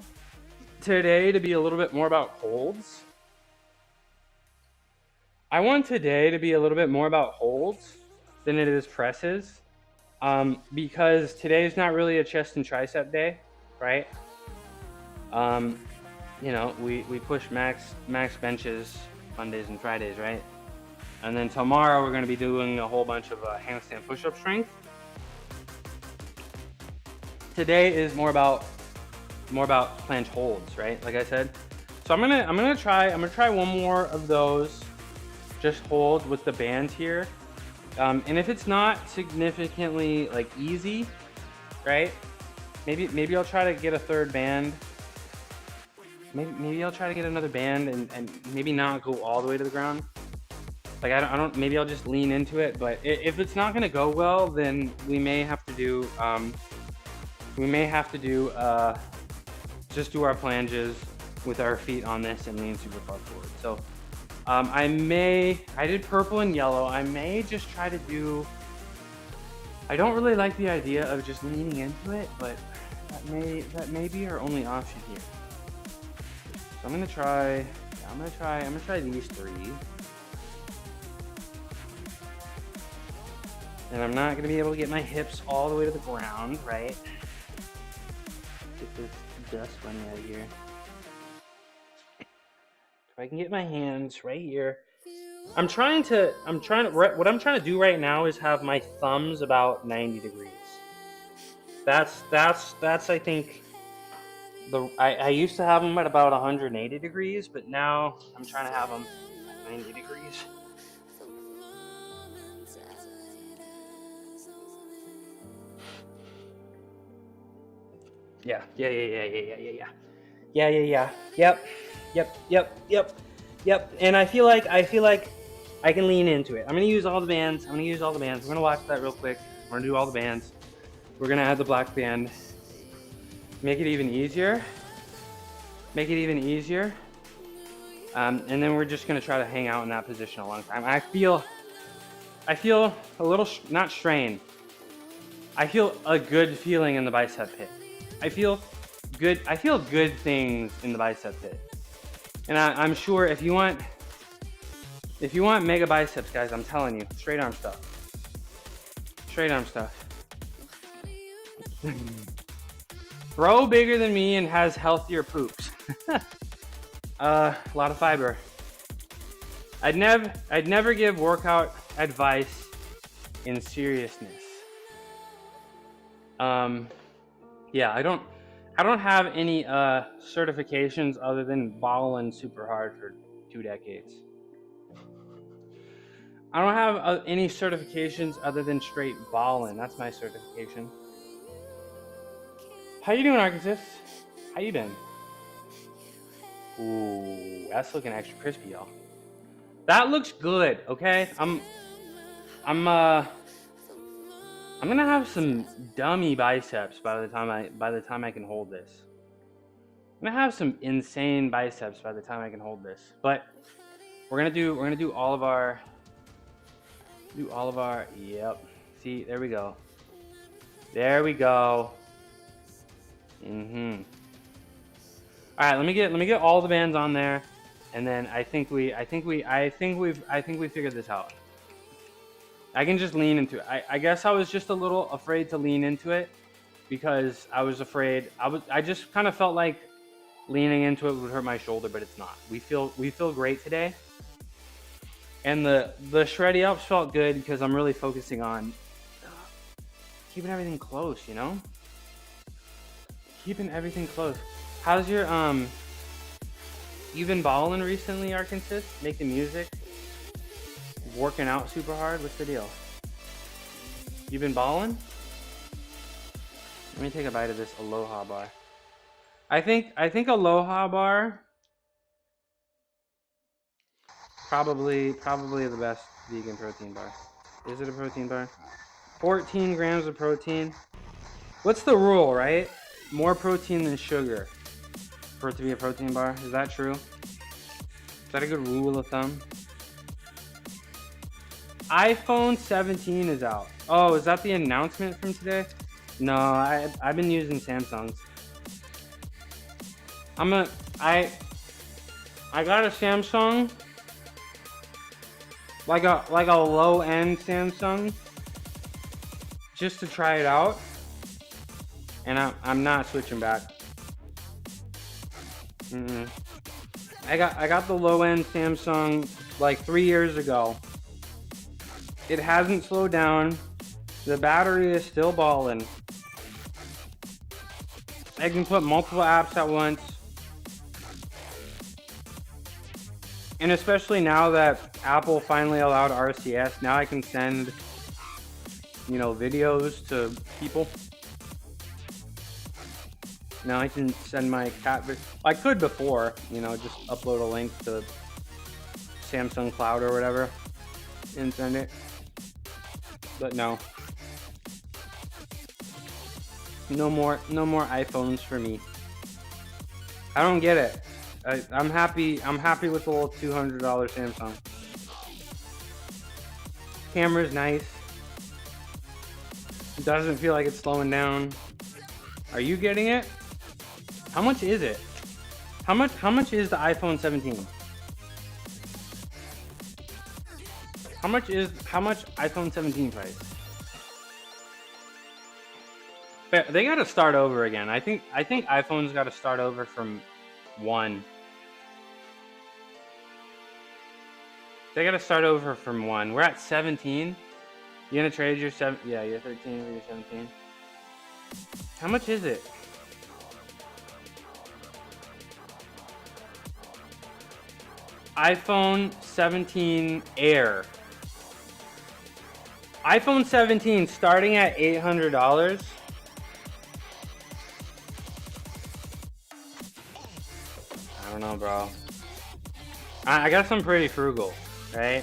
[SPEAKER 1] today to be a little bit more about holds. Than it is presses, because today's not really a chest and tricep day, right? You know, we push max benches Mondays and Fridays, right? And then tomorrow we're going to be doing a whole bunch of handstand push-up strength. Today is more about planche holds, right? Like I said. So I'm gonna try one more of those, just hold with the band here. And if it's not significantly like easy, right? Maybe I'll try to get a third band. Maybe I'll try to get another band and maybe not go all the way to the ground. Like I don't. Maybe I'll just lean into it. But if it's not gonna go well, then we may have to do just do our planches with our feet on this and lean super far forward. So. I did purple and yellow. I may just try to do, I don't really like the idea of just leaning into it, but that may be our only option here. So I'm gonna try these three. And I'm not gonna be able to get my hips all the way to the ground, right? this dust bunny out of here. If I can get my hands right here. What I'm trying to do right now is have my thumbs about 90 degrees. That's I think I used to have them at about 180 degrees, but now I'm trying to have them at 90 degrees. Yeah. Yep. And I feel like I can lean into it. I'm gonna use all the bands. We're gonna watch that real quick. We're gonna do all the bands. We're gonna add the black band. Make it even easier. And then we're just gonna try to hang out in that position a long time. I feel a little not strain. I feel a good feeling in the bicep pit. I feel good things in the bicep pit. And I'm sure if you want mega biceps, guys, I'm telling you, straight arm stuff. Bro bigger than me and has healthier poops. A lot of fiber. I'd never give workout advice in seriousness. Yeah, I don't have any certifications other than balling super hard for 2 decades. I don't have any certifications other than straight balling. That's my certification. How you doing, Arkansas? How you been? Ooh, that's looking extra crispy, y'all. That looks good. Okay, I'm gonna have some dummy biceps by the time I can hold this. I'm gonna have some insane biceps by the time I can hold this. But we're gonna do all of our. Yep. See, there we go. All right, let me get all the bands on there, and then I think we figured this out. I can just lean into it. I guess I was just a little afraid to lean into it because I was afraid. I just kind of felt like leaning into it would hurt my shoulder, but it's not. We feel great today. And the shreddy ups felt good because I'm really focusing on keeping everything close, you know? Keeping everything close. How's your you've been balling recently, Arkansas? Making music? Working out super hard? What's the deal? You've been balling? Let me take a bite of this Aloha bar. I think Aloha bar probably the best vegan protein bar. Is it a protein bar? 14 grams of protein. What's the rule, right? More protein than sugar for it to be a protein bar. Is that true? Is that a good rule of thumb? iPhone 17 is out. Oh, is that the announcement from today? No, I've been using Samsungs. I got a Samsung, like a low end Samsung, just to try it out, and I'm not switching back. I got the low end Samsung like 3 years ago. It hasn't slowed down. The battery is still balling. I can put multiple apps at once. And especially now that Apple finally allowed RCS, now I can send, videos to people. Now I can send my cat I could before, just upload a link to Samsung Cloud or whatever and send it. But no. No more iPhones for me. I don't get it. I'm happy with the little $200 Samsung. Camera's nice. It doesn't feel like it's slowing down. Are you getting it? How much is it? How much is the iPhone 17? How much iPhone 17 price? But they got to start over again. I think iPhone's got to start over from 1. They got to start over from 1. We're at 17. You gonna trade your 7? Yeah, you're 13 or you're 17. How much is it? iPhone 17 Air. iPhone 17 starting at $800. I don't know, bro. I guess I'm pretty frugal, right?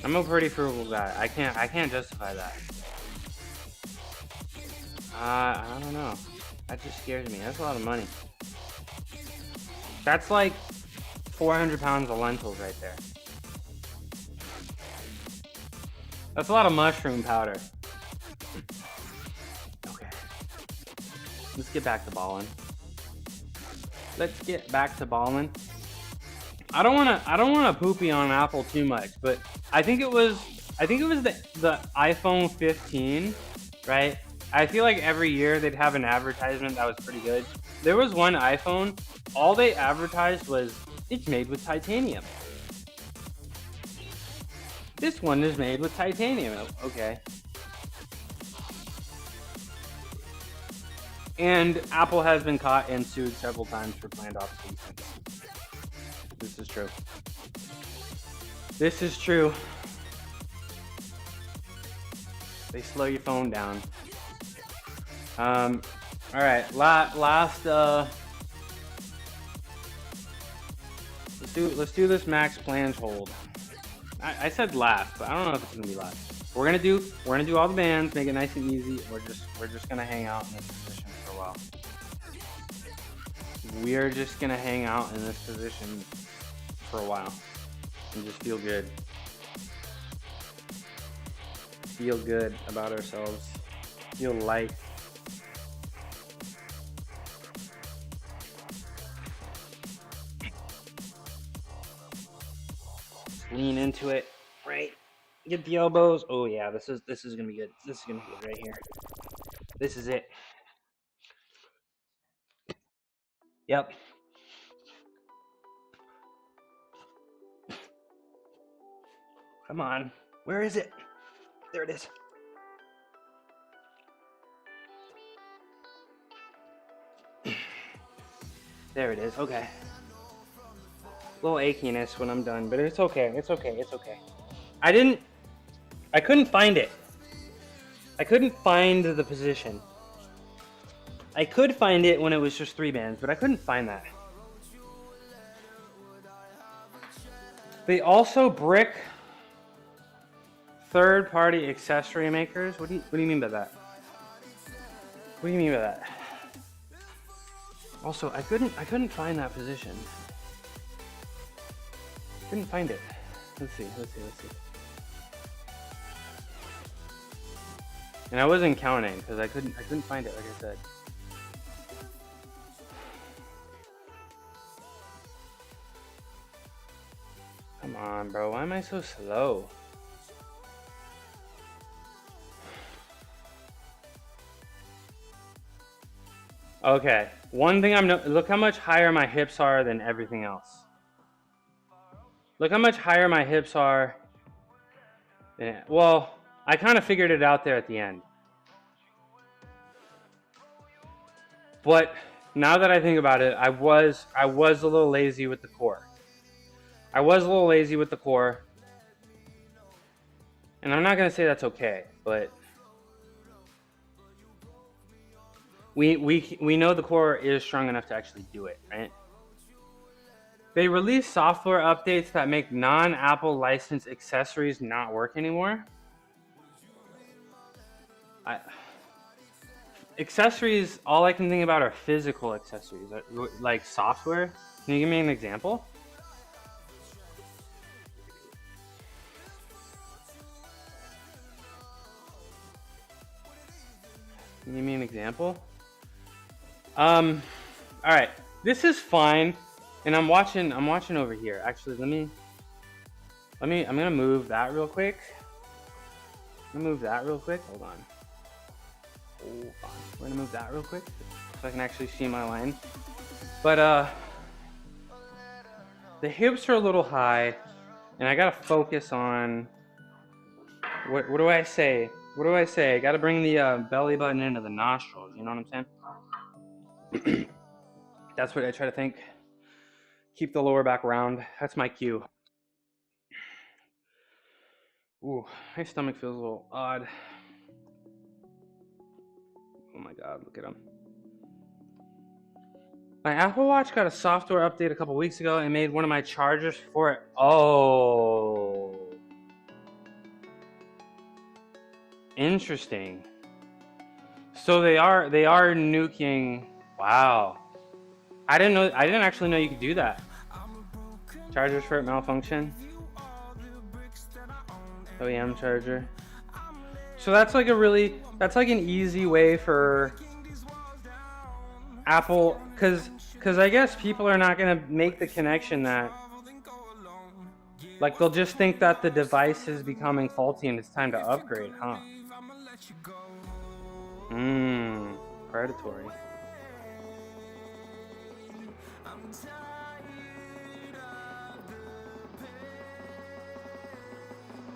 [SPEAKER 1] I'm a pretty frugal guy. I can't justify that. I don't know. That just scares me. That's a lot of money. That's like 400 pounds of lentils right there. That's a lot of mushroom powder. Okay. Let's get back to balling. I don't wanna poopy on Apple too much, but I think it was the iPhone 15, right? I feel like every year they'd have an advertisement that was pretty good. There was one iPhone, all they advertised was it's made with titanium. This one is made with titanium. Okay. And Apple has been caught and sued several times for planned obsolescence. This is true. This is true. They slow your phone down. All right. Last. Let's do this max plans hold. I said last, but I don't know if it's gonna be last. We're gonna do all the bands, make it nice and easy. We're just gonna hang out in this position for a while. We're just gonna hang out in this position for a while and just feel good. Feel good about ourselves. Feel light. Lean into it, right? Get the elbows. Oh yeah, this is gonna be good. This is gonna be good right here. This is it. Yep. Come on. Where is it? There it is. There it is. Okay. A little achiness when I'm done, but it's okay. It's okay. It's okay. I couldn't find it. I couldn't find the position. I could find it when it was just 3 bands, but I couldn't find that. They also brick third-party accessory makers. What do you mean by that? What do you mean by that? Also, I couldn't find that position. Couldn't find it. Let's see. And I wasn't counting because I couldn't find it, like I said. Come on, bro. Why am I so slow? Okay. One thing look how much higher my hips are than everything else. Look how much higher my hips are. Well, I kind of figured it out there at the end. But now that I think about it, I was a little lazy with the core. And I'm not going to say that's okay, but we know the core is strong enough to actually do it, right? They release software updates that make non-Apple licensed accessories not work anymore. Accessories, all I can think about are physical accessories, like software. Can you give me an example? Can you give me an example? All right, this is fine. And I'm watching over here. Actually, I'm gonna move that real quick. Hold on. Hold on. We're gonna move that real quick so I can actually see my line. But the hips are a little high, and I gotta focus on what do I say? What do I say? I gotta bring the belly button into the nostrils. You know what I'm saying? That's what I try to think. Keep the lower back round. That's my cue. Ooh, my stomach feels a little odd. Oh my god, look at him. My Apple Watch got a software update a couple weeks ago and made one of my chargers for it. Oh. Interesting. So they are nuking. Wow. I didn't actually know you could do that. Chargers for it malfunction. OEM charger. So that's like an easy way for Apple, cause I guess people are not gonna make the connection that, like, they'll just think that the device is becoming faulty and it's time to upgrade, huh? Predatory.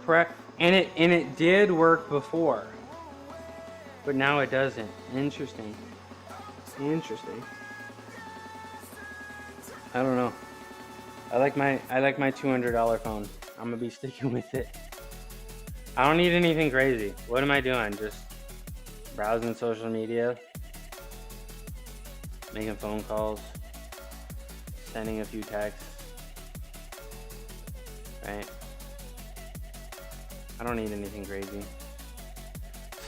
[SPEAKER 1] Correct. And it did work before, but now it doesn't. Interesting. I don't know. I like my $200 phone. I'm gonna be sticking with it. I don't need anything crazy. What am I doing? Just browsing social media, making phone calls, sending a few texts, right? I don't need anything crazy.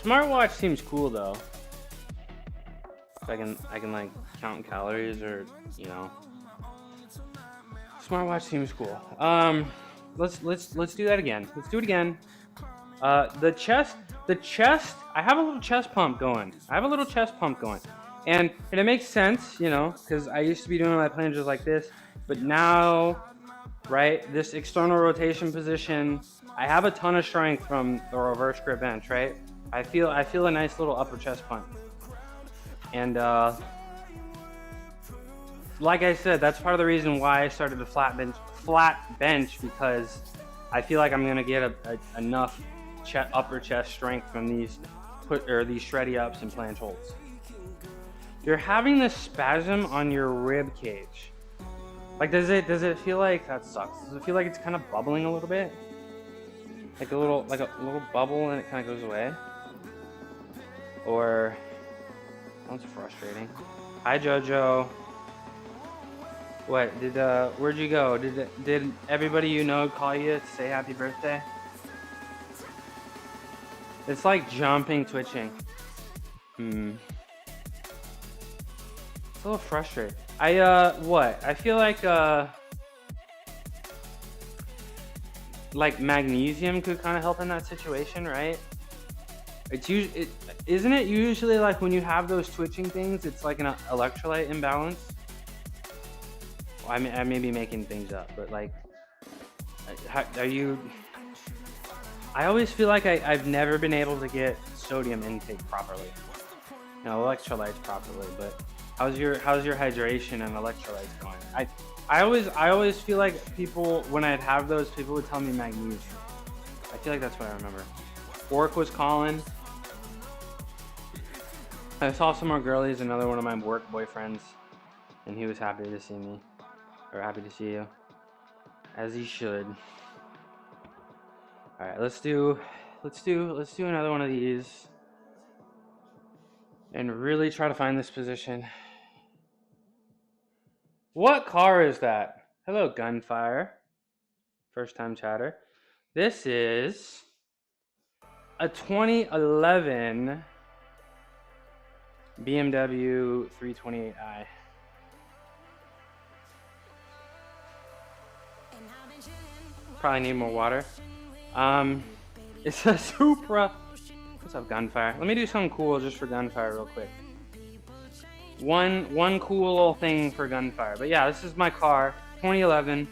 [SPEAKER 1] Smartwatch seems cool though. I can like count calories, or, you know. Smartwatch seems cool. Let's do that again. Let's do it again. The chest. I have a little chest pump going. And it makes sense, you know, because I used to be doing my planches like this, but now, right, this external rotation position, I have a ton of strength from the reverse grip bench, right? I feel a nice little upper chest pump. And like I said, that's part of the reason why I started a flat bench, because I feel like I'm gonna get enough upper chest strength from these shreddy ups and planche holds. You're having this spasm on your rib cage. Like, does it feel like, that sucks? Does it feel like it's kind of bubbling a little bit? Like a little bubble and it kind of goes away? Or, that's frustrating. Hi Jojo. What, where'd you go? Did everybody you know call you to say happy birthday? It's like jumping, twitching. It's a little frustrating. I feel like magnesium could kind of help in that situation, right? Isn't it usually like when you have those twitching things, it's like an electrolyte imbalance? Well, I may be making things up, but like, are you? I always feel like I've never been able to get sodium intake properly, you know, electrolytes properly. But how's your hydration and electrolytes going? I always feel like people, when I'd have those, people would tell me magnesium. I feel like that's what I remember. Work was calling. I saw some more girlies, another one of my work boyfriends, and he was happy to see me, or happy to see you, as he should. All right, let's do another one of these, and really try to find this position. What car is that? Hello, Gunfire. First time chatter. This is a 2011 BMW 328i. Probably need more water. It's a Supra. What's up, Gunfire? Let me do something cool just for Gunfire real quick. One cool little thing for Gunfire. But yeah, this is my car, 2011.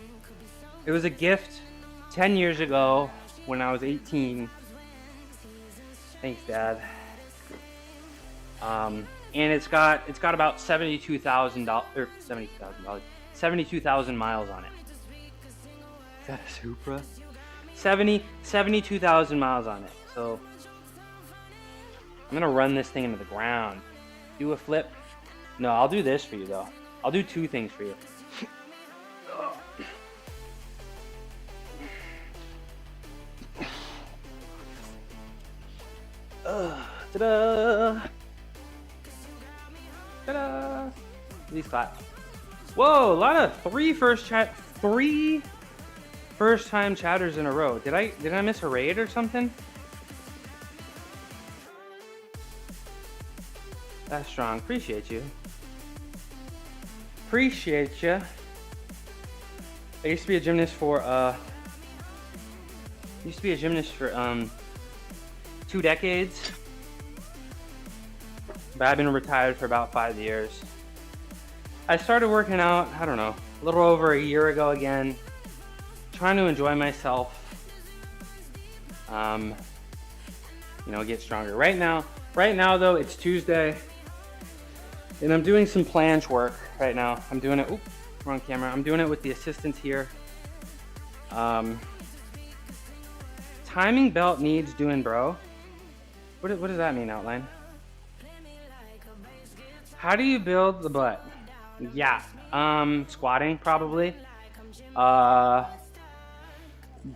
[SPEAKER 1] It was a gift 10 years ago when I was 18. Thanks, Dad. And it's got about $72,000 or $72,000 miles on it. Is that a Supra? 72,000 miles on it. So I'm gonna run this thing into the ground. Do a flip. No, I'll do this for you though. I'll do two things for you. Ta-da! Ta-da! These clap. Whoa, a lot of three first-time chatters in a row. Did I miss a raid or something? That's strong. Appreciate you. Appreciate you. I used to be a gymnast for 2 decades. But I've been retired for about 5 years. I started working out, I don't know, a little over a year ago again. Trying to enjoy myself. You know, get stronger. Right now though, it's Tuesday. And I'm doing some planche work right now. I'm doing it, wrong camera. I'm doing it with the assistants here. Timing belt needs doing, bro. What does that mean, outline? How do you build the butt? Yeah, squatting probably.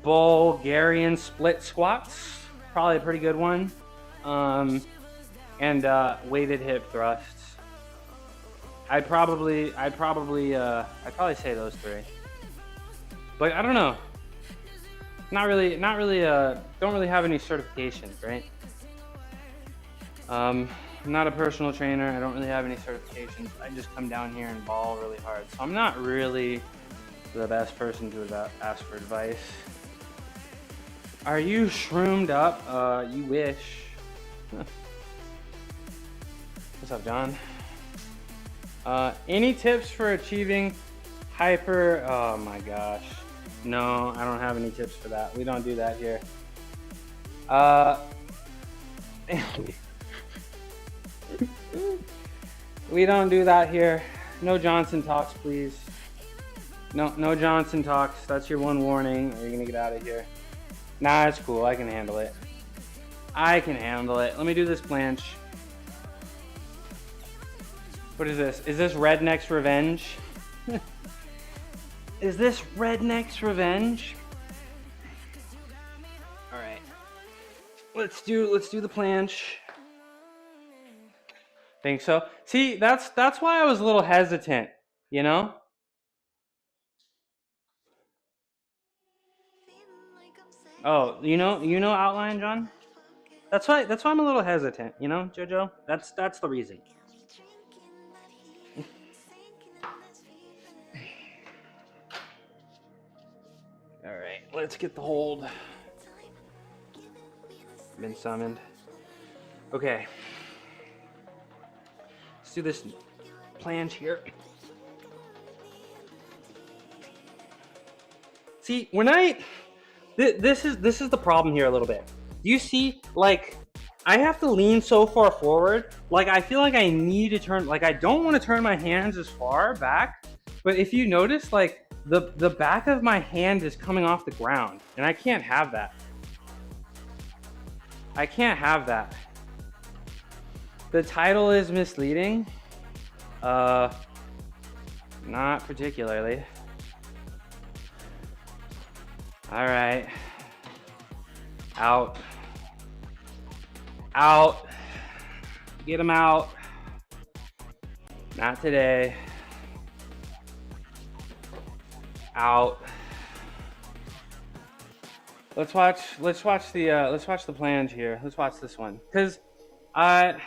[SPEAKER 1] Bulgarian split squats, probably a pretty good one. And weighted hip thrusts. I'd probably say those three. But I don't know. Not really, don't really have any certifications, right? I'm not a personal trainer. I don't really have any certifications. I just come down here and ball really hard. So I'm not really the best person to ask for advice. Are you shroomed up? You wish. What's up, John? Any tips for achieving hyper? Oh my gosh. No, I don't have any tips for that. We don't do that here. We don't do that here. No Johnson talks, please. No Johnson talks. That's your one warning, or you're gonna get out of here. Nah, it's cool. I can handle it. I can handle it. Let me do this planche. What is this? Is this Redneck's Revenge? Is this Redneck's Revenge? All right. Let's do the planche. Think so? See, that's why I was a little hesitant, you know? Oh, you know outline, John? That's why I'm a little hesitant, you know, Jojo? That's the reason. All right, let's get the hold. Been summoned. Okay. Let's do this planche here. See, when this is the problem here a little bit. You see, like, I have to lean so far forward. Like, I feel like I need to turn, like, I don't want to turn my hands as far back. But if you notice, like, the back of my hand is coming off the ground. And I can't have that. I can't have that. The title is misleading. Not particularly. All right. Out. Out. Get him out. Not today. Out. Let's watch the planche here. Let's watch this one. Cause I'm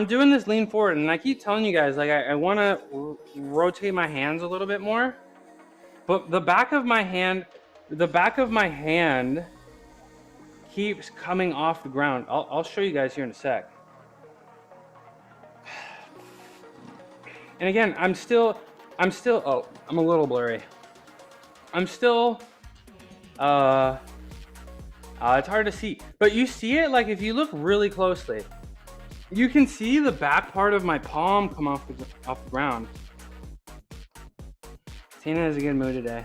[SPEAKER 1] doing this lean forward, and I keep telling you guys, like, I want to rotate my hands a little bit more, but the back of my hand keeps coming off the ground. I'll show you guys here in a sec. And again, I'm still, oh, I'm a little blurry. I'm still It's hard to see, but you see it like if you look really closely, you can see the back part of my palm come off the ground. Tina is a good mood today.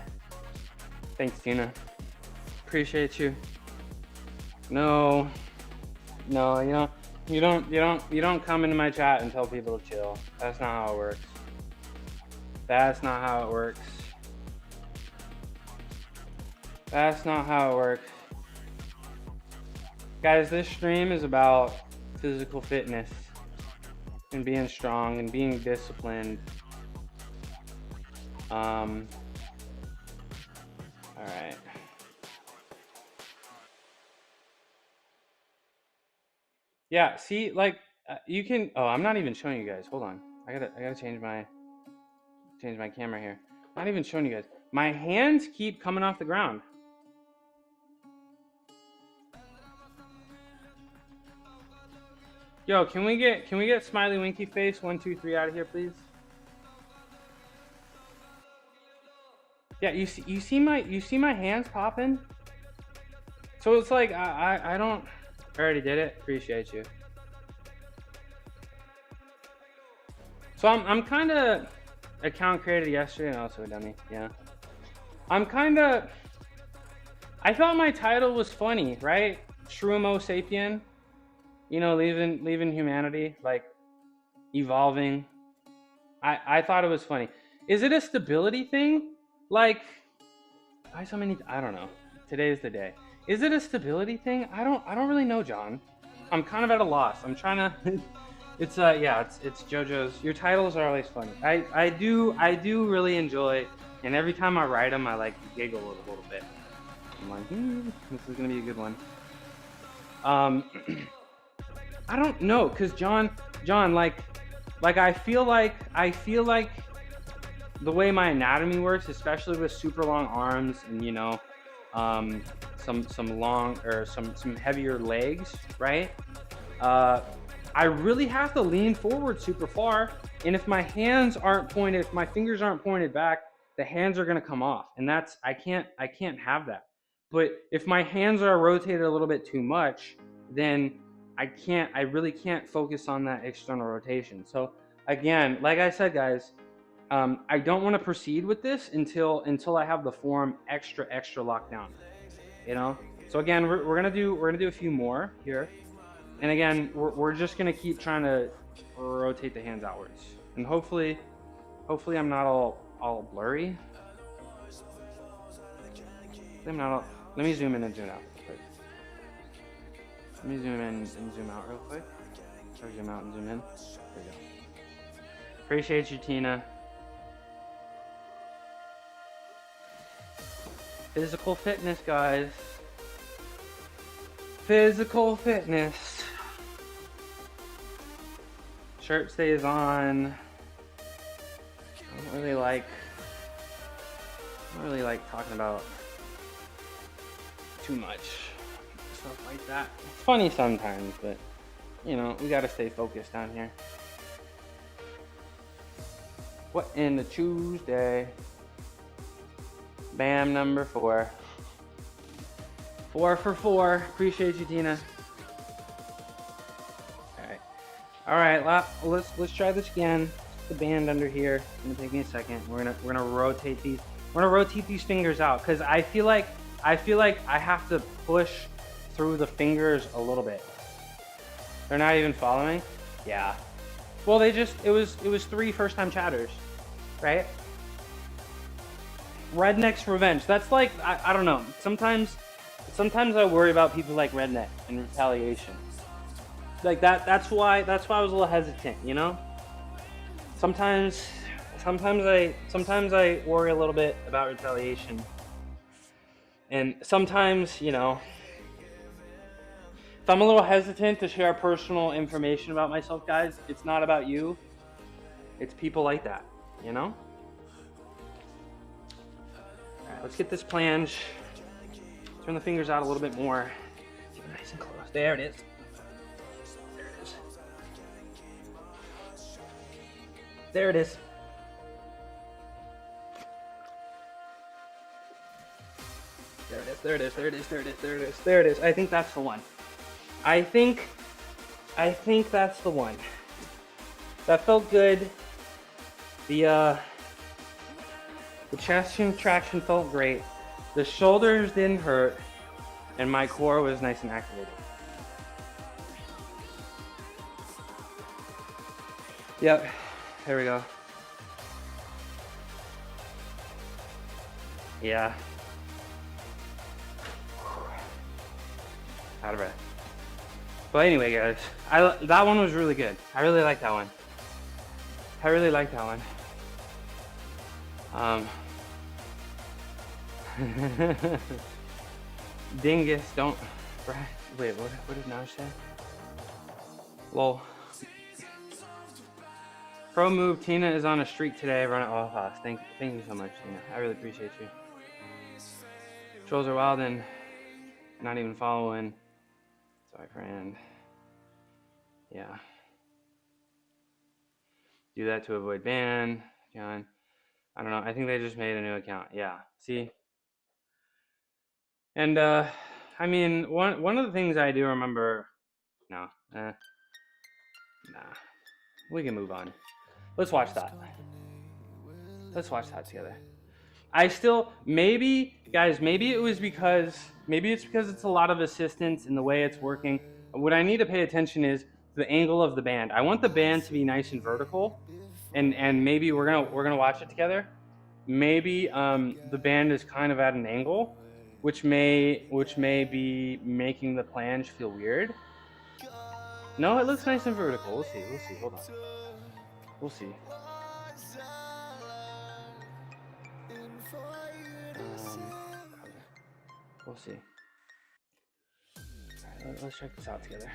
[SPEAKER 1] Thanks, Tina. Appreciate you. No, you don't come into my chat and tell people to chill. That's not how it works. That's not how it works. That's not how it works. Guys, this stream is about physical fitness and being strong and being disciplined. All right. Yeah, see, like you can. Oh, I'm not even showing you guys. Hold on. I gotta change my camera here. Not even showing you guys. My hands keep coming off the ground. Yo, can we get smiley winky face 1 2 3 out of here, please? Yeah, you see my hands popping. So it's like I don't. I already did it. Appreciate you. So I'm kind of account created yesterday and also a dummy. Yeah. I'm kind of. I thought my title was funny, right? Shroom Sapien. You know, leaving humanity, like evolving. I thought it was funny. Is it a stability thing? Like, why so many? I don't know. Today's the day. Is it a stability thing? I don't really know, John. I'm kind of at a loss. I'm trying to. It's it's JoJo's. Your titles are always funny. I do really enjoy, and every time I write them, I like giggle a little bit. I'm like, this is gonna be a good one. I don't know, cause John, like I feel like the way my anatomy works, especially with super long arms and some long or some heavier legs, right? I really have to lean forward super far, and if my hands aren't pointed, if my fingers aren't pointed back, the hands are gonna come off, and that's I can't have that. But if my hands are rotated a little bit too much, then I really can't focus on that external rotation. So again, like I said, guys, I don't want to proceed with this until I have the form extra locked down. So again, we're gonna do a few more here, and again, we're just gonna keep trying to rotate the hands outwards, and hopefully I'm not all blurry. I'm not all. Let me zoom in and zoom out. Let me zoom in and zoom out real quick. Or zoom out and zoom in. There we go. Appreciate you, Tina. Physical fitness, guys. Physical fitness. Shirt stays on. I don't really like talking about too much. Stuff like that. It's funny sometimes, but we gotta stay focused down here. What in the Tuesday? Bam, number 4. 4 for 4. Appreciate you, Tina. All right. Let's try this again. The band under here. It's gonna take me a second. We're gonna rotate these. We're gonna rotate these fingers out because I feel like I have to push through the fingers a little bit. They're not even following? Yeah. Well, it was 3 first-time chatters, right? Redneck's revenge. That's like, I don't know. Sometimes I worry about people like Redneck and retaliation. Like that's why I was a little hesitant, Sometimes I worry a little bit about retaliation. And sometimes, if I'm a little hesitant to share personal information about myself, guys, it's not about you. It's people like that, All right, let's get this planche. Turn the fingers out a little bit more. Keep it nice and close. There it is. There it is. There it is. There it is. There it is. There it is. There it is. There it is. I think that's the one. I think that's the one. That felt good. The chest traction felt great. The shoulders didn't hurt, and my core was nice and activated. Yep, here we go. Yeah. Out of breath. But anyway, guys, that one was really good. I really like that one. I really like that one. Dingus, don't. Wait, what did Naj say? Lol. Pro move, Tina is on a streak today. Run at all costs. Thank you so much, Tina. I really appreciate you. Trolls are wild and not even following. Sorry, friend. Yeah. Do that to avoid ban, John. I don't know. I think they just made a new account. Yeah. See? And I mean, one of the things I do remember. No. Nah. We can move on. Let's watch that. Let's watch that together. I still, maybe it's because it's a lot of assistance in the way it's working. What I need to pay attention is the angle of the band. I want the band to be nice and vertical, and maybe we're gonna watch it together. Maybe the band is kind of at an angle, which may be making the flange feel weird. No, it looks nice and vertical. We'll see. Hold on. We'll see. We'll see. All right, let's check this out together.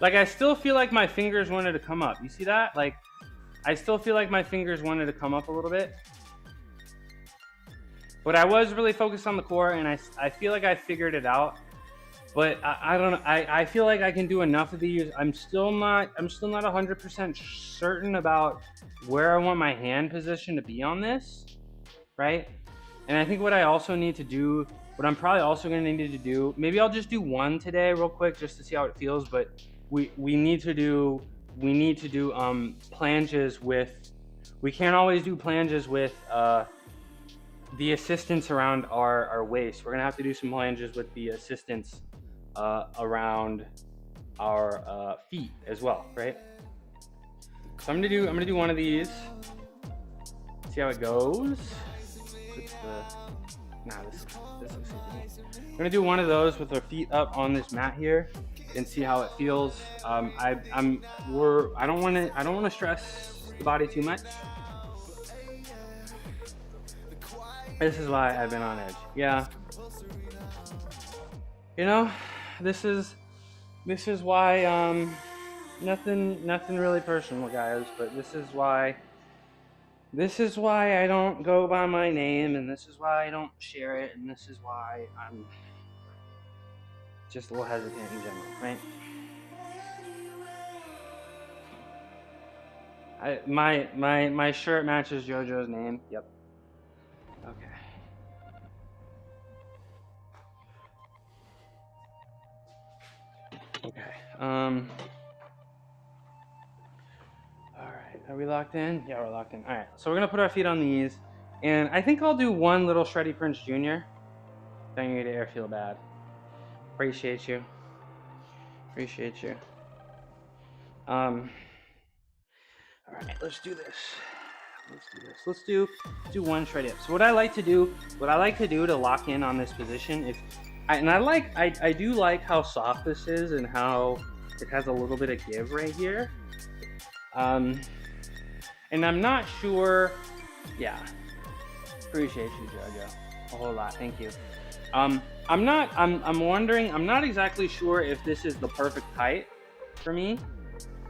[SPEAKER 1] Like, I still feel like my fingers wanted to come up. You see that? Like, I still feel like my fingers wanted to come up a little bit. But I was really focused on the core, and I feel like I figured it out. But I don't know. I feel like I can do enough of these. I'm still not 100% certain about where I want my hand position to be on this, right? And I think what I also need to do, what I'm probably also going to need to do, maybe I'll just do one today real quick just to see how it feels. But we need to do planges with. We can't always do planges with the assistance around our waist. We're gonna have to do some planges with the assistance around our feet as well, right? So I'm gonna do one of these. See how it goes. This looks good. I'm gonna do one of those with our feet up on this mat here and see how it feels. I don't want to stress the body too much. This is why I've been on edge. Yeah. You know, this is why nothing really personal, guys, but this is why I don't go by my name, and this is why I don't share it, and this is why I'm just a little hesitant in general, right? My shirt matches JoJo's name. Yep. Okay. All right, are we locked in? Yeah, we're locked in. All right, so we're gonna put our feet on these, and I think I'll do one little Shreddy Prince Jr. Don't you dare feel bad. Appreciate you. All right, let's do this. Let's do one Shreddy up. So what I like to do to lock in on this position is, I do like how soft this is and how it has a little bit of give right here. And I'm not sure. Yeah, appreciate you, JoJo, a whole lot. Thank you. I'm wondering. I'm not exactly sure if this is the perfect height for me,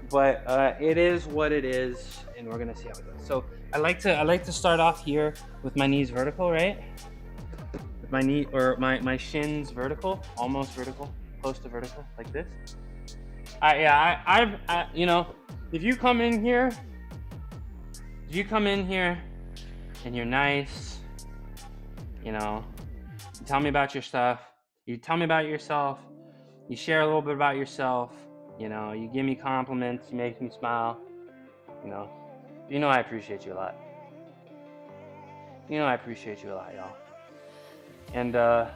[SPEAKER 1] but it is what it is, and we're gonna see how it goes. So I like to start off here with my knees vertical, right? With my knee or my shins vertical, almost vertical, close to vertical, like this. I've you know, if you come in here and you're nice. You know, you tell me about your stuff. You tell me about yourself. You share a little bit about yourself. You know, you give me compliments. You make me smile. You know I appreciate you a lot. You know I appreciate you a lot, y'all. And I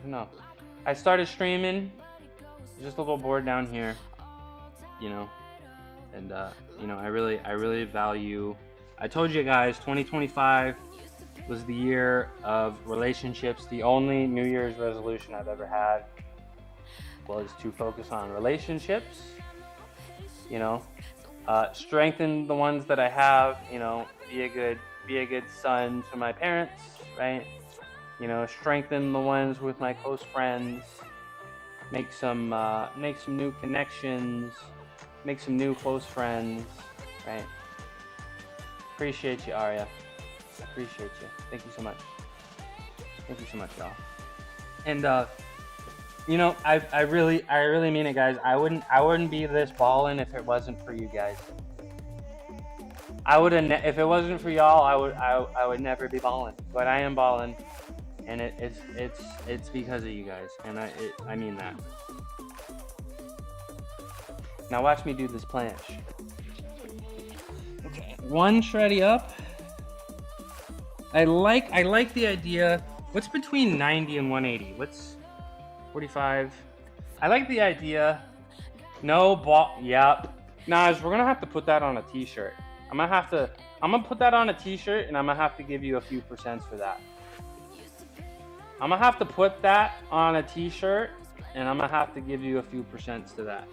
[SPEAKER 1] don't know. I started streaming. Just a little bored down here. You know, and you know, I really value. I told you guys, 2025 was the year of relationships. The only New Year's resolution I've ever had was to focus on relationships. You know, strengthen the ones that I have. You know, be a good son to my parents, right? You know, strengthen the ones with my close friends. Make some new connections. Make some new close friends, right? Appreciate you, Arya. Appreciate you. Thank you so much. Thank you so much, y'all. And you know, I really mean it, guys. I wouldn't be this ballin' if it wasn't for you guys. If it wasn't for y'all, I would never be ballin'. But I am ballin', and it's because of you guys, and I mean that. Now watch me do this planche. Okay, one shreddy up. I like the idea. What's between 90 and 180? What's 45? I like the idea. No ball. Yep. Naj, we're gonna have to put that on a t-shirt. I'm gonna put that on a t-shirt, and I'm gonna have to give you a few percents for that. I'm gonna have to put that on a t-shirt, and I'm gonna have to give you a few percents to that.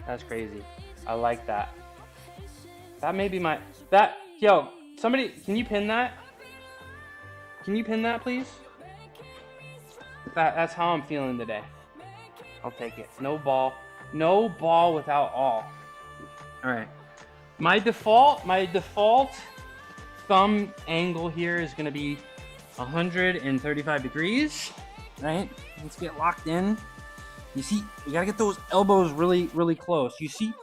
[SPEAKER 1] That's crazy. I like that. That may be yo, somebody, can you pin that? Can you pin that, please? That's how I'm feeling today. I'll take it. No ball without all. All right. My default thumb angle here is gonna be 135 degrees, right? Let's get locked in. You see, you gotta get those elbows really, really close. You see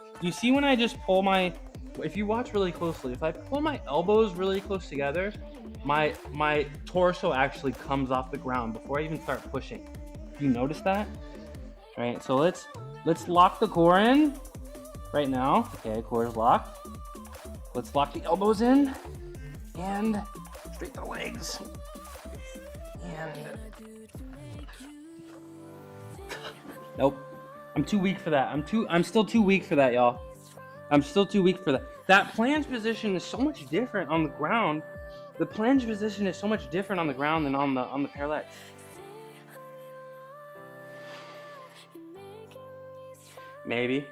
[SPEAKER 1] when I just pull if you watch really closely, if I pull my elbows really close together, my torso actually comes off the ground before I even start pushing. You notice that? All right, so let's lock the core in right now. Okay, core is locked. Let's lock the elbows in and straight the legs. And nope. I'm too weak for that. I'm still too weak for that, y'all. I'm still too weak for that. That planche position is so much different on the ground. The planche position is so much different on the ground than on the parallel. Maybe.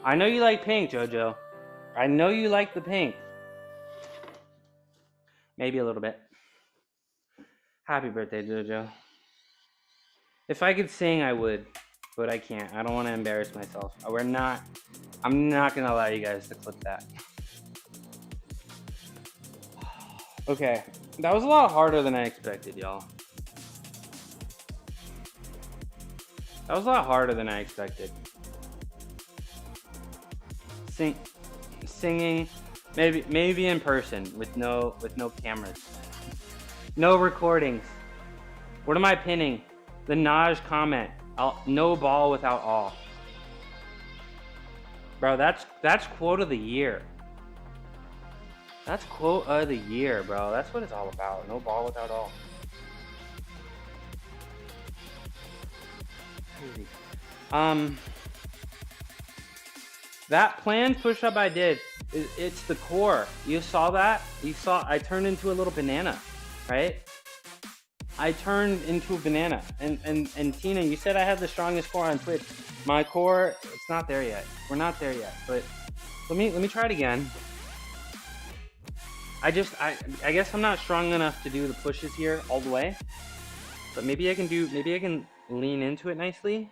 [SPEAKER 1] I know you like pink, JoJo. I know you like the pink. Maybe a little bit. Happy birthday, JoJo. If I could sing, I would, but I can't. I don't want to embarrass myself. I'm not gonna allow you guys to clip that. Okay, that was a lot harder than I expected, y'all. That was a lot harder than I expected. Singing, maybe in person with no cameras, no recordings. What am I pinning? The Naj comment. No ball without all. Bro, that's quote of the year. That's quote of the year, bro. That's what it's all about. No ball without all. Crazy. That planned push-up I did, it's the core. You saw that? I turned into a little banana, right? I turned into a banana. And Tina, you said I have the strongest core on Twitch. My core, it's not there yet. We're not there yet. But let me try it again. I guess I'm not strong enough to do the pushes here all the way. But maybe I can lean into it nicely.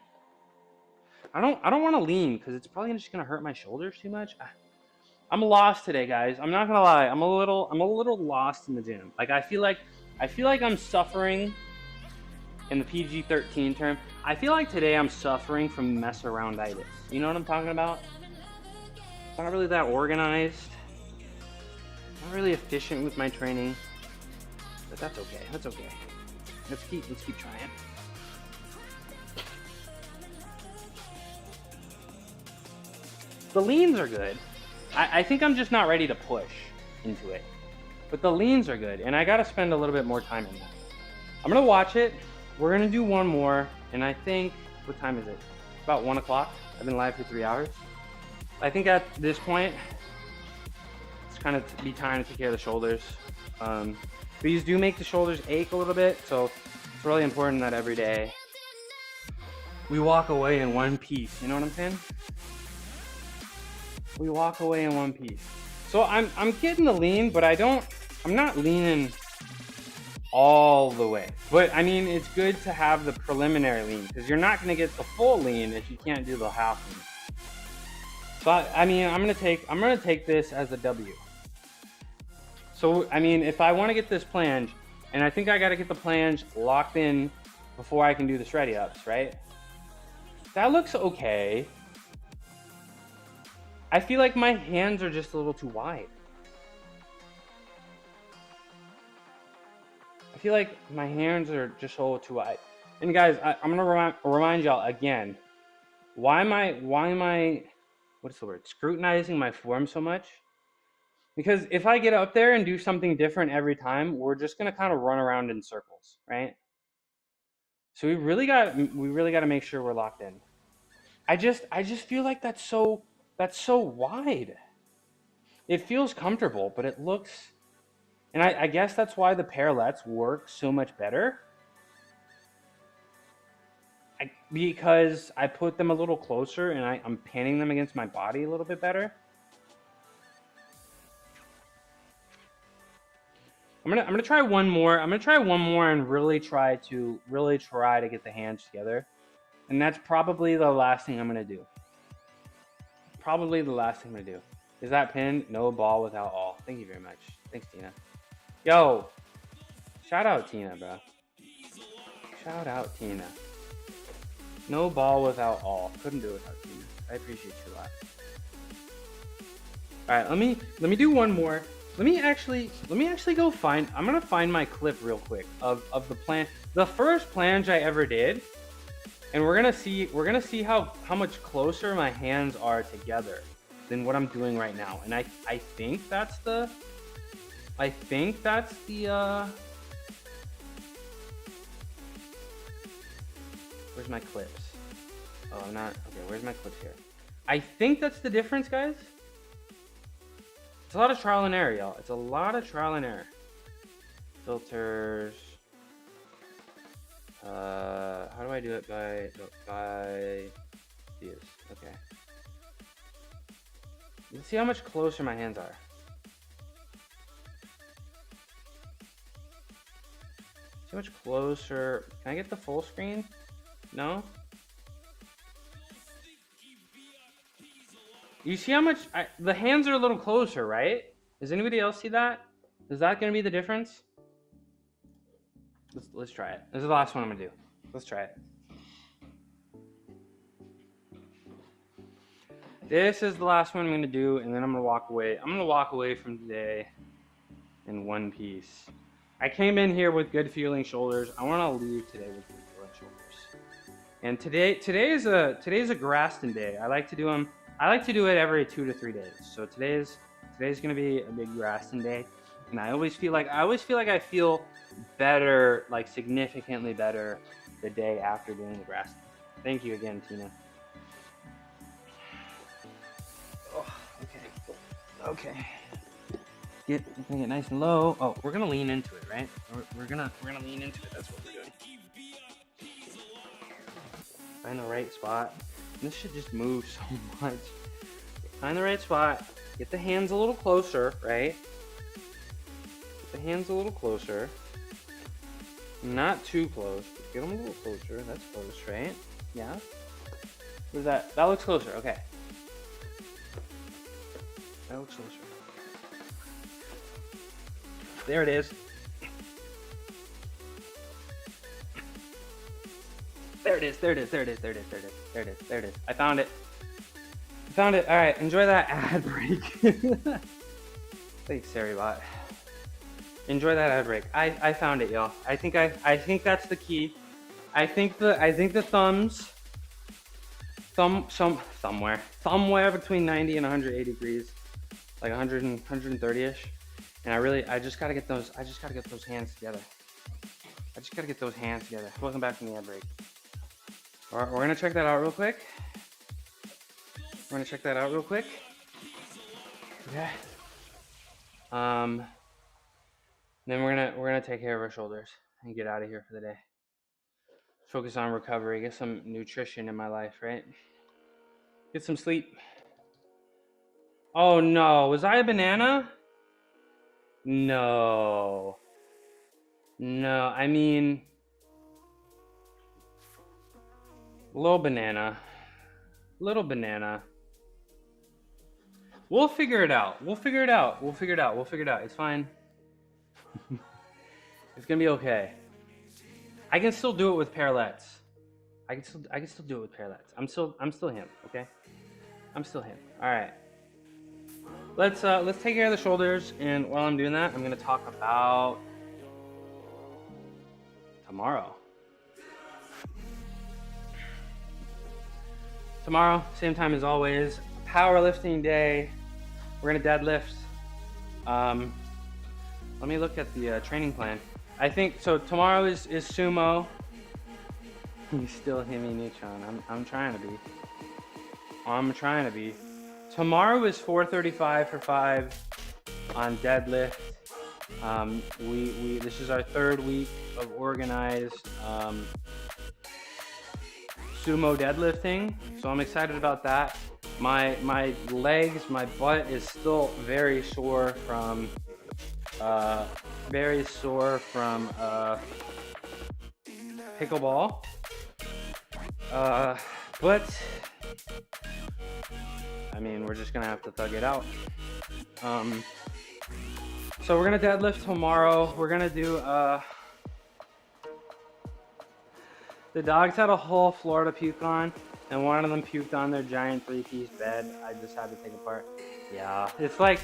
[SPEAKER 1] I don't want to lean because it's probably just gonna hurt my shoulders too much. I'm lost today, guys. I'm not gonna lie. I'm a little lost in the gym. Like I feel like I'm suffering in the PG-13 term. I feel like today I'm suffering from mess-arounditis. You know what I'm talking about? It's not really that organized. Not really efficient with my training, but that's okay. That's okay. Let's keep trying. The leans are good. I think I'm just not ready to push into it. But the leans are good, and I gotta spend a little bit more time in that. I'm gonna watch it. We're gonna do one more, and I think, what time is it? About 1 o'clock. I've been live for 3 hours. I think at this point, it's kind of be time to take care of the shoulders. These do make the shoulders ache a little bit, so it's really important that every day we walk away in one piece. You know what I'm saying? We walk away in one piece. So I'm getting the lean, but I'm not leaning all the way. But I mean, it's good to have the preliminary lean, because you're not gonna get the full lean if you can't do the half lean. So I mean, I'm gonna take this as a W. So I mean, if I want to get this planche, and I think I got to get the planche locked in before I can do the shreddy ups, right? That looks okay. I feel like my hands are just a little too wide. I feel like my hands are just a little too wide. And guys, I'm gonna remind y'all again. Why am I, what's the word? Scrutinizing my form so much? Because if I get up there and do something different every time, we're just gonna kind of run around in circles, right? So we really got to make sure we're locked in. I just feel like that's so wide. It feels comfortable, but it looks, and I guess that's why the parallettes work so much better. Because I put them a little closer and I'm panning them against my body a little bit better. I'm gonna try one more. I'm gonna try one more and really try to get the hands together. And that's probably the last thing I'm gonna do. Probably the last thing I'm gonna do. Is that pin? No ball without all. Thank you very much. Thanks, Tina. Yo, shout out Tina, bro. Shout out Tina. No ball without all. Couldn't do it without Tina. I appreciate you a lot. All right, let me do one more. Let me actually go find. I'm gonna find my clip real quick of the plan. The first planche I ever did, and we're gonna see how much closer my hands are together than what I'm doing right now. And I think that's the. Where's my clips? Oh, I'm not. Okay, where's my clips here? I think that's the difference, guys. It's a lot of trial and error, y'all. It's a lot of trial and error. Filters. How do I do it? By views. Okay. Let's see how much closer my hands are. See how much closer. Can I get the full screen? No? You see how much the hands are a little closer, right? Does anybody else see that? Is that going to be the difference? Let's try it. This is the last one I'm going to do. Let's try it. This is the last one I'm going to do, and then I'm going to walk away. I'm going to walk away from today in one piece. I came in here with good feeling shoulders. I want to leave today with good feeling shoulders. And today is a Graston day. I like to do them. I like to do it every 2 to 3 days. So today's gonna be a big Graston day, and I always feel like I feel better, like significantly better, the day after doing the Graston. Thank you again, Tina. Oh, okay. Gonna get nice and low. Oh, we're gonna lean into it, right? We're gonna lean into it. That's what we're doing. Find the right spot. This should just move so much. Find the right spot. Get the hands a little closer, right? Get the hands a little closer. Not too close. But get them a little closer. That's close, right? Yeah. Where's that? That looks closer. Okay. That looks closer. There it is. There it is. I found it. All right, enjoy that ad break. Thanks, Saribot. Enjoy that ad break. I found it, y'all. I think that's the key. I think the somewhere between 90 and 180 degrees, like 100 and 130ish. And I just gotta get those hands together. Welcome back from the ad break. We're gonna check that out real quick. Okay. Then we're gonna take care of our shoulders and get out of here for the day. Focus on recovery, get some nutrition in my life, right? Get some sleep. Oh no, was I a banana? No, I mean, little banana. We'll figure it out. It's fine. It's gonna be okay. I can still do it with parallettes. I can still do it with parallettes. I'm still him, okay? I'm still him. All right. Let's take care of the shoulders, and while I'm doing that, I'm gonna talk about tomorrow. Tomorrow, same time as always, powerlifting day. We're gonna deadlift. Let me look at the training plan. I think so. Tomorrow is sumo. You still hear me, Neutron. I'm trying to be. Tomorrow is 435 for 5 on deadlift. This is our 3rd week of organized sumo deadlifting, so I'm excited about that. My legs, my butt is still very sore from pickleball, but I mean, we're just gonna have to thug it out. So we're gonna deadlift tomorrow. We're gonna do the dogs had a whole floor to puke on, and one of them puked on their giant 3-piece bed. I just had to take apart. Yeah, it's like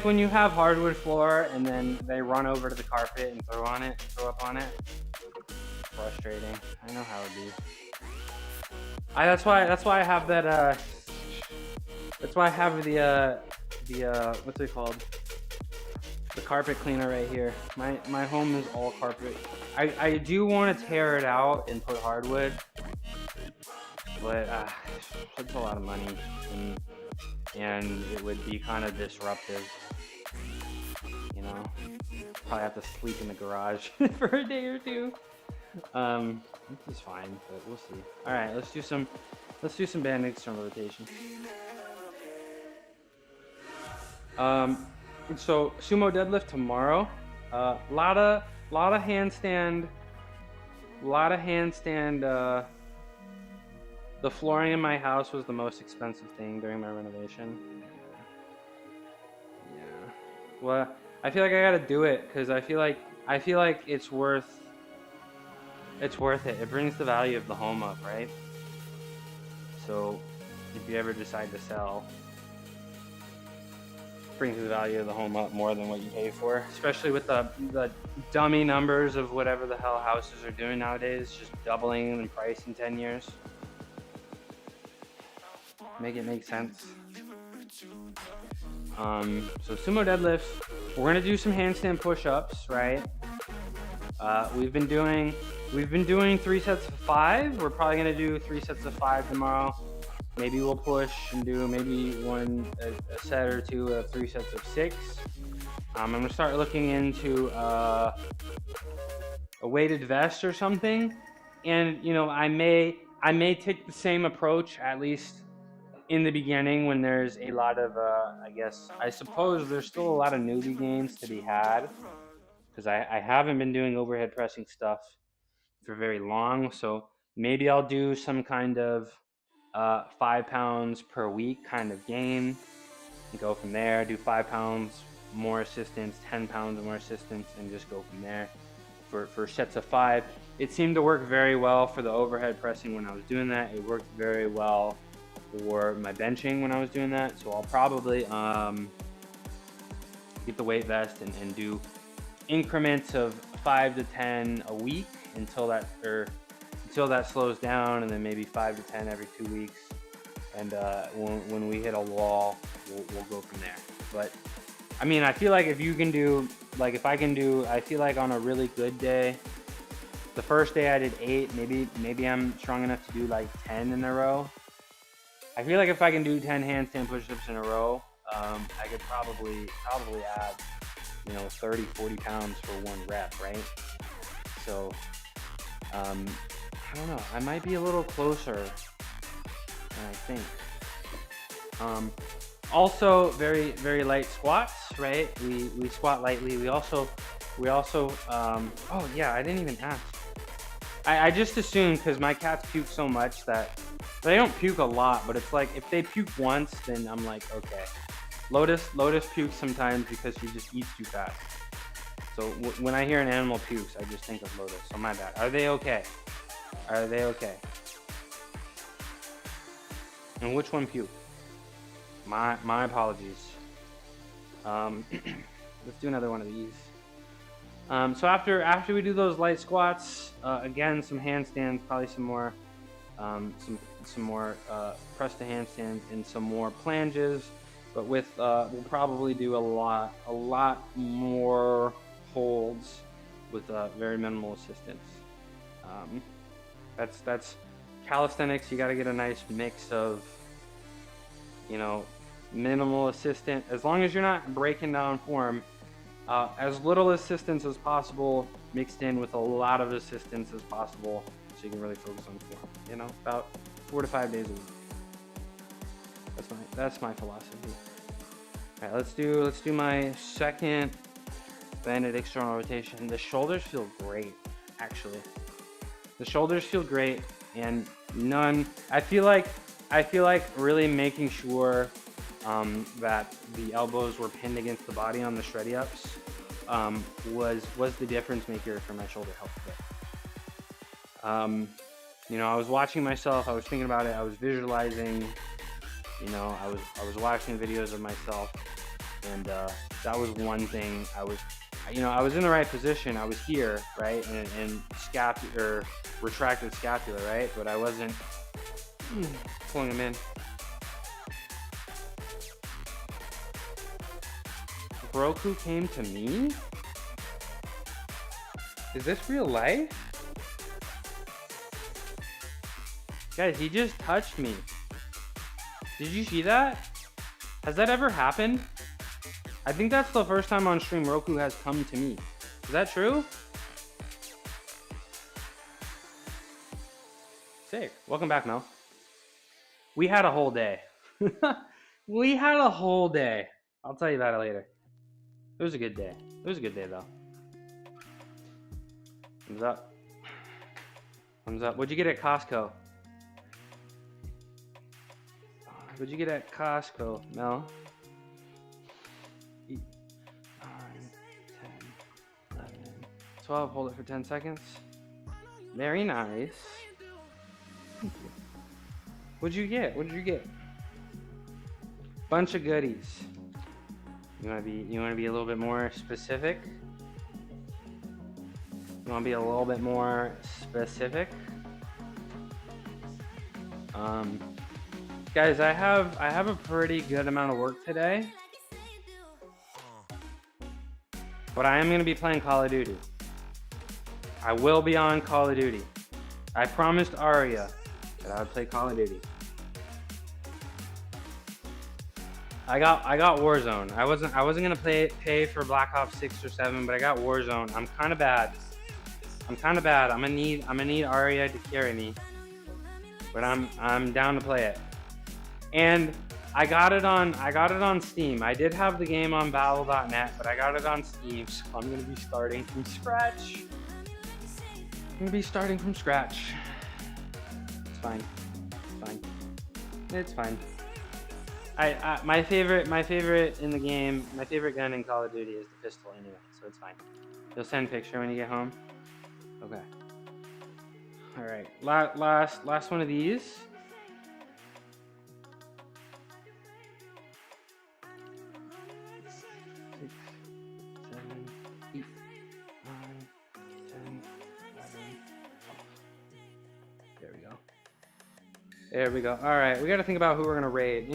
[SPEAKER 1] when you have hardwood floor and then they run over to the carpet and throw up on it. Frustrating. I know how it be. That's why I have that. That's why I have the what's it called? The carpet cleaner right here. My home is all carpet. I do want to tear it out and put hardwood, but it's a lot of money, and it would be kind of disruptive. You know, probably have to sleep in the garage for a day or two. This is fine, but we'll see. All right, let's do some band external rotation. So sumo deadlift tomorrow. Lot of handstand. The flooring in my house was the most expensive thing during my renovation. Yeah. Well, I feel like I gotta do it because I feel like it's worth it. It brings the value of the home up, right? So if you ever decide to sell, brings the value of the home up more than what you pay for, especially with the dummy numbers of whatever the hell houses are doing nowadays, just doubling in price in 10 years. Make it make sense. So sumo deadlifts, we're gonna do some handstand push-ups, right? We've been doing 3 sets of 5. We're probably gonna do 3 sets of 5 tomorrow. Maybe we'll push and do maybe a set or two of 3 sets of 6. I'm gonna start looking into a weighted vest or something, and you know, I may take the same approach, at least in the beginning, when there's a lot of I suppose there's still a lot of newbie gains to be had, because I haven't been doing overhead pressing stuff for very long. So maybe I'll do some kind of 5 pounds per week kind of game and go from there. Do 5 pounds more assistance, 10 pounds more assistance, and just go from there for sets of 5. It seemed to work very well for the overhead pressing when I was doing that. It worked very well for my benching when I was doing that. So I'll probably get the weight vest and do increments of 5 to 10 a week until that slows down, and then maybe 5 to 10 every 2 weeks. And when we hit a wall, we'll go from there. But I mean, I feel like if you can do, like if I can do, I feel like on a really good day, the first day I did 8, maybe I'm strong enough to do like 10 in a row. I feel like if I can do 10 handstand push-ups in a row, I could probably add, 30, 40 pounds for one rep, right? So, I don't know. I might be a little closer than I think. Also, very, very light squats, right? We squat lightly. We also, oh yeah, I didn't even ask. I just assumed, because my cats puke so much that they don't puke a lot, but it's like if they puke once, then I'm like, okay. Lotus pukes sometimes because she just eats too fast. So when I hear an animal pukes, I just think of Lotus. So my bad. Are they okay? Are they okay? And which one puked? My apologies. Let's do another one of these. So after we do those light squats, again some handstands, probably some more press to handstands and some more planges. But with we'll probably do a lot more holds with very minimal assistance. That's calisthenics. You got to get a nice mix of minimal assistance, as long as you're not breaking down form, as little assistance as possible mixed in with a lot of assistance as possible, so you can really focus on form. About 4 to 5 days a week. That's my philosophy. All right, let's do my second banded external rotation. The shoulders feel great, actually. The shoulders feel great, and I feel like really making sure that the elbows were pinned against the body on the shreddy ups was the difference maker for my shoulder health today. I was watching myself, I was thinking about it, I was visualizing, I was watching videos of myself, and that was one thing. I was in the right position, I was here, right, and retracted scapula, right, but I wasn't pulling them in. Roku came to me? Is this real life? Guys, he just touched me. Did you see that? Has that ever happened? I think that's the first time on stream Roku has come to me. Is that true? Sick. Welcome back, Mel. We had a whole day. We had a whole day. I'll tell you about it later. It was a good day. It was a good day, though. Thumbs up. Thumbs up. What'd you get at Costco? What'd you get at Costco, Mel? 8, 9, 10, 11, 12. Hold it for 10 seconds. Very nice. Thank you. What'd you get? What did you get? Bunch of goodies. You want to be a little bit more specific? You want to be a little bit more specific? Guys, I have a pretty good amount of work today, but I am going to be playing Call of Duty. I will be on Call of Duty. I promised Aria that I would play Call of Duty. I got Warzone. I wasn't gonna pay for Black Ops 6 or 7, but I got Warzone. I'm kind of bad. I'm gonna need Aria to carry me, but I'm down to play it. And I got it on Steam. I did have the game on Battle.net, but I got it on Steam, so I'm gonna be starting from scratch. It's fine. It's fine. My favorite in the game, my favorite gun in Call of Duty is the pistol anyway, so it's fine. You'll send a picture when you get home? Okay. Alright, last one of these. 6, There we go. All right, we got to think about who we're gonna raid.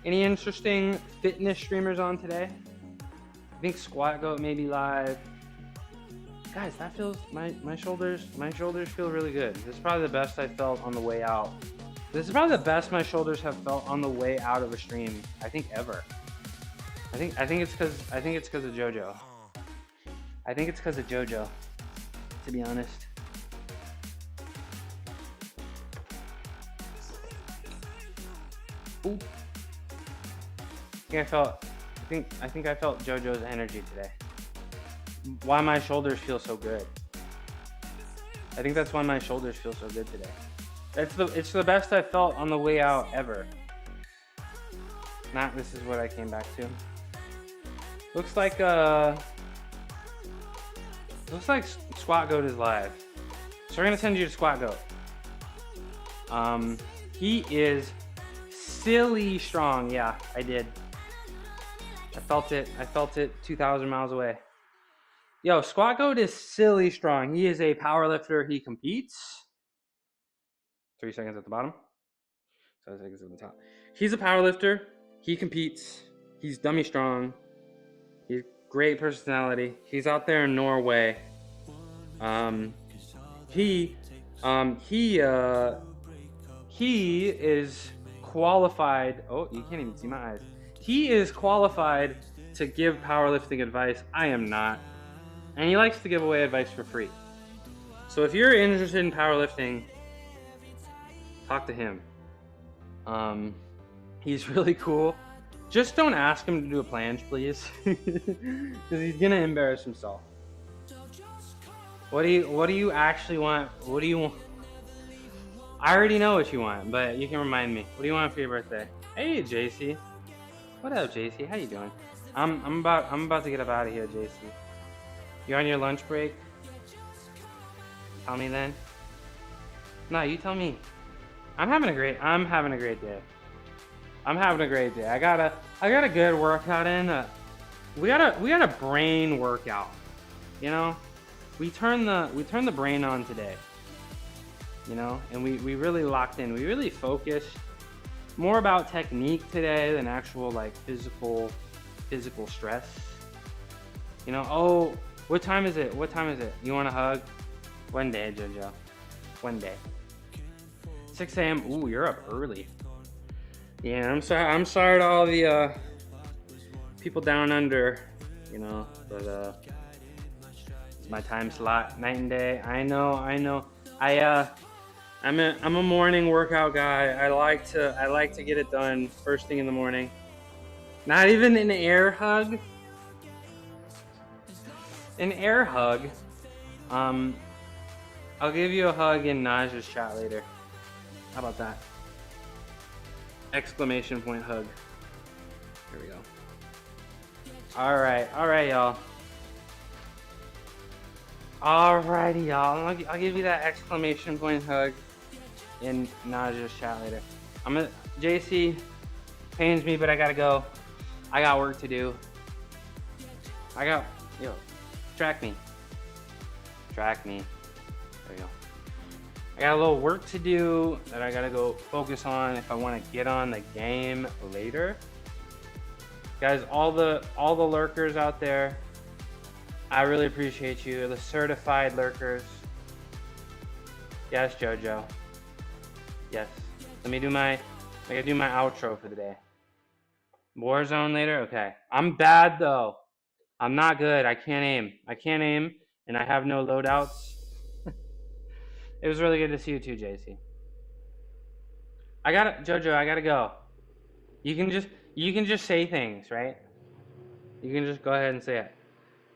[SPEAKER 1] Any interesting fitness streamers on today? I think Squat Goat may be live. Guys, that feels my shoulders feel really good. This is probably the best I felt on the way out. This is probably the best my shoulders have felt on the way out of a stream, I think, ever. I think it's because of JoJo. I think it's because of JoJo, to be honest. Ooh. I think I felt JoJo's energy today. Why my shoulders feel so good. I think that's why my shoulders feel so good today. It's the best I felt on the way out ever. This is what I came back to. Looks like Squat Goat is live. So we're gonna send you to Squat Goat. He is silly strong. Yeah, I did. I felt it 2,000 miles away. Yo, Squat Goat is silly strong. He is a power lifter. He competes. 3 seconds at the bottom. 7 seconds at the top. He's a power lifter. He competes. He's dummy strong. He's great personality. He's out there in Norway. He is qualified. Oh, you can't even see my eyes. He is qualified to give powerlifting advice. I am not. And he likes to give away advice for free. So if you're interested in powerlifting, talk to him. He's really cool. Just don't ask him to do a planche, please. Because he's gonna embarrass himself. What do you actually want? What do you want? I already know what you want, but you can remind me. What do you want for your birthday? Hey, JC. What up, JC? How you doing? I'm about to get up out of here, JC. You're on your lunch break? Tell me then. No, you tell me. I'm having a great day. I'm having a great day. I got a good workout in. We got a brain workout. You know, we turned the brain on today. You know, and we really locked in. We really focused more about technique today than actual like physical stress. You know, oh, what time is it? You want a hug? One day, JoJo. One day. 6 a.m. Ooh, you're up early. Yeah, I'm sorry to all the people down under, you know, but it's my time slot, night and day. I know. I'm a morning workout guy. I like to get it done first thing in the morning. Not even an air hug. An air hug. I'll give you a hug in Naj's chat later. How about that? Exclamation point hug. Here we go. All right, y'all. Alrighty, y'all. I'll give you that exclamation point hug in Naj's chat later. JC, pains me, but I gotta go. I got work to do. Track me. There you go. I got a little work to do that I gotta go focus on if I want to get on the game later. Guys, all the lurkers out there, I really appreciate you. The certified lurkers. Yes, JoJo. Yes. I gotta do my outro for the day. Warzone later? Okay. I'm bad though. I'm not good. I can't aim, and I have no loadouts. It was really good to see you too, JC. JoJo, I gotta go. You can just say things, right? You can just go ahead and say it.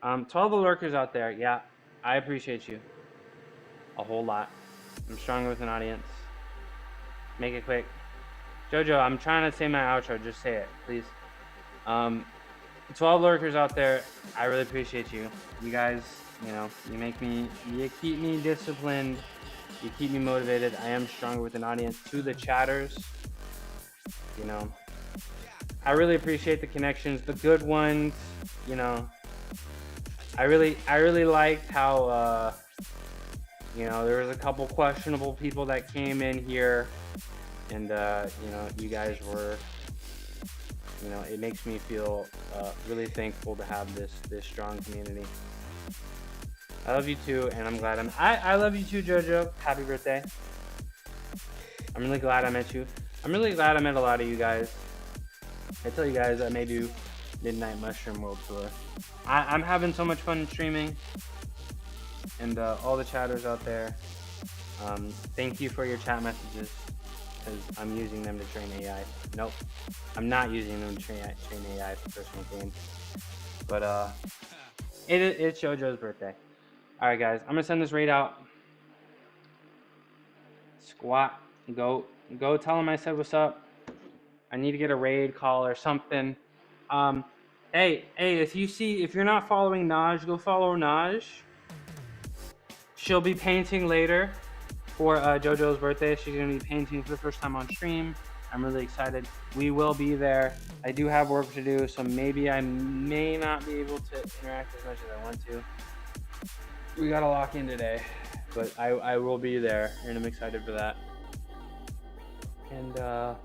[SPEAKER 1] To all the lurkers out there, yeah, I appreciate you a whole lot. I'm stronger with an audience. Make it quick. JoJo, I'm trying to say my outro. Just say it, please. To all lurkers out there, I really appreciate you. You guys, you know, you keep me disciplined. You keep me motivated. I am stronger with an audience. To the chatters, you know, I really appreciate the connections, the good ones. You know, I really liked how, you know, there was a couple questionable people that came in here. and you know, you guys were, you know, it makes me feel really thankful to have this strong community. I love you too, and I'm glad I love you too, Jojo. Happy birthday. I'm really glad I met you. I'm really glad I met a lot of you guys. I tell you guys, I may do Midnight Mushroom World Tour. I'm having so much fun streaming, and all the chatters out there. Thank you for your chat messages, because I'm using them to train AI. Nope, I'm not using them to train AI for personal gain. But it's JoJo's birthday. All right, guys, I'm gonna send this raid out. Squat, go tell him I said what's up. I need to get a raid call or something. Hey, if you're not following Naj, go follow Naj. She'll be painting later for JoJo's birthday. She's gonna be painting for the first time on stream. I'm really excited. We will be there. I do have work to do, so maybe I may not be able to interact as much as I want to. We gotta lock in today, but I will be there, and I'm excited for that. And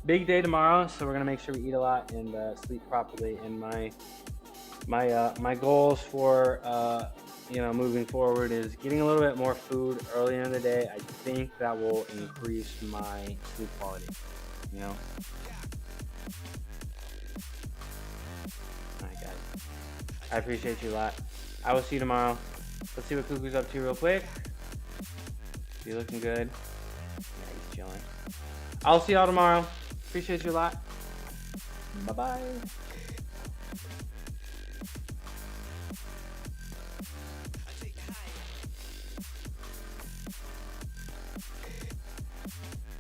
[SPEAKER 1] big day tomorrow, so we're gonna make sure we eat a lot and sleep properly. And my goals for you know, moving forward is getting a little bit more food early in the day. I think that will increase my sleep quality. You know. All right, guys. I appreciate you a lot. I will see you tomorrow. Let's see what Cuckoo's up to real quick. You looking good? Yeah, he's chilling. I'll see y'all tomorrow. Appreciate you a lot. Bye-bye.